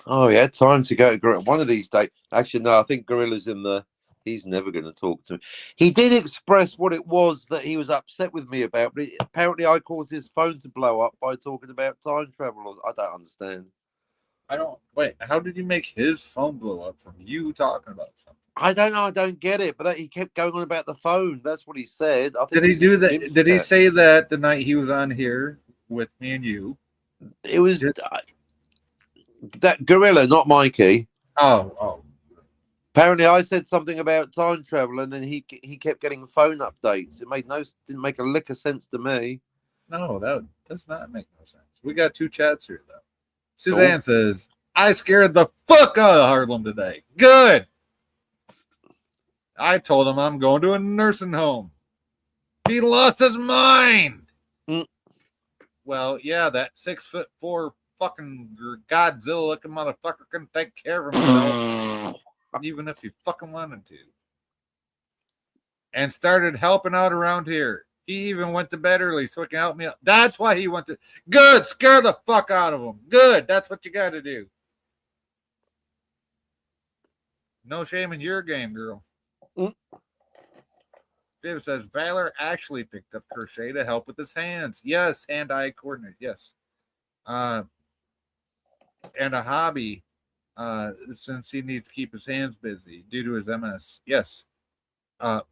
Oh, he had time to go to Gorilla. One of these days. Actually, no, I think Gorilla's in the... He's never going to talk to me. He did express what it was that he was upset with me about, but apparently I caused his phone to blow up by talking about time travel. I don't understand. I don't... Wait, how did you make his phone blow up from you talking about something? I don't know. I don't get it. But he kept going on about the phone. That's what he said. I think Did he do that? Jim's Did he chat. say that the night he was on here with me and you? It was that Gorilla, not Mikey. Oh. Apparently, I said something about time travel, and then he kept getting phone updates. Didn't make a lick of sense to me. No, that does not make no sense. We got two chats here, though. Suzanne says, I scared the fuck out of Harlem today. Good. I told him I'm going to a nursing home. He lost his mind. Mm. Well, yeah, that 6'4" fucking Godzilla looking motherfucker couldn't take care of himself, even if he fucking wanted to. And started helping out around here. He even went to bed early so he can help me out. That's why he went to. Good. Scare the fuck out of him. Good. That's what you got to do. No shame in your game, girl. Viv says Valor actually picked up crochet to help with his hands. Yes, hand-eye coordinate. Yes. And a hobby since he needs to keep his hands busy due to his MS. Yes.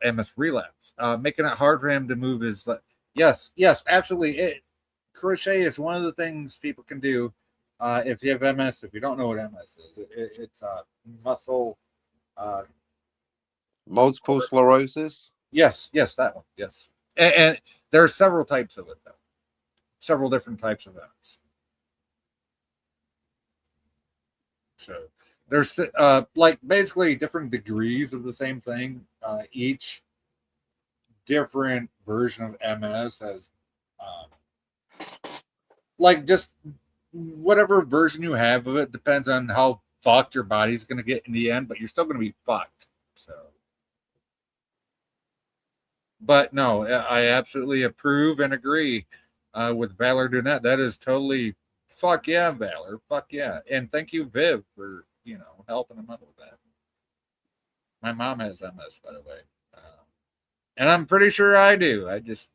MS relapse, making it hard for him to move his. Yes, absolutely. Crochet is one of the things people can do if you have MS. If you don't know what MS is, it's muscle. Multiple sclerosis. Yes, that one. Yes, and there are several types of it, though. Several different types of MS. So there's like basically different degrees of the same thing. Each different version of MS has like just whatever version you have of it depends on how fucked your body's going to get in the end, but you're still going to be fucked. So, but no, I absolutely approve and agree with Valor doing that. That is totally fuck yeah, Valor. Fuck yeah. And thank you, Viv, for helping him out with that. My mom has MS, by the way. And I'm pretty sure I do. I just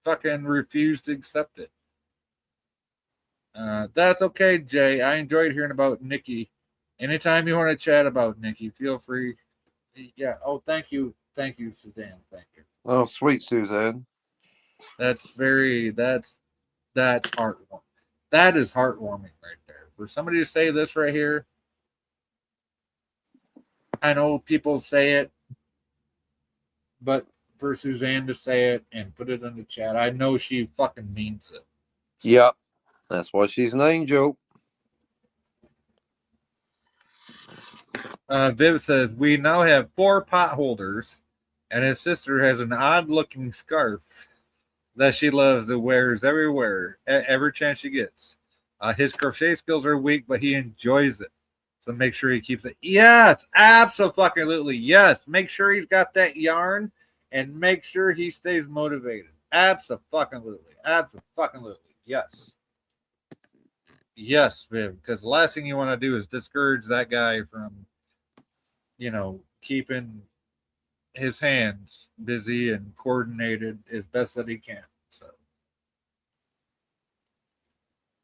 fucking refuse to accept it. That's okay, Jay. I enjoyed hearing about Nikki. Anytime you want to chat about Nikki, feel free. Yeah. Oh, thank you. Thank you, Suzanne. Thank you. Oh, sweet Suzanne. That's heartwarming. That is heartwarming right there. For somebody to say this right here, I know people say it, but for Suzanne to say it and put it in the chat, I know she fucking means it. Yep. That's why she's an angel. Viv says, we now have 4 pot holders, and his sister has an odd-looking scarf that she loves and wears everywhere, every chance she gets. His crochet skills are weak, but he enjoys it. So make sure he keeps it. Yes, absolutely. Yes, make sure he's got that yarn and make sure he stays motivated. Absolutely. Yes. Yes, Viv, because the last thing you want to do is discourage that guy from, keeping his hands busy and coordinated as best that he can. So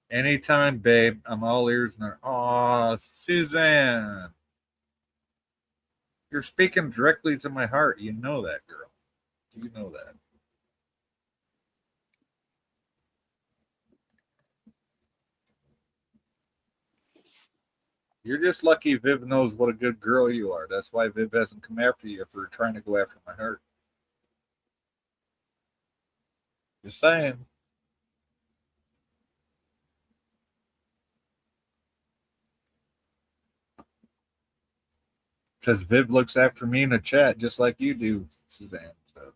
anytime, babe, I'm all ears and aw, Suzanne. You're speaking directly to my heart. You know that, girl. You know that. You're just lucky Viv knows what a good girl you are. That's why Viv hasn't come after you for trying to go after my heart. Just saying. Because Viv looks after me in the chat just like you do, Suzanne. So.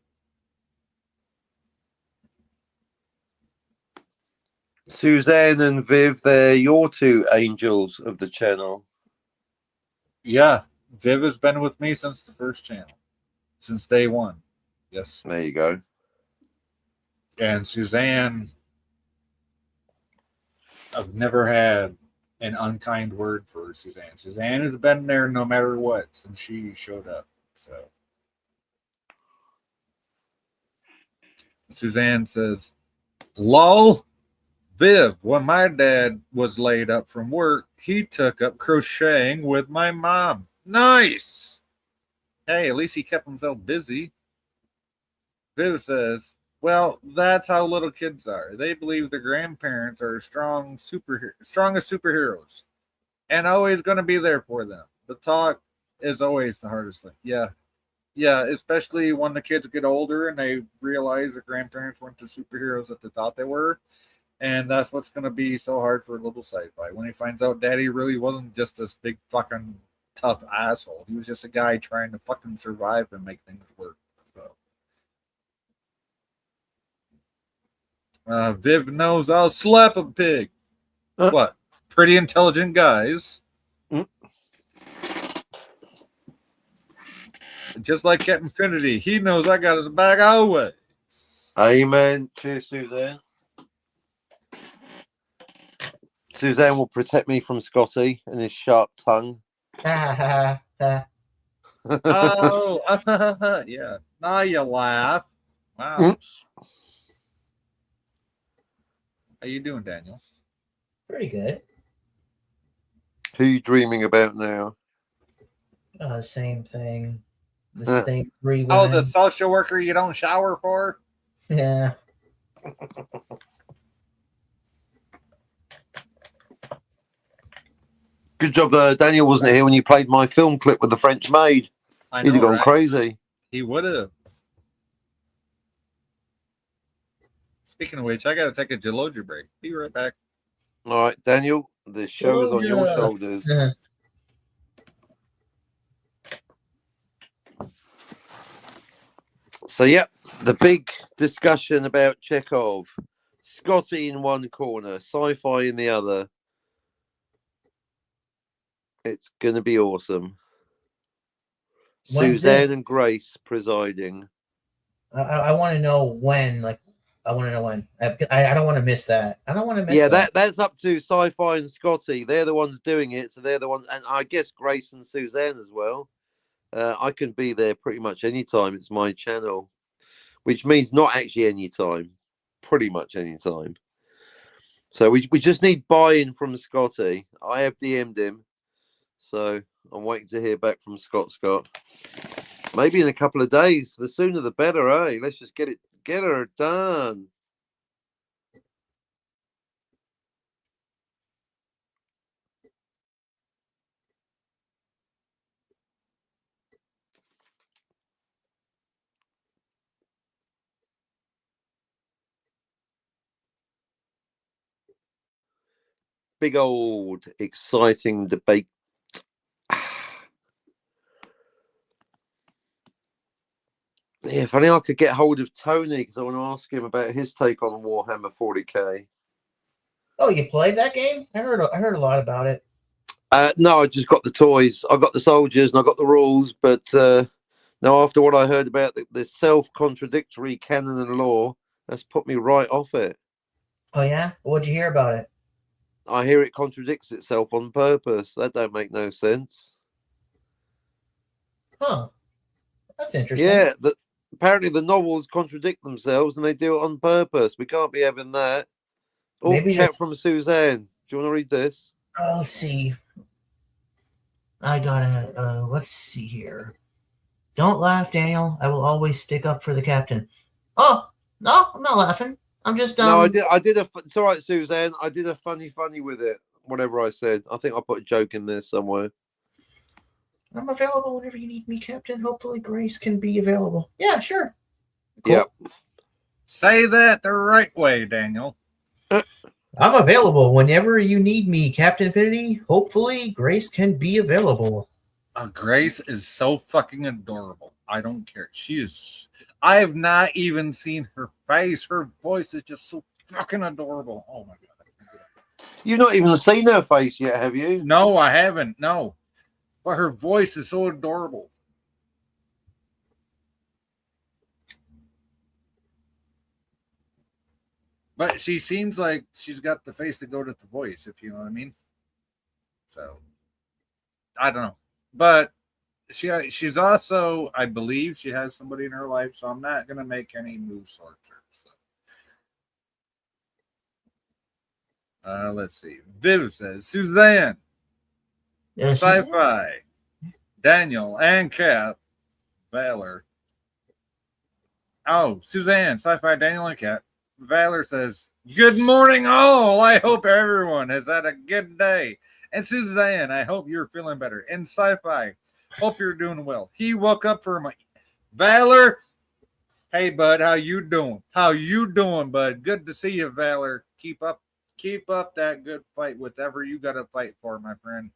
Suzanne and Viv, they're your 2 angels of the channel. Yeah, Viv has been with me since the first channel, since day 1. Yes. There you go. And Suzanne, I've never had an unkind word for Suzanne. Suzanne has been there no matter what since she showed up. So Suzanne says, lol, Viv, when my dad was laid up from work, he took up crocheting with my mom. Nice. Hey, at least he kept himself busy. Viv says, well, that's how little kids are. They believe their grandparents are strongest superheroes and always going to be there for them. The talk is always the hardest thing. Yeah. Yeah, especially when the kids get older and they realize their grandparents weren't the superheroes that they thought they were. And that's what's going to be so hard for little sci-fi. When he finds out daddy really wasn't just this big fucking tough asshole. He was just a guy trying to fucking survive and make things work. So. Viv knows I'll slap a pig. What? pretty intelligent guys. Mm. Just like Captain Infinity, he knows I got his back always. Amen. Cheers, Suzanne. Suzanne will protect me from Scotty and his sharp tongue. Ha, ha, ha. Oh, yeah. Now you laugh. Wow. Mm. How you doing, Daniel? Pretty good. Who are you dreaming about now? Same thing. The Huh. same three Oh, women. the social worker you don't shower for? Yeah. Good job, Daniel wasn't here when you played my film clip with the French maid. I He'd know, have gone right? crazy. He would have. Speaking of which, I got to take a Gelogia break. Be right back. All right, Daniel, the show is on your Georgia. shoulders. So, yeah, the big discussion about Chekhov. Scotty in one corner, sci-fi in the other. It's going to be awesome. When's Suzanne this? and Grace presiding. I want to know when. Like, I want to know when. I don't want to miss that. I don't want to miss Yeah, that. that's up to Sci-Fi and Scotty. They're the ones doing it, so they're the ones, and I guess Grace and Suzanne as well. I can be there pretty much any time. It's my channel, which means not actually any time, pretty much any time. So we just need buy-in from Scotty. I have DM'd him, so I'm waiting to hear back from Scott. Maybe in a couple of days. The sooner the better, eh? Let's just get her done. Big old exciting debate. Yeah, if only I could get hold of Tony because I want to ask him about his take on Warhammer 40k. Oh, you played that game? I heard a lot about it. No, I just got the toys. I got the soldiers and I got the rules. But no, after what I heard about the self-contradictory canon and law, that's put me right off it. Oh yeah? What'd you hear about it? I hear it contradicts itself on purpose. That don't make no sense. Huh. That's interesting. Yeah, apparently the novels contradict themselves and they do it on purpose. We can't be having that. Oh, Maybe chat that's... from Suzanne. Do you want to read this? Let's see. I gotta let's see here. Don't laugh, Daniel. I will always stick up for the captain. Oh, no, I'm not laughing. I'm just No, I did it's all right, Suzanne. I did a funny with it. Whatever I said. I think I put a joke in there somewhere. I'm available whenever you need me, Captain. Hopefully Grace can be available. Yeah, sure. Cool. Yep. Say that the right way, Daniel. I'm available whenever you need me, Captain Infinity. Hopefully Grace can be available. Grace is so fucking adorable. I don't care. I have not even seen her face. Her voice is just so fucking adorable. Oh my god. You've not even seen her face yet, have you? No, I haven't. No. But her voice is so adorable. But she seems like she's got the face to go with the voice, if you know what I mean. So, I don't know. But she's also, I believe, she has somebody in her life, so I'm not going to make any moves towards her. So. Let's see. Viv says, Suzanne, Sci-Fi, Daniel, and Kat, Valor. Oh, Suzanne, Sci-Fi, Daniel, and Kat. Valor says, good morning, all. I hope everyone has had a good day. And Suzanne, I hope you're feeling better. And Sci-Fi, hope you're doing well. He woke up for my Valor. Hey, bud, how you doing? How you doing, bud? Good to see you, Valor. Keep up that good fight, whatever you got to fight for, my friend.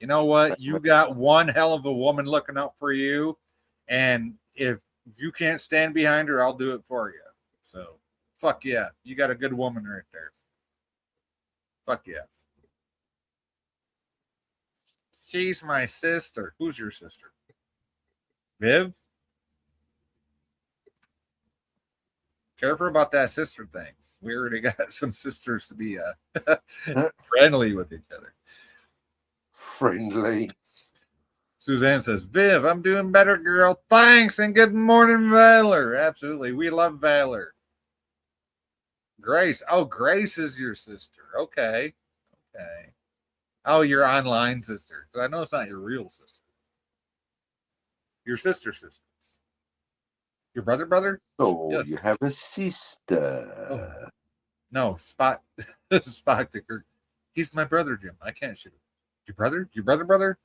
You know what? You got one hell of a woman looking out for you. And if you can't stand behind her, I'll do it for you. So, fuck yeah. You got a good woman right there. Fuck yeah. She's my sister. Who's your sister? Viv? Careful about that sister thing. We already got some sisters to be friendly with each other. Friendly. Suzanne says, Viv, I'm doing better, girl. Thanks, and good morning, Valor. Absolutely. We love Valor. Grace. Oh, Grace is your sister. Okay. Okay. Oh, your online sister. Because I know it's not your real sister. Your sister. Your brother? Oh, Yes. you have a sister. Oh. No, Spot. Spot Ticker. He's my brother, Jim. I can't shoot him. Your brother? Your brother?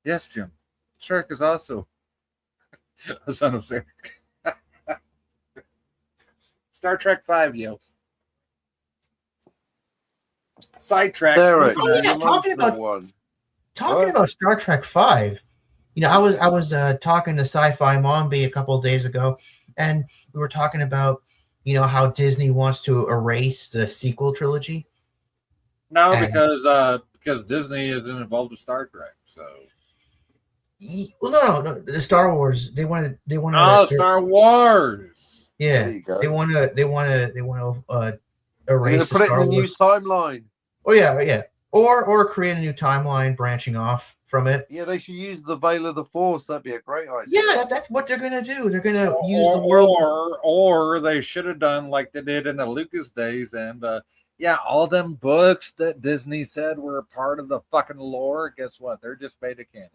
Yes, Jim. Shrek is also a son of Sarek. Star Trek 5, yo. Sidetrack. Sarek, Oh, yeah, the talking emotional about- one. Talking What? about Star Trek 5, I was talking to Sci-Fi Mombi a couple of days ago, and we were talking about how Disney wants to erase the sequel trilogy. No, And- because Disney isn't involved with Star Trek. So Well, no, the Star Wars. They want oh, to. Star Wars. Yeah, There you go. they want to They're erase going the to put it in Star the new Wars. timeline. Oh yeah, or create a new timeline branching off from it. Yeah, they should use the Veil of the Force. That'd be a great idea. Yeah, that's what they're gonna do. They're gonna use the world. Or they should have done like they did in the Lucas days, and all them books that Disney said were a part of the fucking lore. Guess what? They're just beta canon.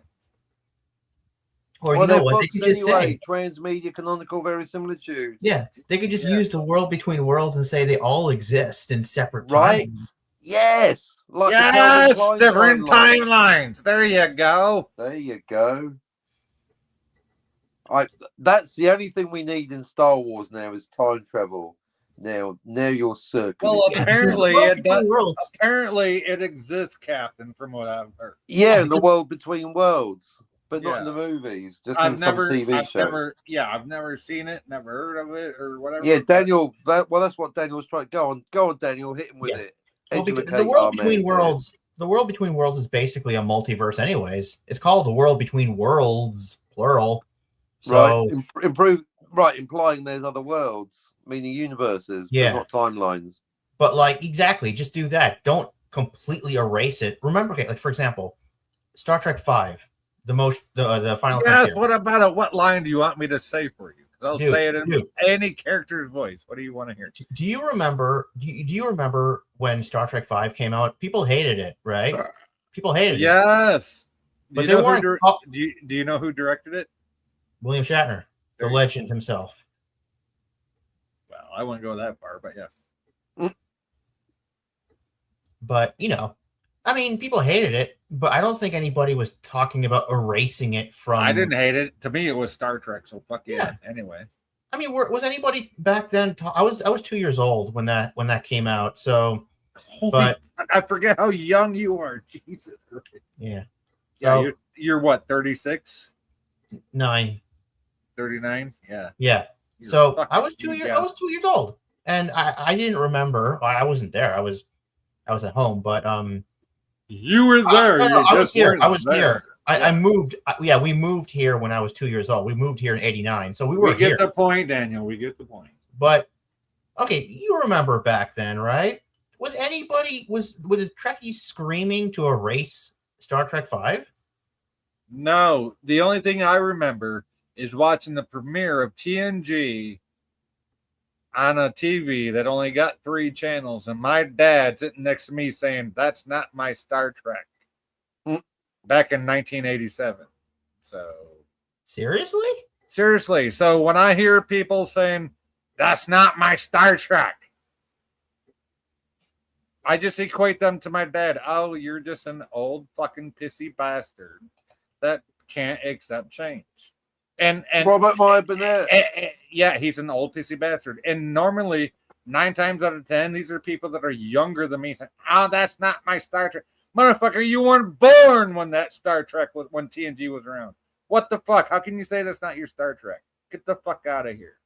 Or Well, you know they're what? They books could just anyway. say, Transmedia, canonical, verisimilitude. yeah, they could just Yeah. use the world between worlds and say they all exist in separate Right. timelines. Yes. Like the Calvin Yes, Klein different timeline. timelines. There you go. There you go. That's the only thing we need in Star Wars now is time travel. Now you're circling. Well, Yeah, apparently the world it does. between worlds. Apparently it exists, Captain. From what I've heard, Yeah, in the world between worlds, but not in Yeah. the movies. Just I've in some never, TV I've show. never seen it, never heard of it, or whatever. Yeah, but- Daniel. That's what Daniel's trying. Go on, Daniel. Hit him with Yeah. it. Well, because Educate the world our between man, worlds. The world between worlds is basically a multiverse, anyways. It's called the world between worlds, plural. So Right. Improve. Right, implying there's other worlds, meaning universes, Yeah. but not timelines. But exactly, just do that. Don't completely erase it. Remember, okay, like for example, Star Trek 5, the final Yes. frontier. What about it? What line do you want me to say for you? 'Cause I'll Dude, say it in dude. any character's voice. What do you want to hear? Do you remember? Do you remember when Star Trek 5 came out? People hated it, right? People hated it. Yes. But Do they you know who weren't. do you know who directed it? William Shatner, the There you legend himself. Well, I wouldn't go that far, but yes. But I mean, people hated it, but I don't think anybody was talking about erasing it from. I didn't hate it. To me, it was Star Trek. So fuck yeah. Yeah. Anyway. I mean, was anybody back then? I was 2 years old when that came out. So, but I forget how young you are. Jesus Christ. yeah. Yeah, So you're what, 36? 9. 39? Yeah. Yeah. You're So fucking- I was 2 years. yeah. I was 2 years old, and I didn't remember. I wasn't there. I was at home, but You were there. no, you I was just here. weren't I was there. here. I Yeah. moved. We moved here when I was 2 years old. We moved here in '89, so we We were get here. the point, Daniel. We get the point. But okay, you remember back then, right? Was the Trekkies screaming to erase Star Trek 5? No, the only thing I remember is watching the premiere of TNG on a TV that only got 3 channels, and my dad sitting next to me saying, "That's not my Star Trek." Mm. Back in 1987. So Seriously? seriously, so when I hear people saying, "That's not my Star Trek," I just equate them to my dad. Oh, you're just an old fucking pissy bastard that can't accept change. And Robert Meyer Burnett. yeah, he's an old pissy bastard. And normally, 9 times out of 10, these are people that are younger than me saying, "Oh, that's not my Star Trek." Motherfucker, you weren't born when that Star Trek was, when TNG was around. What the fuck? How can you say that's not your Star Trek? Get the fuck out of here.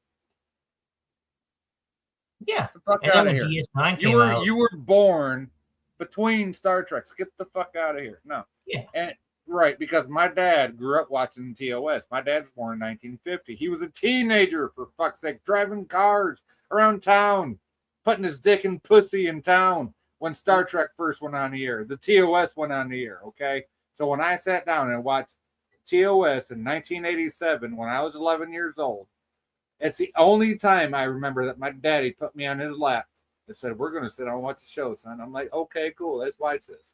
Yeah. Get the fuck And out then of when here. DS9 came out, You were born between Star Treks. Get the fuck out of here. No. Yeah. And Right, because my dad grew up watching TOS. My dad was born in 1950. He was a teenager, for fuck's sake, driving cars around town, putting his dick and pussy in town when Star Trek first went on the air. The TOS went on the air, okay? So when I sat down and watched TOS in 1987 when I was 11 years old, it's the only time I remember that my daddy put me on his lap and said, "We're going to sit down and watch the show, son." I'm like, "Okay, cool. Let's watch this."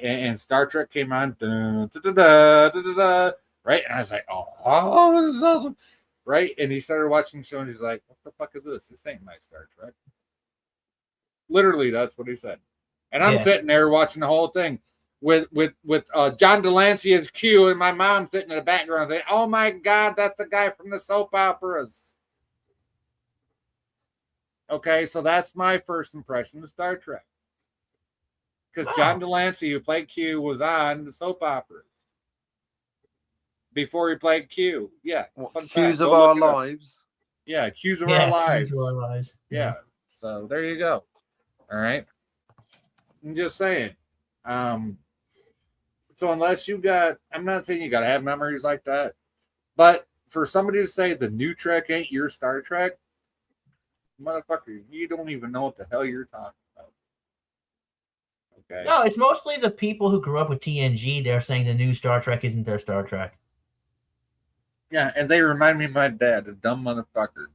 And Star Trek came on, right? And I was like, "Oh, this is awesome!" Right? And he started watching the show, and he's like, "What the fuck is this? This ain't my Star Trek." Literally, that's what he said. And I'm sitting there watching the whole thing with John Delancey as Q, and my mom sitting in the background saying, "Oh my God, that's the guy from the soap operas." Okay, so that's my first impression of Star Trek. Because John Delancey, who played Q, was on the soap operas before he played Q. Yeah. Q's of Our Lives. Yeah, Q's of Our Lives. Q's of Our Lives. Yeah. So there you go. All right. I'm just saying. So unless you got, I'm not saying you got to have memories like that, but for somebody to say the new Trek ain't your Star Trek, motherfucker, you don't even know what the hell you're talking about. Okay. No, it's mostly the people who grew up with TNG. They're saying the new Star Trek isn't their Star Trek. Yeah, and they remind me of my dad, a dumb motherfucker.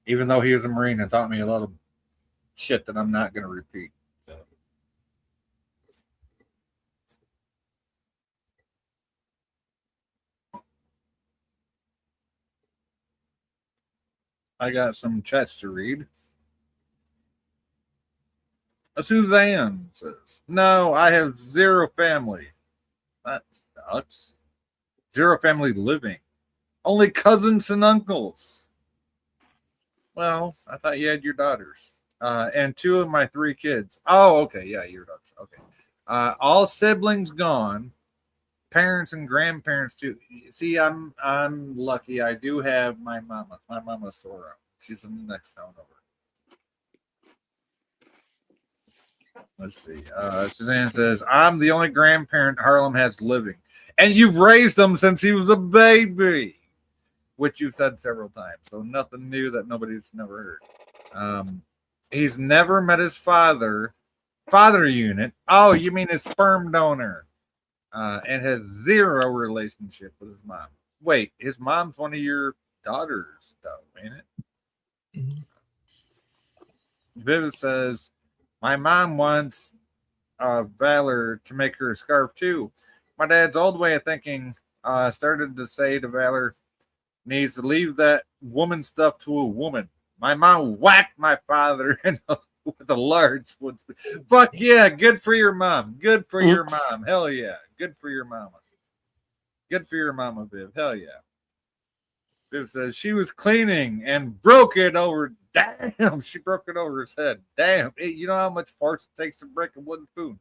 Even though he was a Marine and taught me a lot of shit that I'm not going to repeat. So. I got some chats to read. Suzanne says, "No, I have zero family." That sucks. Zero family living. Only cousins and uncles. Well, I thought you had your daughters. And 2 of my 3 kids. Oh, okay. Yeah, your daughters. Okay. All siblings gone. Parents and grandparents too. See, I'm lucky. I do have my mama. My mama Sora. She's in the next town over. Let's see. Suzanne says, "I'm the only grandparent Harlem has living. And you've raised him since he was a baby." Which you've said several times. So nothing new that nobody's never heard. He's never met his father unit. Oh, you mean his sperm donor. And has zero relationship with his mom. Wait, his mom's one of your daughters, though, ain't it? Mm-hmm. Viv says, "My mom wants Valor to make her a scarf too. My dad's old way of thinking started to say to Valor, needs to leave that woman stuff to a woman. My mom whacked my father with a large wood spoon." Fuck yeah, good for your mom. Good for your mom. Hell yeah. Good for your mama. Good for your mama, Viv. Hell yeah. Viv says she was cleaning and broke it over. Damn, she broke it over his head. Damn. You know how much force it takes to break a wooden spoon?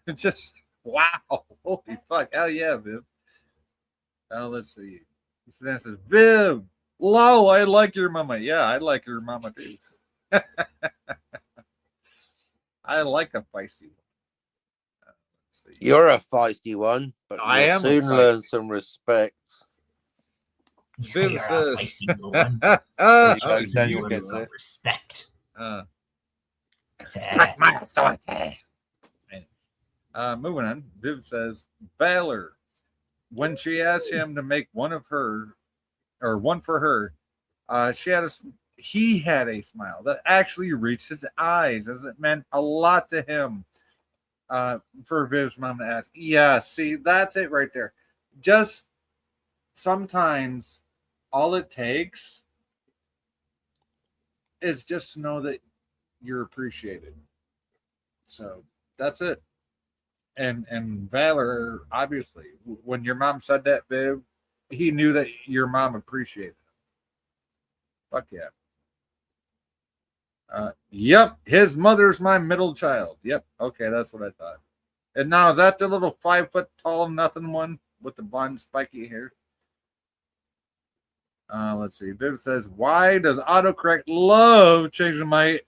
It's just, wow. Holy fuck. Hell yeah, Viv. Let's see. Then says, "Viv, lol, I like your mama." Yeah, I like your mama too. I like a feisty one. You're a feisty one, but I am soon learn some respect. Viv says, Daniel gets it. Respect. That's my authority. Moving on. Viv says, "Valor, when she asked him to make one for her, he had a smile that actually reached his eyes, as it meant a lot to him for Viv's mom to ask." Yeah, see, that's it right there. Just sometimes all it takes is just to know that you're appreciated. So that's it. And Valor, obviously, when your mom said that, Viv, he knew that your mom appreciated him. Fuck yeah. Yep, his mother's my middle child. Yep, okay, that's what I thought. And now, is that the little 5 foot tall nothing one with the blonde spiky hair? Let's see. Viv says, "Why does autocorrect love changing my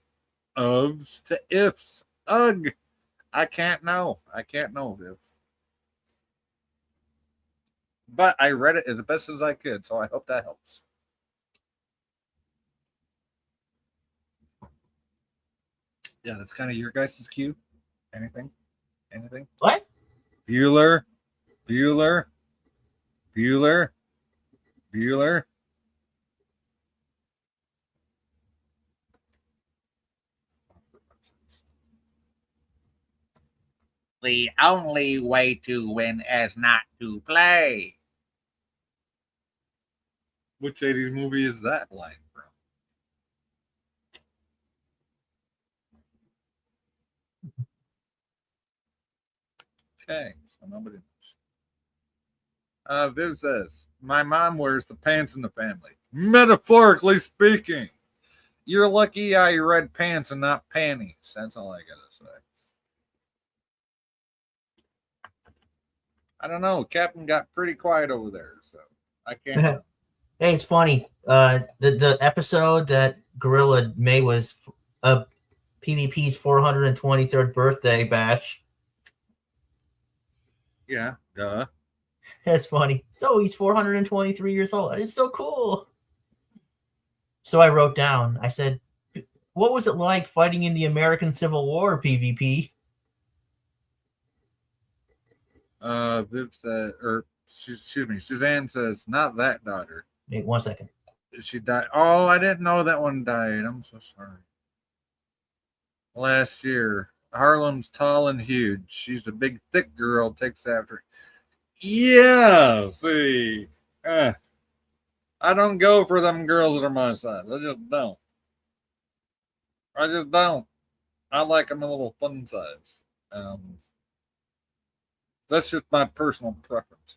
ofs to ifs? Ugh. I can't know. Viv. But I read it as best as I could, so I hope that helps. Yeah, that's kind of your guys' cue. Anything? What? Bueller. The only way to win is not to play. Which 80s movie is that line from? Okay, so nobody knows. Viv says, my mom wears the pants in the family. Metaphorically speaking. You're lucky I read pants and not panties. That's all I gotta say. I don't know. Captain got pretty quiet over there, so I can't. Hey, it's funny. The episode that Gorilla made was PvP's 423rd birthday bash. Yeah, duh. That's funny. So he's 423 years old. It's so cool. So I wrote down, I said, what was it like fighting in the American Civil War, PvP? Viv said, or excuse me, Suzanne says, not that daughter. Wait 1 second. She died. Oh, I didn't know that one died. I'm so sorry. Last year, Harlem's tall and huge. She's a big, thick girl. Takes after. Yeah, see, I don't go for them girls that are my size. I just don't. I like them a little fun size. That's just my personal preference.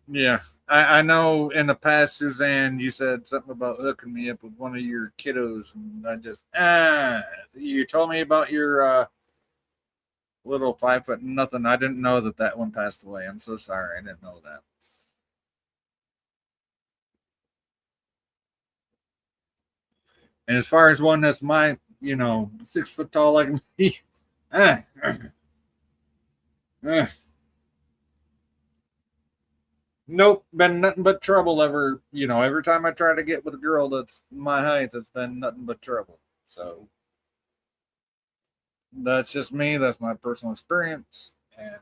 Yeah, I know in the past, Suzanne, you said something about hooking me up with one of your kiddos, and I just, you told me about your little 5 foot nothing. I didn't know that one passed away. I'm so sorry. I didn't know that. And as far as one that's 6 foot tall like me, nope, been nothing but trouble ever. Every time I try to get with a girl that's my height, it's been nothing but trouble. So that's just me. That's my personal experience. And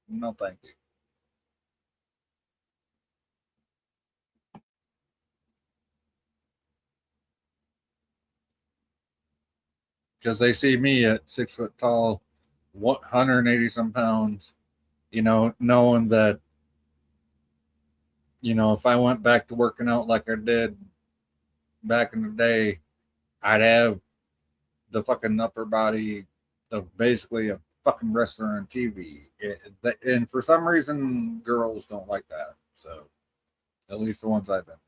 no, thank you. Because they see me at 6 foot tall, 180 some pounds, knowing that, if I went back to working out like I did back in the day, I'd have the fucking upper body of basically a fucking wrestler on TV. And for some reason, girls don't like that. So, at least the ones I've been with.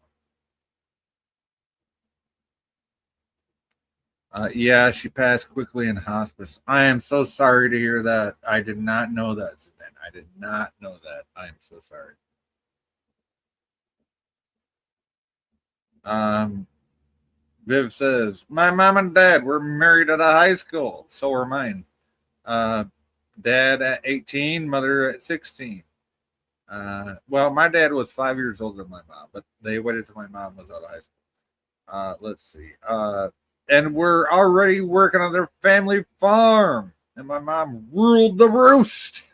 Yeah, she passed quickly in hospice. I am so sorry to hear that. I did not know that, Suzanne. I did not know that. I am so sorry. Viv says, my mom and dad were married at a high school. So were mine. Dad at 18, mother at 16. Well, my dad was 5 years older than my mom, but they waited till my mom was out of high school. Let's see. And we're already working on their family farm. And my mom ruled the roost.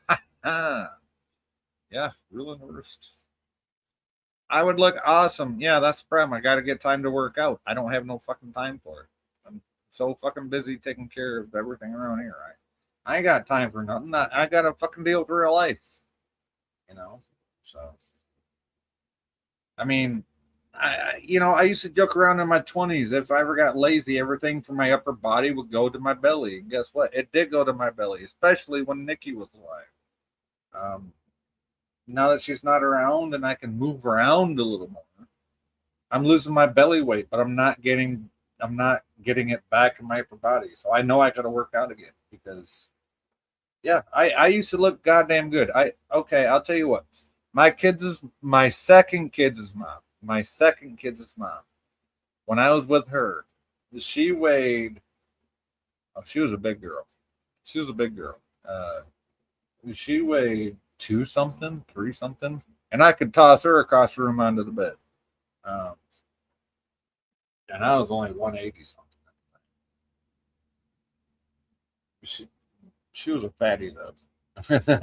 Yeah, ruling the roost. I would look awesome. Yeah, that's the problem. I got to get time to work out. I don't have no fucking time for it. I'm so fucking busy taking care of everything around here. I ain't got time for nothing. I got to fucking deal with real life. So, I mean, I used to joke around in my 20s. If I ever got lazy, everything from my upper body would go to my belly. And guess what? It did go to my belly, especially when Nikki was alive. Now that she's not around and I can move around a little more, I'm losing my belly weight, but I'm not getting it back in my upper body. So I know I got to work out again because, yeah, I used to look goddamn good. I'll tell you what. My second kid's mom. My second kid's mom. When I was with her, she weighed. Oh, she was a big girl. She was a big girl. She weighed 2 something, 3 something, and I could toss her across the room onto the bed. And I was only 180 something. She was a fatty though.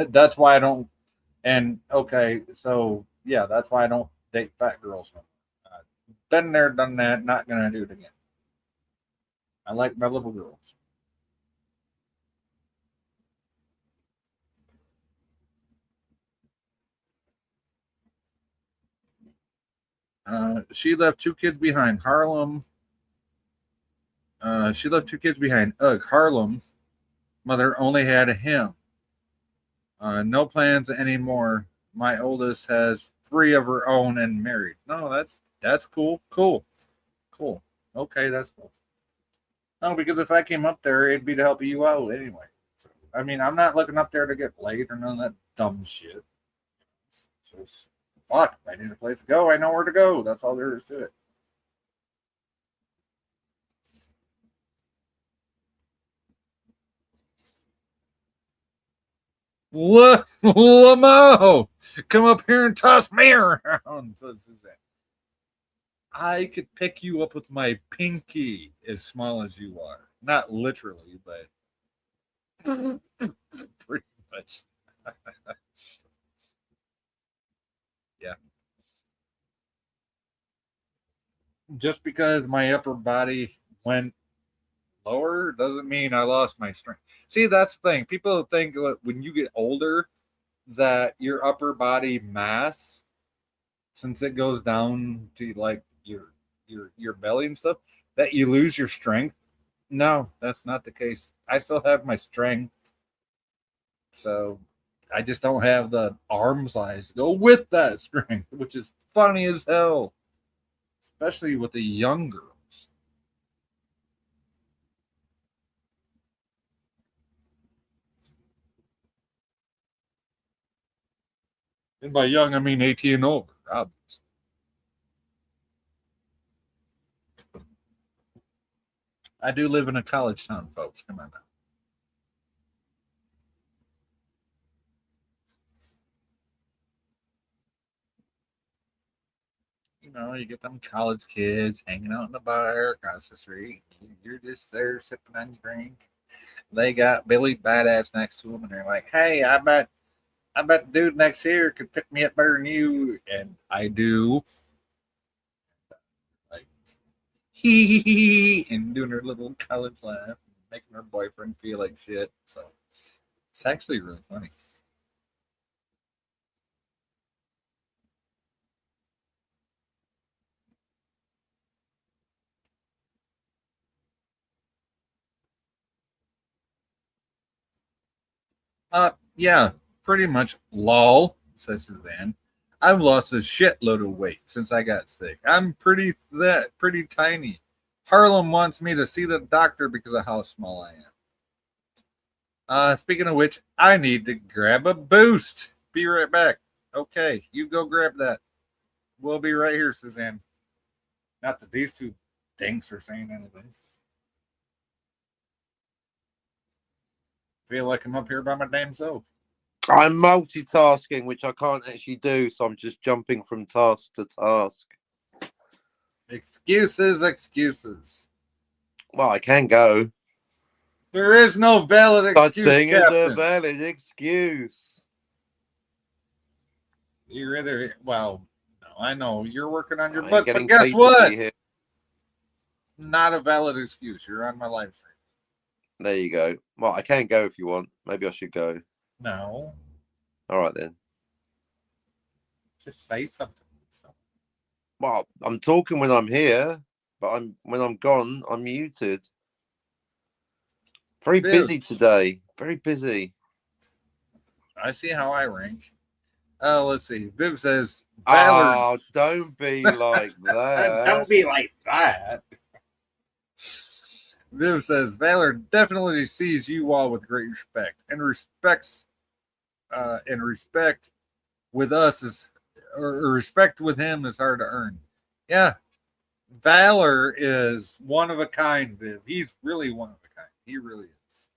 That's why I don't. And okay, so yeah, that's why I don't date fat girls. Been there, done that. Not gonna do it again. I like my little girls. She left 2 kids behind. Harlem. She left 2 kids behind. Ugh, Harlem. Mother only had him. No plans anymore. My oldest has 3 of her own and married. No, that's cool. Cool. Okay, that's cool. No, because if I came up there, it'd be to help you out anyway. So, I mean, I'm not looking up there to get laid or none of that dumb shit. It's just fuck. If I need a place to go, I know where to go. That's all there is to it. Lamo, come up here and toss me around. I could pick you up with my pinky as small as you are. Not literally, but pretty much. Yeah. Just because my upper body went lower doesn't mean I lost my strength. See, that's the thing. People think when you get older that your upper body mass, since it goes down to like your belly and stuff, that you lose your strength. No, that's not the case. I still have my strength. So I just don't have the arm size to go with that strength, which is funny as hell. Especially with the young girls. And by young, I mean 18 and over, obviously. I do live in a college town, folks. Come on now. You know, you get them college kids hanging out in the bar across the street. You're just there sipping on your drink. They got Billy Badass next to them, and they're like, "Hey, I bet the dude next here could pick me up better than you." And I do. Like, hee, and doing her little college laugh, making her boyfriend feel like shit. So it's actually really funny. Yeah, pretty much. Lol, says Suzanne. I've lost a shitload of weight since I got sick. I'm pretty tiny. Harlem wants me to see the doctor because of how small I am. Speaking of which, I need to grab a boost. Be right back. Okay, you go grab that. We'll be right here, Suzanne. Not that these 2 dinks are saying anything. Feel like I'm up here by my damn self. I'm multitasking, which I can't actually do, so I'm just jumping from task to task. Excuses. Well, I can go. There is no valid excuse. Such thing as Captain. a valid excuse. You're either no, I know you're working on your I'm book, getting but guess paid to what? be here. Not a valid excuse. You're on my live stream. There you go. Well, I can go if you want. Maybe I should go. No, All right then. just say something. Well, I'm talking when I'm here, but when I'm gone, I'm muted. Very busy today. Very busy. I see how I rank. Let's see. Viv says, Valor. Oh, don't be like that. Don't be like that. Viv says, Valor definitely sees you all with great respect and respect with us is, or respect with him is hard to earn. Yeah, Valor is one of a kind, Viv. He's really one of a kind. He really is.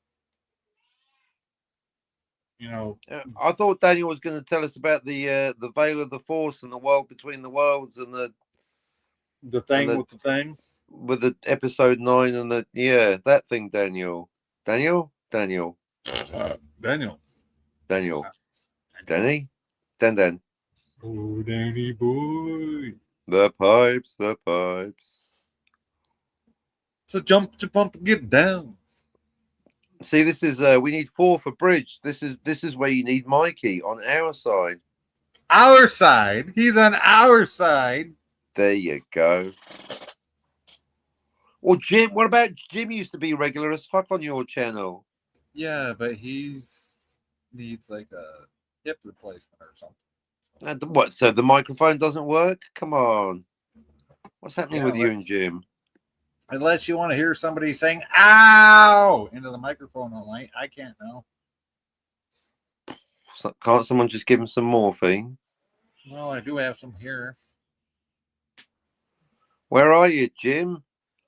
You know, I thought Daniel was going to tell us about the Veil of the Force and the world between the worlds and the thing the- with the thing. with the episode 9 and that thing. Daniel, Daniel. Danny, Dan. Oh, Danny boy. The pipes. So jump to pump and get down. See, this is we need 4 for bridge. This is where you need Mikey on our side. Our side. He's on our side. There you go. Well, Jim, what about Jim? Used to be regular as fuck on your channel. Yeah, but needs like a hip replacement or something. And what? So the microphone doesn't work? Come on. What's happening with you and Jim? Unless you want to hear somebody saying "ow" into the microphone all night, I can't know. So, can't someone just give him some morphine? Well, I do have some here. Where are you, Jim?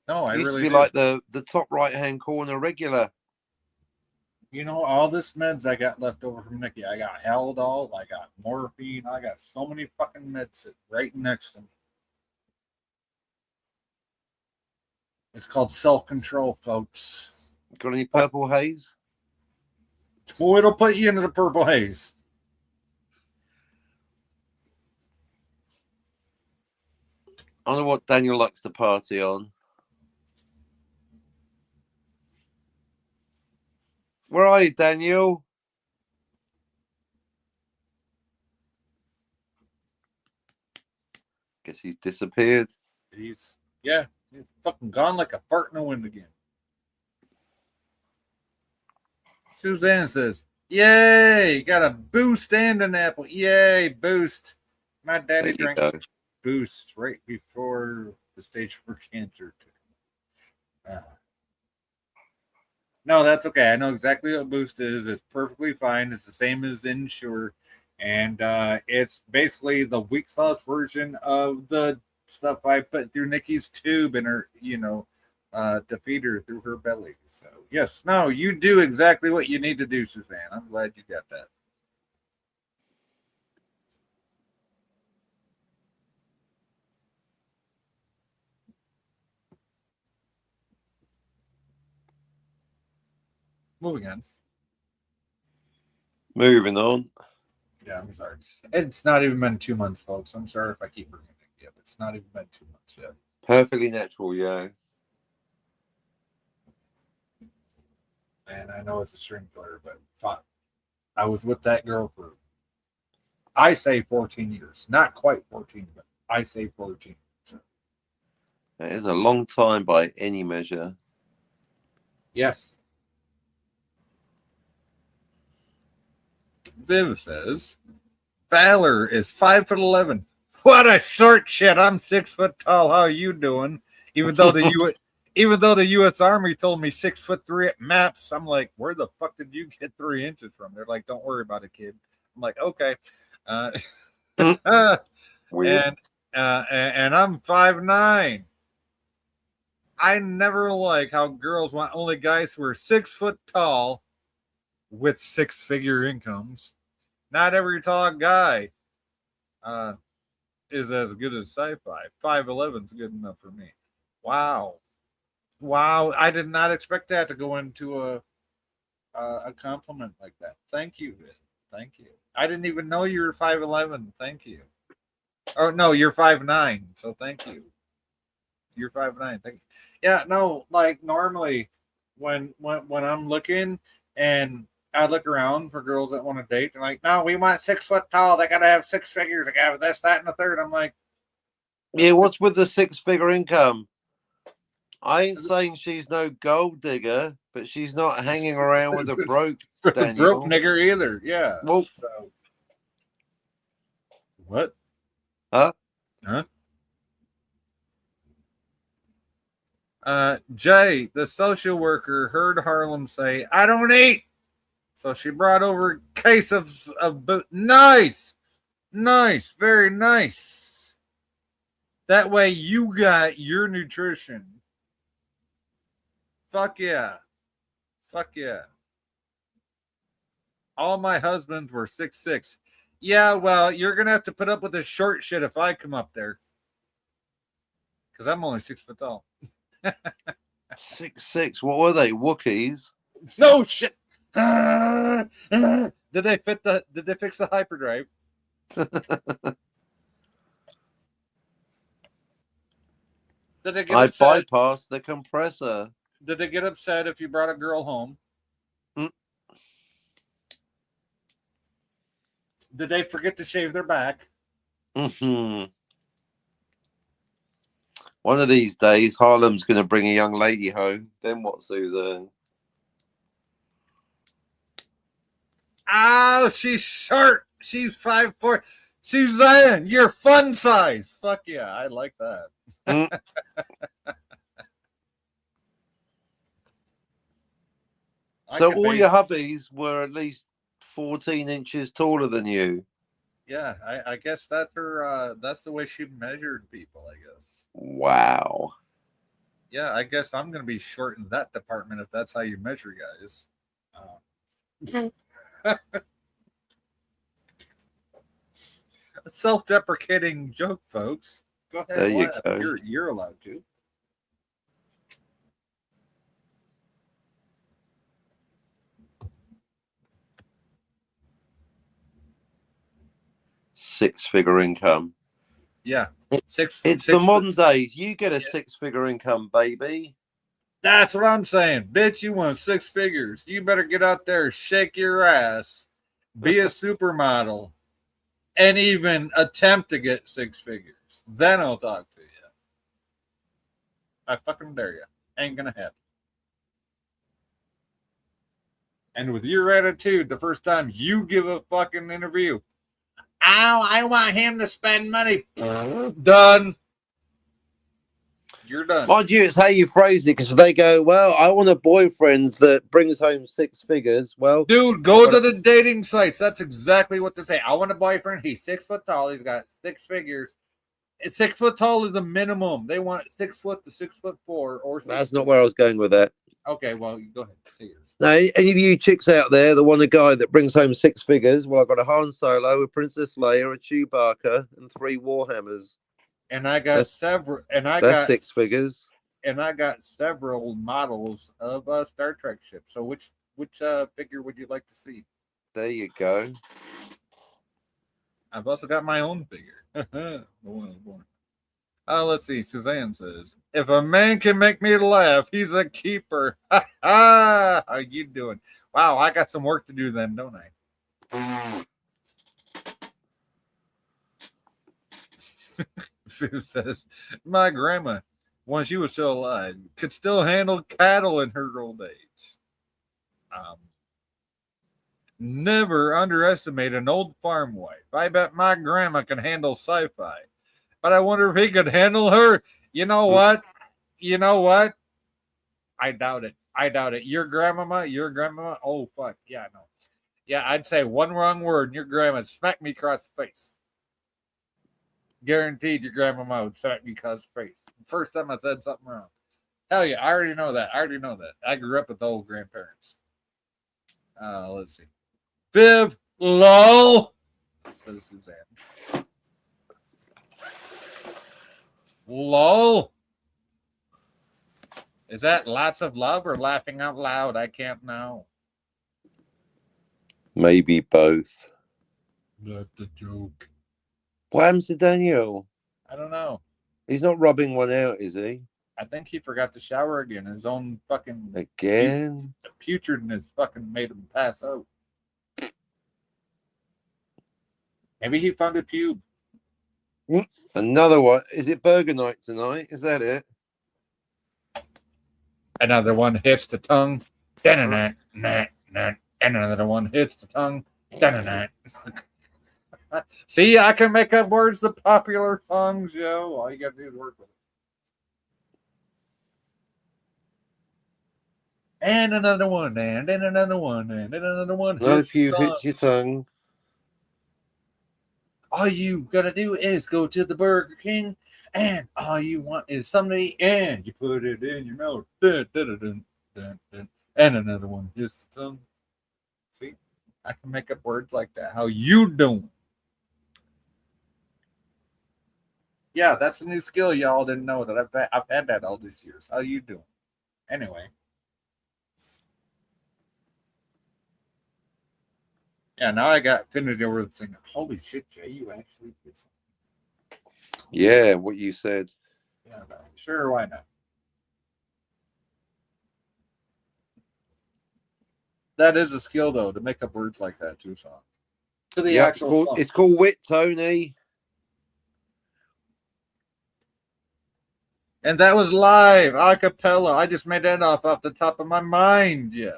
No, I You used really to be do. like the top right-hand corner regular. You know, all this meds I got left over from Nikki. I got Haldol, I got morphine, I got so many fucking meds sitting right next to me. It's called self-control, folks. Got any purple haze? Well, it'll put you into the purple haze. I don't know what Daniel likes to party on. Where are you, Daniel? Guess he's disappeared. He's fucking gone like a fart in the wind again. Suzanne says, "Yay, got a Boost and an apple. Yay, Boost. My There daddy you drank go. Boost right before the stage 4 cancer. No, that's okay. I know exactly what Boost is. It's perfectly fine. It's the same as Ensure. And it's basically the weak sauce version of the stuff I put through Nikki's tube in her, to feed her through her belly. So, yes, no, you do exactly what you need to do, Suzanne. I'm glad you got that. Moving on. Moving on. Yeah, I'm sorry. It's not even been 2 months, folks. I'm sorry if I keep bringing it up. It's not even been 2 months yet. Perfectly natural, yeah. And I know it's a string player, but I was with that girl for, I say 14 years. Not quite 14, but I say 14. So. That is a long time by any measure. Yes. Viv says, Valor is 5'11". What a short shit! I'm 6 foot tall. How are you doing? Even though the U.S. Army told me 6'3" at maps, I'm like, where the fuck did you get 3 inches from? They're like, don't worry about it, kid. I'm like, okay. Weird. And I'm 5'9". I never like how girls want only guys who are 6 foot tall with 6-figure incomes. Not every tall guy is as good as sci-fi. 5'11" is good enough for me. Wow. I did not expect that to go into a compliment like that. Thank you, Viv. Thank you. I didn't even know you were 5'11". Thank you. Oh no, you're 5'9". So thank you. You're 5'9". Thank you. Yeah, no, like normally when I'm looking and I look around for girls that want to date, they're like, no, we want 6 foot tall. They gotta have 6 figures. They gotta have this, that, and the third. I'm like, Yeah, what's with the 6-figure income? I ain't saying she's no gold digger, but she's not hanging around with a broke Daniel. broke nigger either. Yeah. Well, so what? Huh? Jay, the social worker, heard Harlem say, I don't eat. So she brought over a case of boot. Nice. Nice, very nice. That way you got your nutrition. Fuck yeah. Fuck yeah. All my husbands were 6'6". Yeah, well, you're gonna have to put up with this short shit if I come up there. Because I'm only 6 foot tall. 6'6". What were they? Wookiees? No shit. Did they fix the hyperdrive? Did they get I upset? bypassed the compressor. Did they get upset if you brought a girl home? Mm. Did they forget to shave their back? Mm-hmm. One of these days, Harlem's going to bring a young lady home. Then what, Suzanne? Oh, she's short. She's 5'4". Suzanne, you're fun size. Fuck yeah, I like that. Mm. So all your hubbies were at least 14 inches taller than you. Yeah, I guess that's her. That's the way she measured people. I guess. Wow. Yeah, I guess I'm gonna be short in that department if that's how you measure guys. A self-deprecating joke, folks. Go ahead. There you laugh. go. You're allowed to. Six-figure income. Yeah, It's six the modern days. You get a six-figure income, baby. That's what I'm saying. Bitch, you want 6 figures. You better get out there, shake your ass, be a supermodel, and even attempt to get 6 figures. Then I'll talk to you. I fucking dare you. Ain't gonna happen. And with your attitude, the first time you give a fucking interview, oh, I want him to spend money. Done. You're done. Mind you, it's how you phrase it, because they go, well, I want a boyfriend that brings home 6 figures. Well, Dude, go to the dating sites. That's exactly what they say. I want a boyfriend. He's 6 foot tall. He's got 6 figures. 6 foot tall is the minimum. They want 6 foot to 6'4" or 6 that's not where I was going with that. Okay, well, go ahead. Say yours. Now, any of you chicks out there that want a guy that brings home 6 figures, well, I've got a Han Solo, a Princess Leia, a Chewbacca, and 3 Warhammers. And I got several. And I That's got 6 figures. And I got several models of Star Trek ships. So which figure would you like to see? There you go. I've also got my own figure. Let's see. Suzanne says, if a man can make me laugh, he's a keeper. How you doing? Wow, I got some work to do then, don't I? Who says, my grandma, when she was still alive, could still handle cattle in her old age. Never underestimate an old farm wife. I bet my grandma can handle sci-fi. But I wonder if he could handle her. You know what? I doubt it. Your grandmama? Oh, fuck. Yeah, no. Yeah, I'd say one wrong word and your grandma smack me across the face. Guaranteed your grandmama would smack me across the face. First time I said something wrong. Hell yeah, I already know that. I grew up with old grandparents. Let's see. Viv, lol, says Suzanne. Lol. Is that lots of love or laughing out loud? I can't know. Maybe both. That's a joke. What happens to Daniel? I don't know. He's not rubbing one out, is he? I think he forgot to shower again. His own fucking Again? putridness fucking made him pass out. Maybe he found a pube. Another one. Is it burger night tonight? Is that it? Another one hits the tongue. And another one hits the tongue. See, I can make up words to popular songs, yo. All you gotta do is work with it. And another one, and another one, and another one. No, if you hit your tongue. all you gotta do is go to the Burger King, and all you want is somebody, and you put it in your mouth. Dun, dun, dun, dun, dun, dun, and another one hits the tongue. See, I can make up words like that. How you doing? Yeah, that's a new skill y'all didn't know that I've had that all these years. How you doing? Anyway. Yeah, now I got pinned over the thing. Holy shit, Jay, you actually did something. Yeah, what you said. Yeah, sure, why not? That is a skill, though, to make up words like that, too, son. To the Yep, actual song. it's called wit, Tony. And that was live, a cappella. I just made that off the top of my mind, yeah.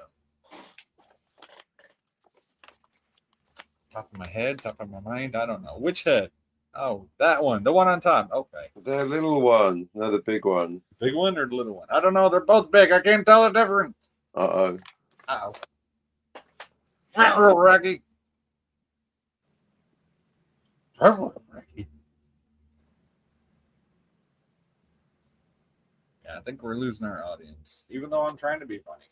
Top of my head, top of my mind, I don't know. Which head? Oh, that one, the one on top. Okay. The little one, no, the big one. Big one or the little one? I don't know. They're both big. I can't tell the difference. Uh-oh. Uh-oh. Rocky. Rocky. Yeah, I think we're losing our audience, even though I'm trying to be funny.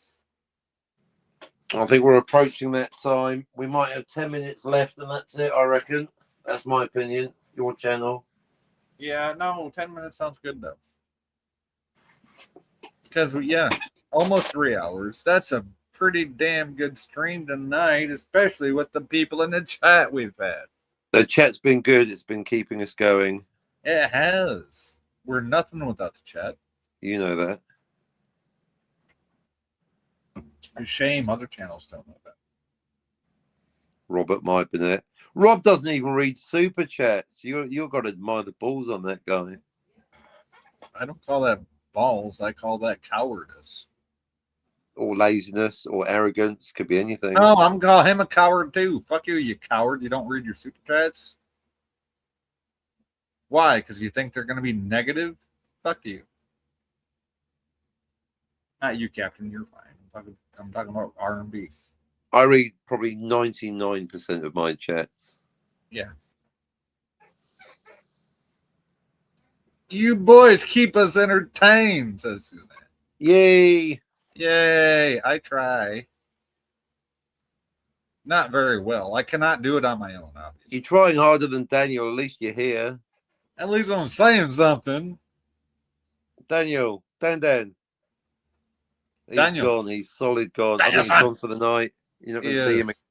I think we're approaching that time. We might have 10 minutes left, and that's it, I reckon. That's my opinion. Your channel. Yeah, no, 10 minutes sounds good, though. Because, yeah, almost 3 hours. That's a pretty damn good stream tonight, especially with the people in the chat we've had. The chat's been good. It's been keeping us going. It has. We're nothing without the chat. You know that. It's a shame other channels don't know that. Robert Mybernet. Rob doesn't even read super chats. You've got to admire the balls on that guy. I don't call that balls. I call that cowardice. Or laziness or arrogance. Could be anything. No, I'm calling him a coward too. Fuck you, you coward. You don't read your super chats? Why? Because you think they're going to be negative? Fuck you. Not you, Captain. You're fine. I'm talking about R&B. I read probably 99% of my chats. Yeah. You boys keep us entertained, says Suzanne. Yay! Yay! I try. Not very well. I cannot do it on my own, obviously. You're trying harder than Daniel. At least you're here. At least I'm saying something. Daniel. Dan. He's Daniel. gone. He's solid gone. Daniel, I think he's gone for the night. You're not going to see him again.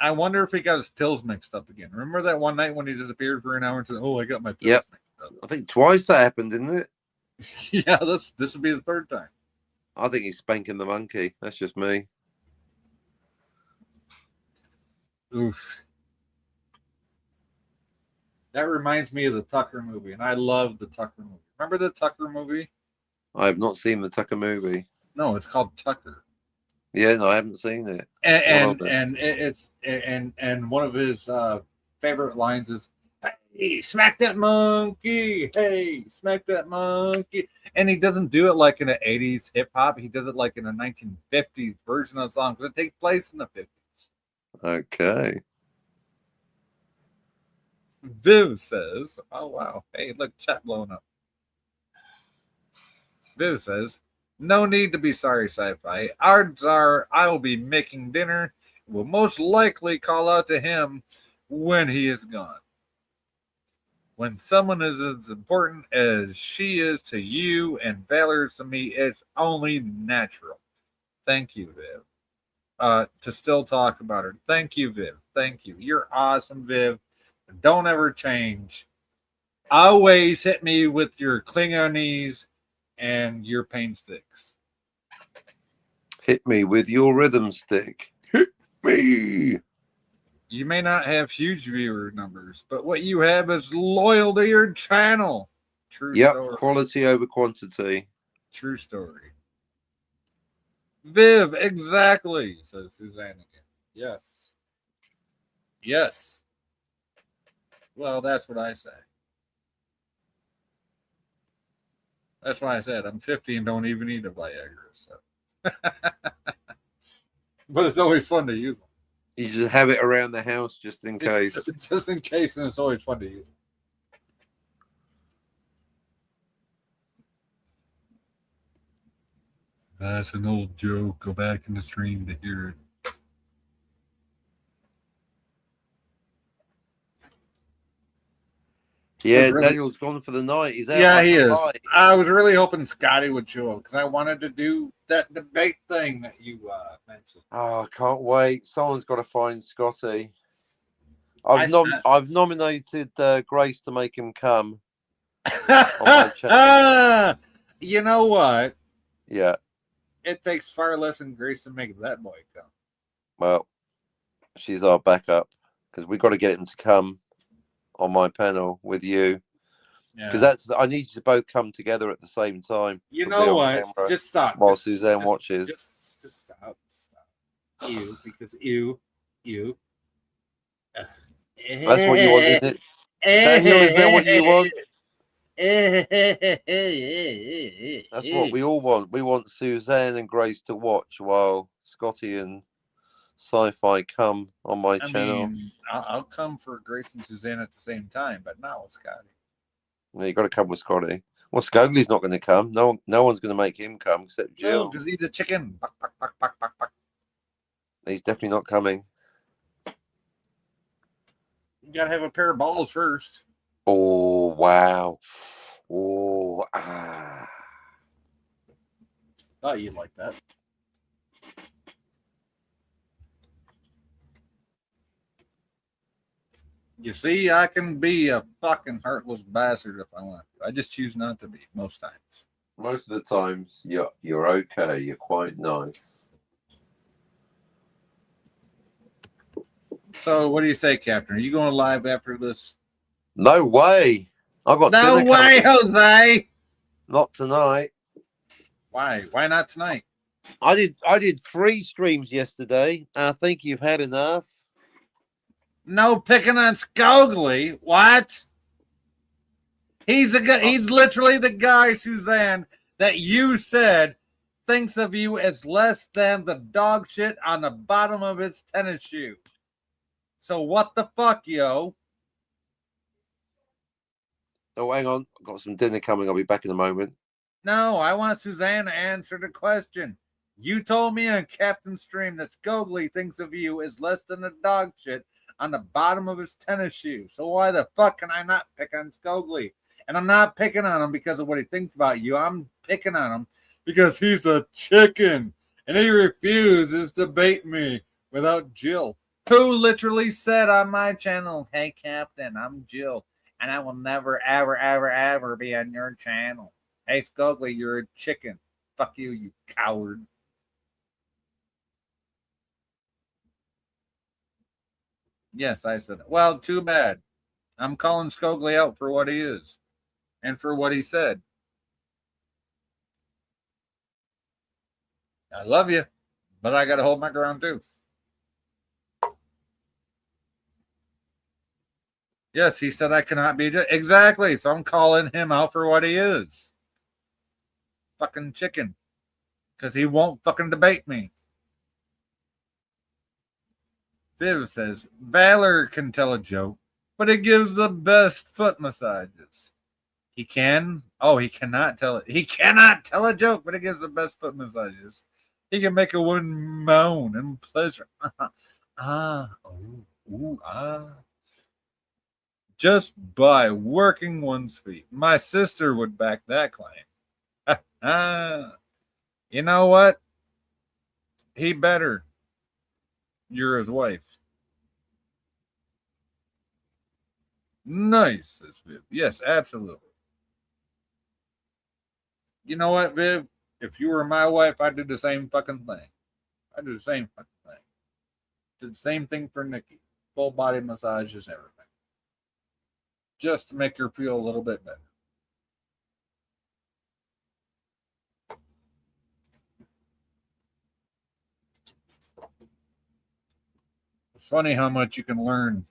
I wonder if he got his pills mixed up again. Remember that one night when he disappeared for an hour and said, "Oh, I got my pills Yep. mixed up." I think twice that happened, didn't it? Yeah, this would be the third time. I think he's spanking the monkey. That's just me. Oof. That reminds me of the Tucker movie, and I love the Tucker movie. Remember the Tucker movie? I have not seen the Tucker movie. No, it's called Tucker. Yeah, no, I haven't seen it. And one of his favorite lines is, "Hey, smack that monkey! Hey, smack that monkey!" And he doesn't do it like in an '80s hip hop. He does it like in a 1950s version of the song because it takes place in the '50s. Okay. Viv says, "Oh wow, hey, look, chat blowing up." Viv says, "No need to be sorry, sci-fi. Odds are I'll be making dinner. Will most likely call out to him when he is gone. When someone is as important as she is to you and Valor is to me, it's only natural." Thank you, Viv. To still talk about her. Thank you, Viv. Thank you. You're awesome, Viv. Don't ever change. Always hit me with your Klingonese and your pain sticks. Hit me with your rhythm stick. Hit me. You may not have huge viewer numbers, but what you have is loyal to your channel. True story. Quality over quantity. True story. Viv, exactly, says Suzanne again. Yes. Yes. Well, that's what I say. That's why I said I'm 50 and don't even need a Viagra. So. But it's always fun to use them. You just have it around the house just in case. Just in case, and it's always fun to use. That's an old joke. Go back in the stream to hear it. Yeah, really- Daniel's gone for the night. He's out. Yeah, like he a is. light. I was really hoping Scotty would show up because I wanted to do that debate thing that you mentioned. Oh, I can't wait. Someone's got to find Scotty. I I've nominated Grace to make him come. You know what? Yeah. It takes far less than Grace to make that boy come. Well, she's our backup because we've got to get him to come on my panel with you. Because I need you to both come together at the same time. You know what? Just stop. While Suzanne watches. Just stop. Stop. Because you. That's what you want, isn't it? Daniel, is that what you want? That's what we all want. We want Suzanne and Grace to watch while Scotty and Sci-Fi come on my channel. I'll come for Grace and Suzanne at the same time, but not with Scotty. You got to come with Scotty. Well, Scogly's not going to come. No one's going to make him come except Jill. No, because he's a chicken. He's definitely not coming. You gotta have a pair of balls first. Oh wow! Oh ah! Thought you'd like that. You see, I can be a fucking heartless bastard if I want to. I just choose not to be most times. Most of the times, you're okay. You're quite nice. So, what do you say, Captain? Are you going live after this? No way! I got no dinner way, coming. Jose. Not tonight. Why? Why not tonight? I did 3 streams yesterday. I think you've had enough. No picking on Scogly. What? He's the guy. He's literally the guy, Suzanne, that you said thinks of you as less than the dog shit on the bottom of his tennis shoe. So what the fuck, yo? Oh, hang on. I've got some dinner coming. I'll be back in a moment. No, I want Suzanne to answer the question. You told me on Captain Stream that Scogly thinks of you as less than the dog shit on the bottom of his tennis shoe. So why the fuck can I not pick on Scogly? And I'm not picking on him because of what he thinks about you. I'm picking on him because he's a chicken and he refuses to bait me without Jill, who literally said on my channel, "Hey, Captain, I'm Jill, and I will never, ever, ever, ever be on your channel. Hey, Scogly, you're a chicken. Fuck you, you coward." Yes, I said it. Well, too bad. I'm calling Scogly out for what he is and for what he said. I love you, but I got to hold my ground too. Yes, he said I cannot be. Exactly. So I'm calling him out for what he is. Fucking chicken. Because he won't fucking debate me. Viv says, Valor can tell a joke, but it gives the best foot massages. He can? Oh, he cannot tell it. He cannot tell a joke, but it gives the best foot massages. He can make a woman moan in pleasure. Just by working one's feet. My sister would back that claim. You know what? He better. You're his wife. Nice, says Viv. Yes, absolutely. You know what, Viv? If you were my wife, I'd do the same fucking thing. I'd do the same fucking thing. Did the same thing for Nikki. Full body massages, everything. Just to make her feel a little bit better. It's funny how much you can learn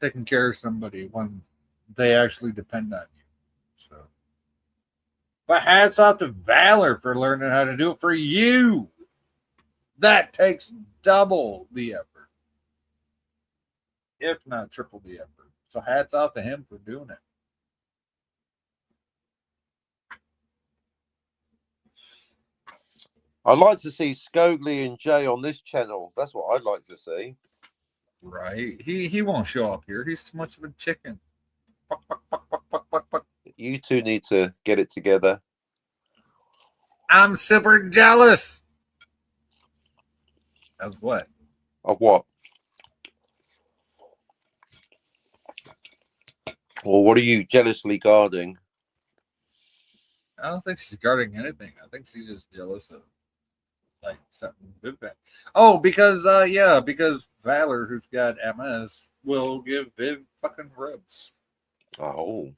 taking care of somebody when they actually depend on you. So, but hats off to Valor for learning how to do it for you. That takes double the effort, if not triple the effort. So hats off to him for doing it. I'd like to see Scoglie and Jay on this channel. That's what I'd like to see. Right? He won't show up here. He's too much of a chicken. You two need to get it together. I'm super jealous. Of what? Of what? Or what are you jealously guarding? I don't think she's guarding anything. I think she's just jealous of like something good. Oh, because because Valor, who's got MS, will give Viv fucking ribs. Oh.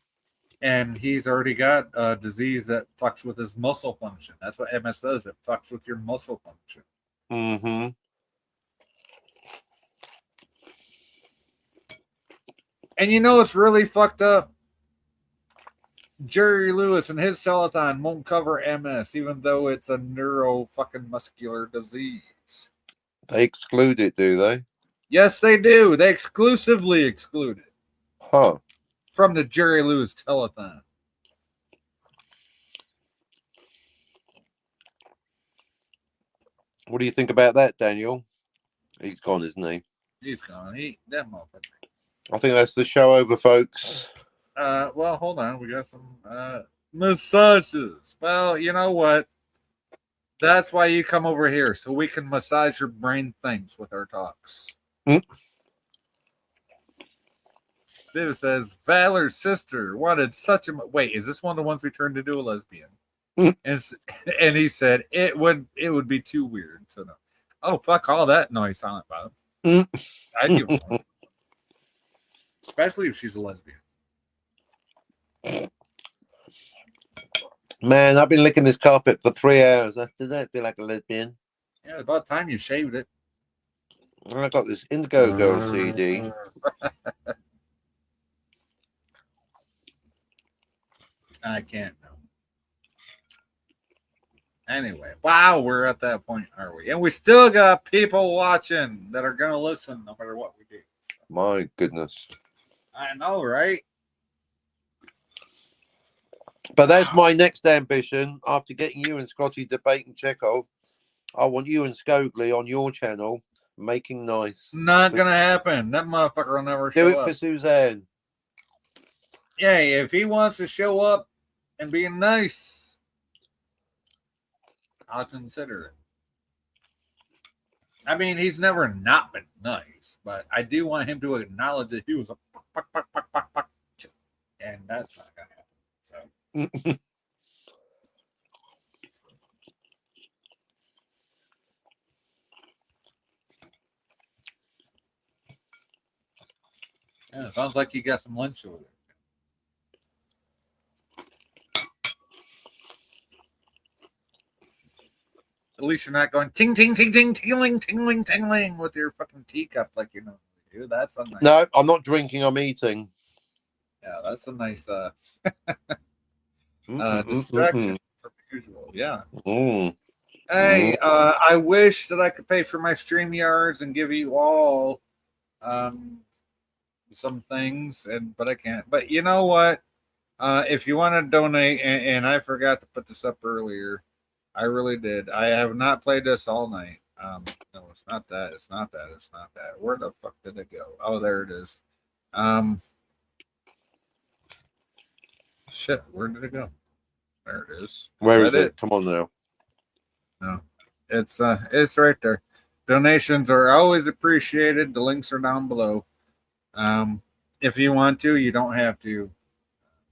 And he's already got a disease that fucks with his muscle function. That's what MS does. It fucks with your muscle function. Mm-hmm. And you know it's really fucked up? Jerry Lewis and his Celothon won't cover MS, even though it's a neuro fucking muscular disease. They exclude it, do they? Yes, they do. They exclusively exclude it Huh. from the Jerry Lewis Telethon. What do you think about that, Daniel? He's gone, isn't he? He's gone. That motherfucker. I think that's the show over, folks. Well, hold on. We got some massages. Well, you know what? That's why you come over here, so we can massage your brain things with our talks. Viv says, Valor's sister wanted such a... Wait, is this one of the ones we turned into a lesbian? And he said, it would be too weird. So no. Oh, fuck all that noise silent Bob. I'd give one. Especially if she's a lesbian. Man, I've been licking this carpet for 3 hours. Does that feel like a lesbian? Yeah, about time you shaved it. I got this Indigo Girl CD. I can't know. Anyway, wow, we're at that point, are we? And we still got people watching that are going to listen no matter what we do. My goodness. I know, right? But that's my next ambition. After getting you and Scotty debating Chekhov, I want you and Scoglie on your channel making nice. Not going to happen. That motherfucker will never Do show it up. for Suzanne. Yeah, if he wants to show up and be nice, I'll consider it. I mean, he's never not been nice, but I do want him to acknowledge that he was a fuck, and that's not going to happen. So. Yeah, it sounds like you got some lunch over there. At least you're not going ting ting ting ting tingling tingling tingling with your fucking teacup like you know you do. That's a nice. No, I'm not drinking. I'm eating. Yeah, that's a nice distraction from the usual. Yeah. Hey, I wish that I could pay for my StreamYards and give you all some things, but I can't. But you know what? If you want to donate, and I forgot to put this up earlier. I really did. I have not played this all night. No, it's not that. It's not that. It's not that. Where the fuck did it go? Oh, there it is. Shit, where did it go? There it is. Where is it? Come on now. No, it's right there. Donations are always appreciated. The links are down below. If you want to, you don't have to.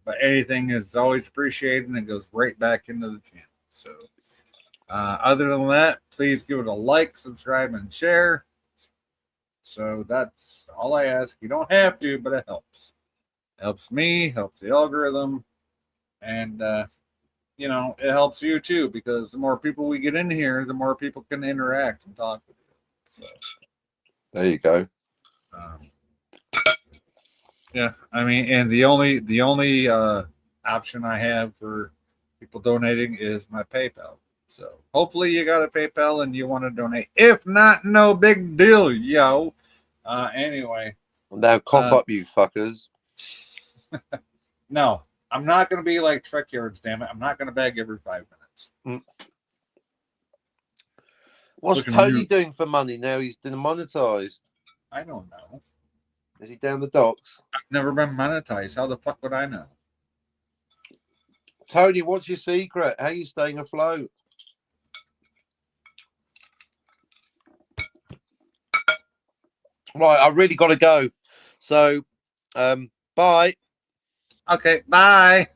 But anything is always appreciated, and it goes right back into the channel. So. Other than that, please give it a like, subscribe, and share. So that's all I ask. You don't have to, but it helps. Helps me, helps the algorithm, and it helps you too, because the more people we get in here, the more people can interact and talk with you. So there you go. Yeah, I mean, and the only option I have for people donating is my PayPal. So hopefully you got a PayPal and you want to donate. If not, no big deal, yo. Anyway. Now cough up, you fuckers. No, I'm not going to be like Trek Yards, damn it. I'm not going to beg every 5 minutes. What's Looking Tony mute. doing for money now? He's demonetized. I don't know. Is he down the docks? I've never been monetized. How the fuck would I know? Tony, what's your secret? How are you staying afloat? Right, I really got to go. So, bye. Okay, bye.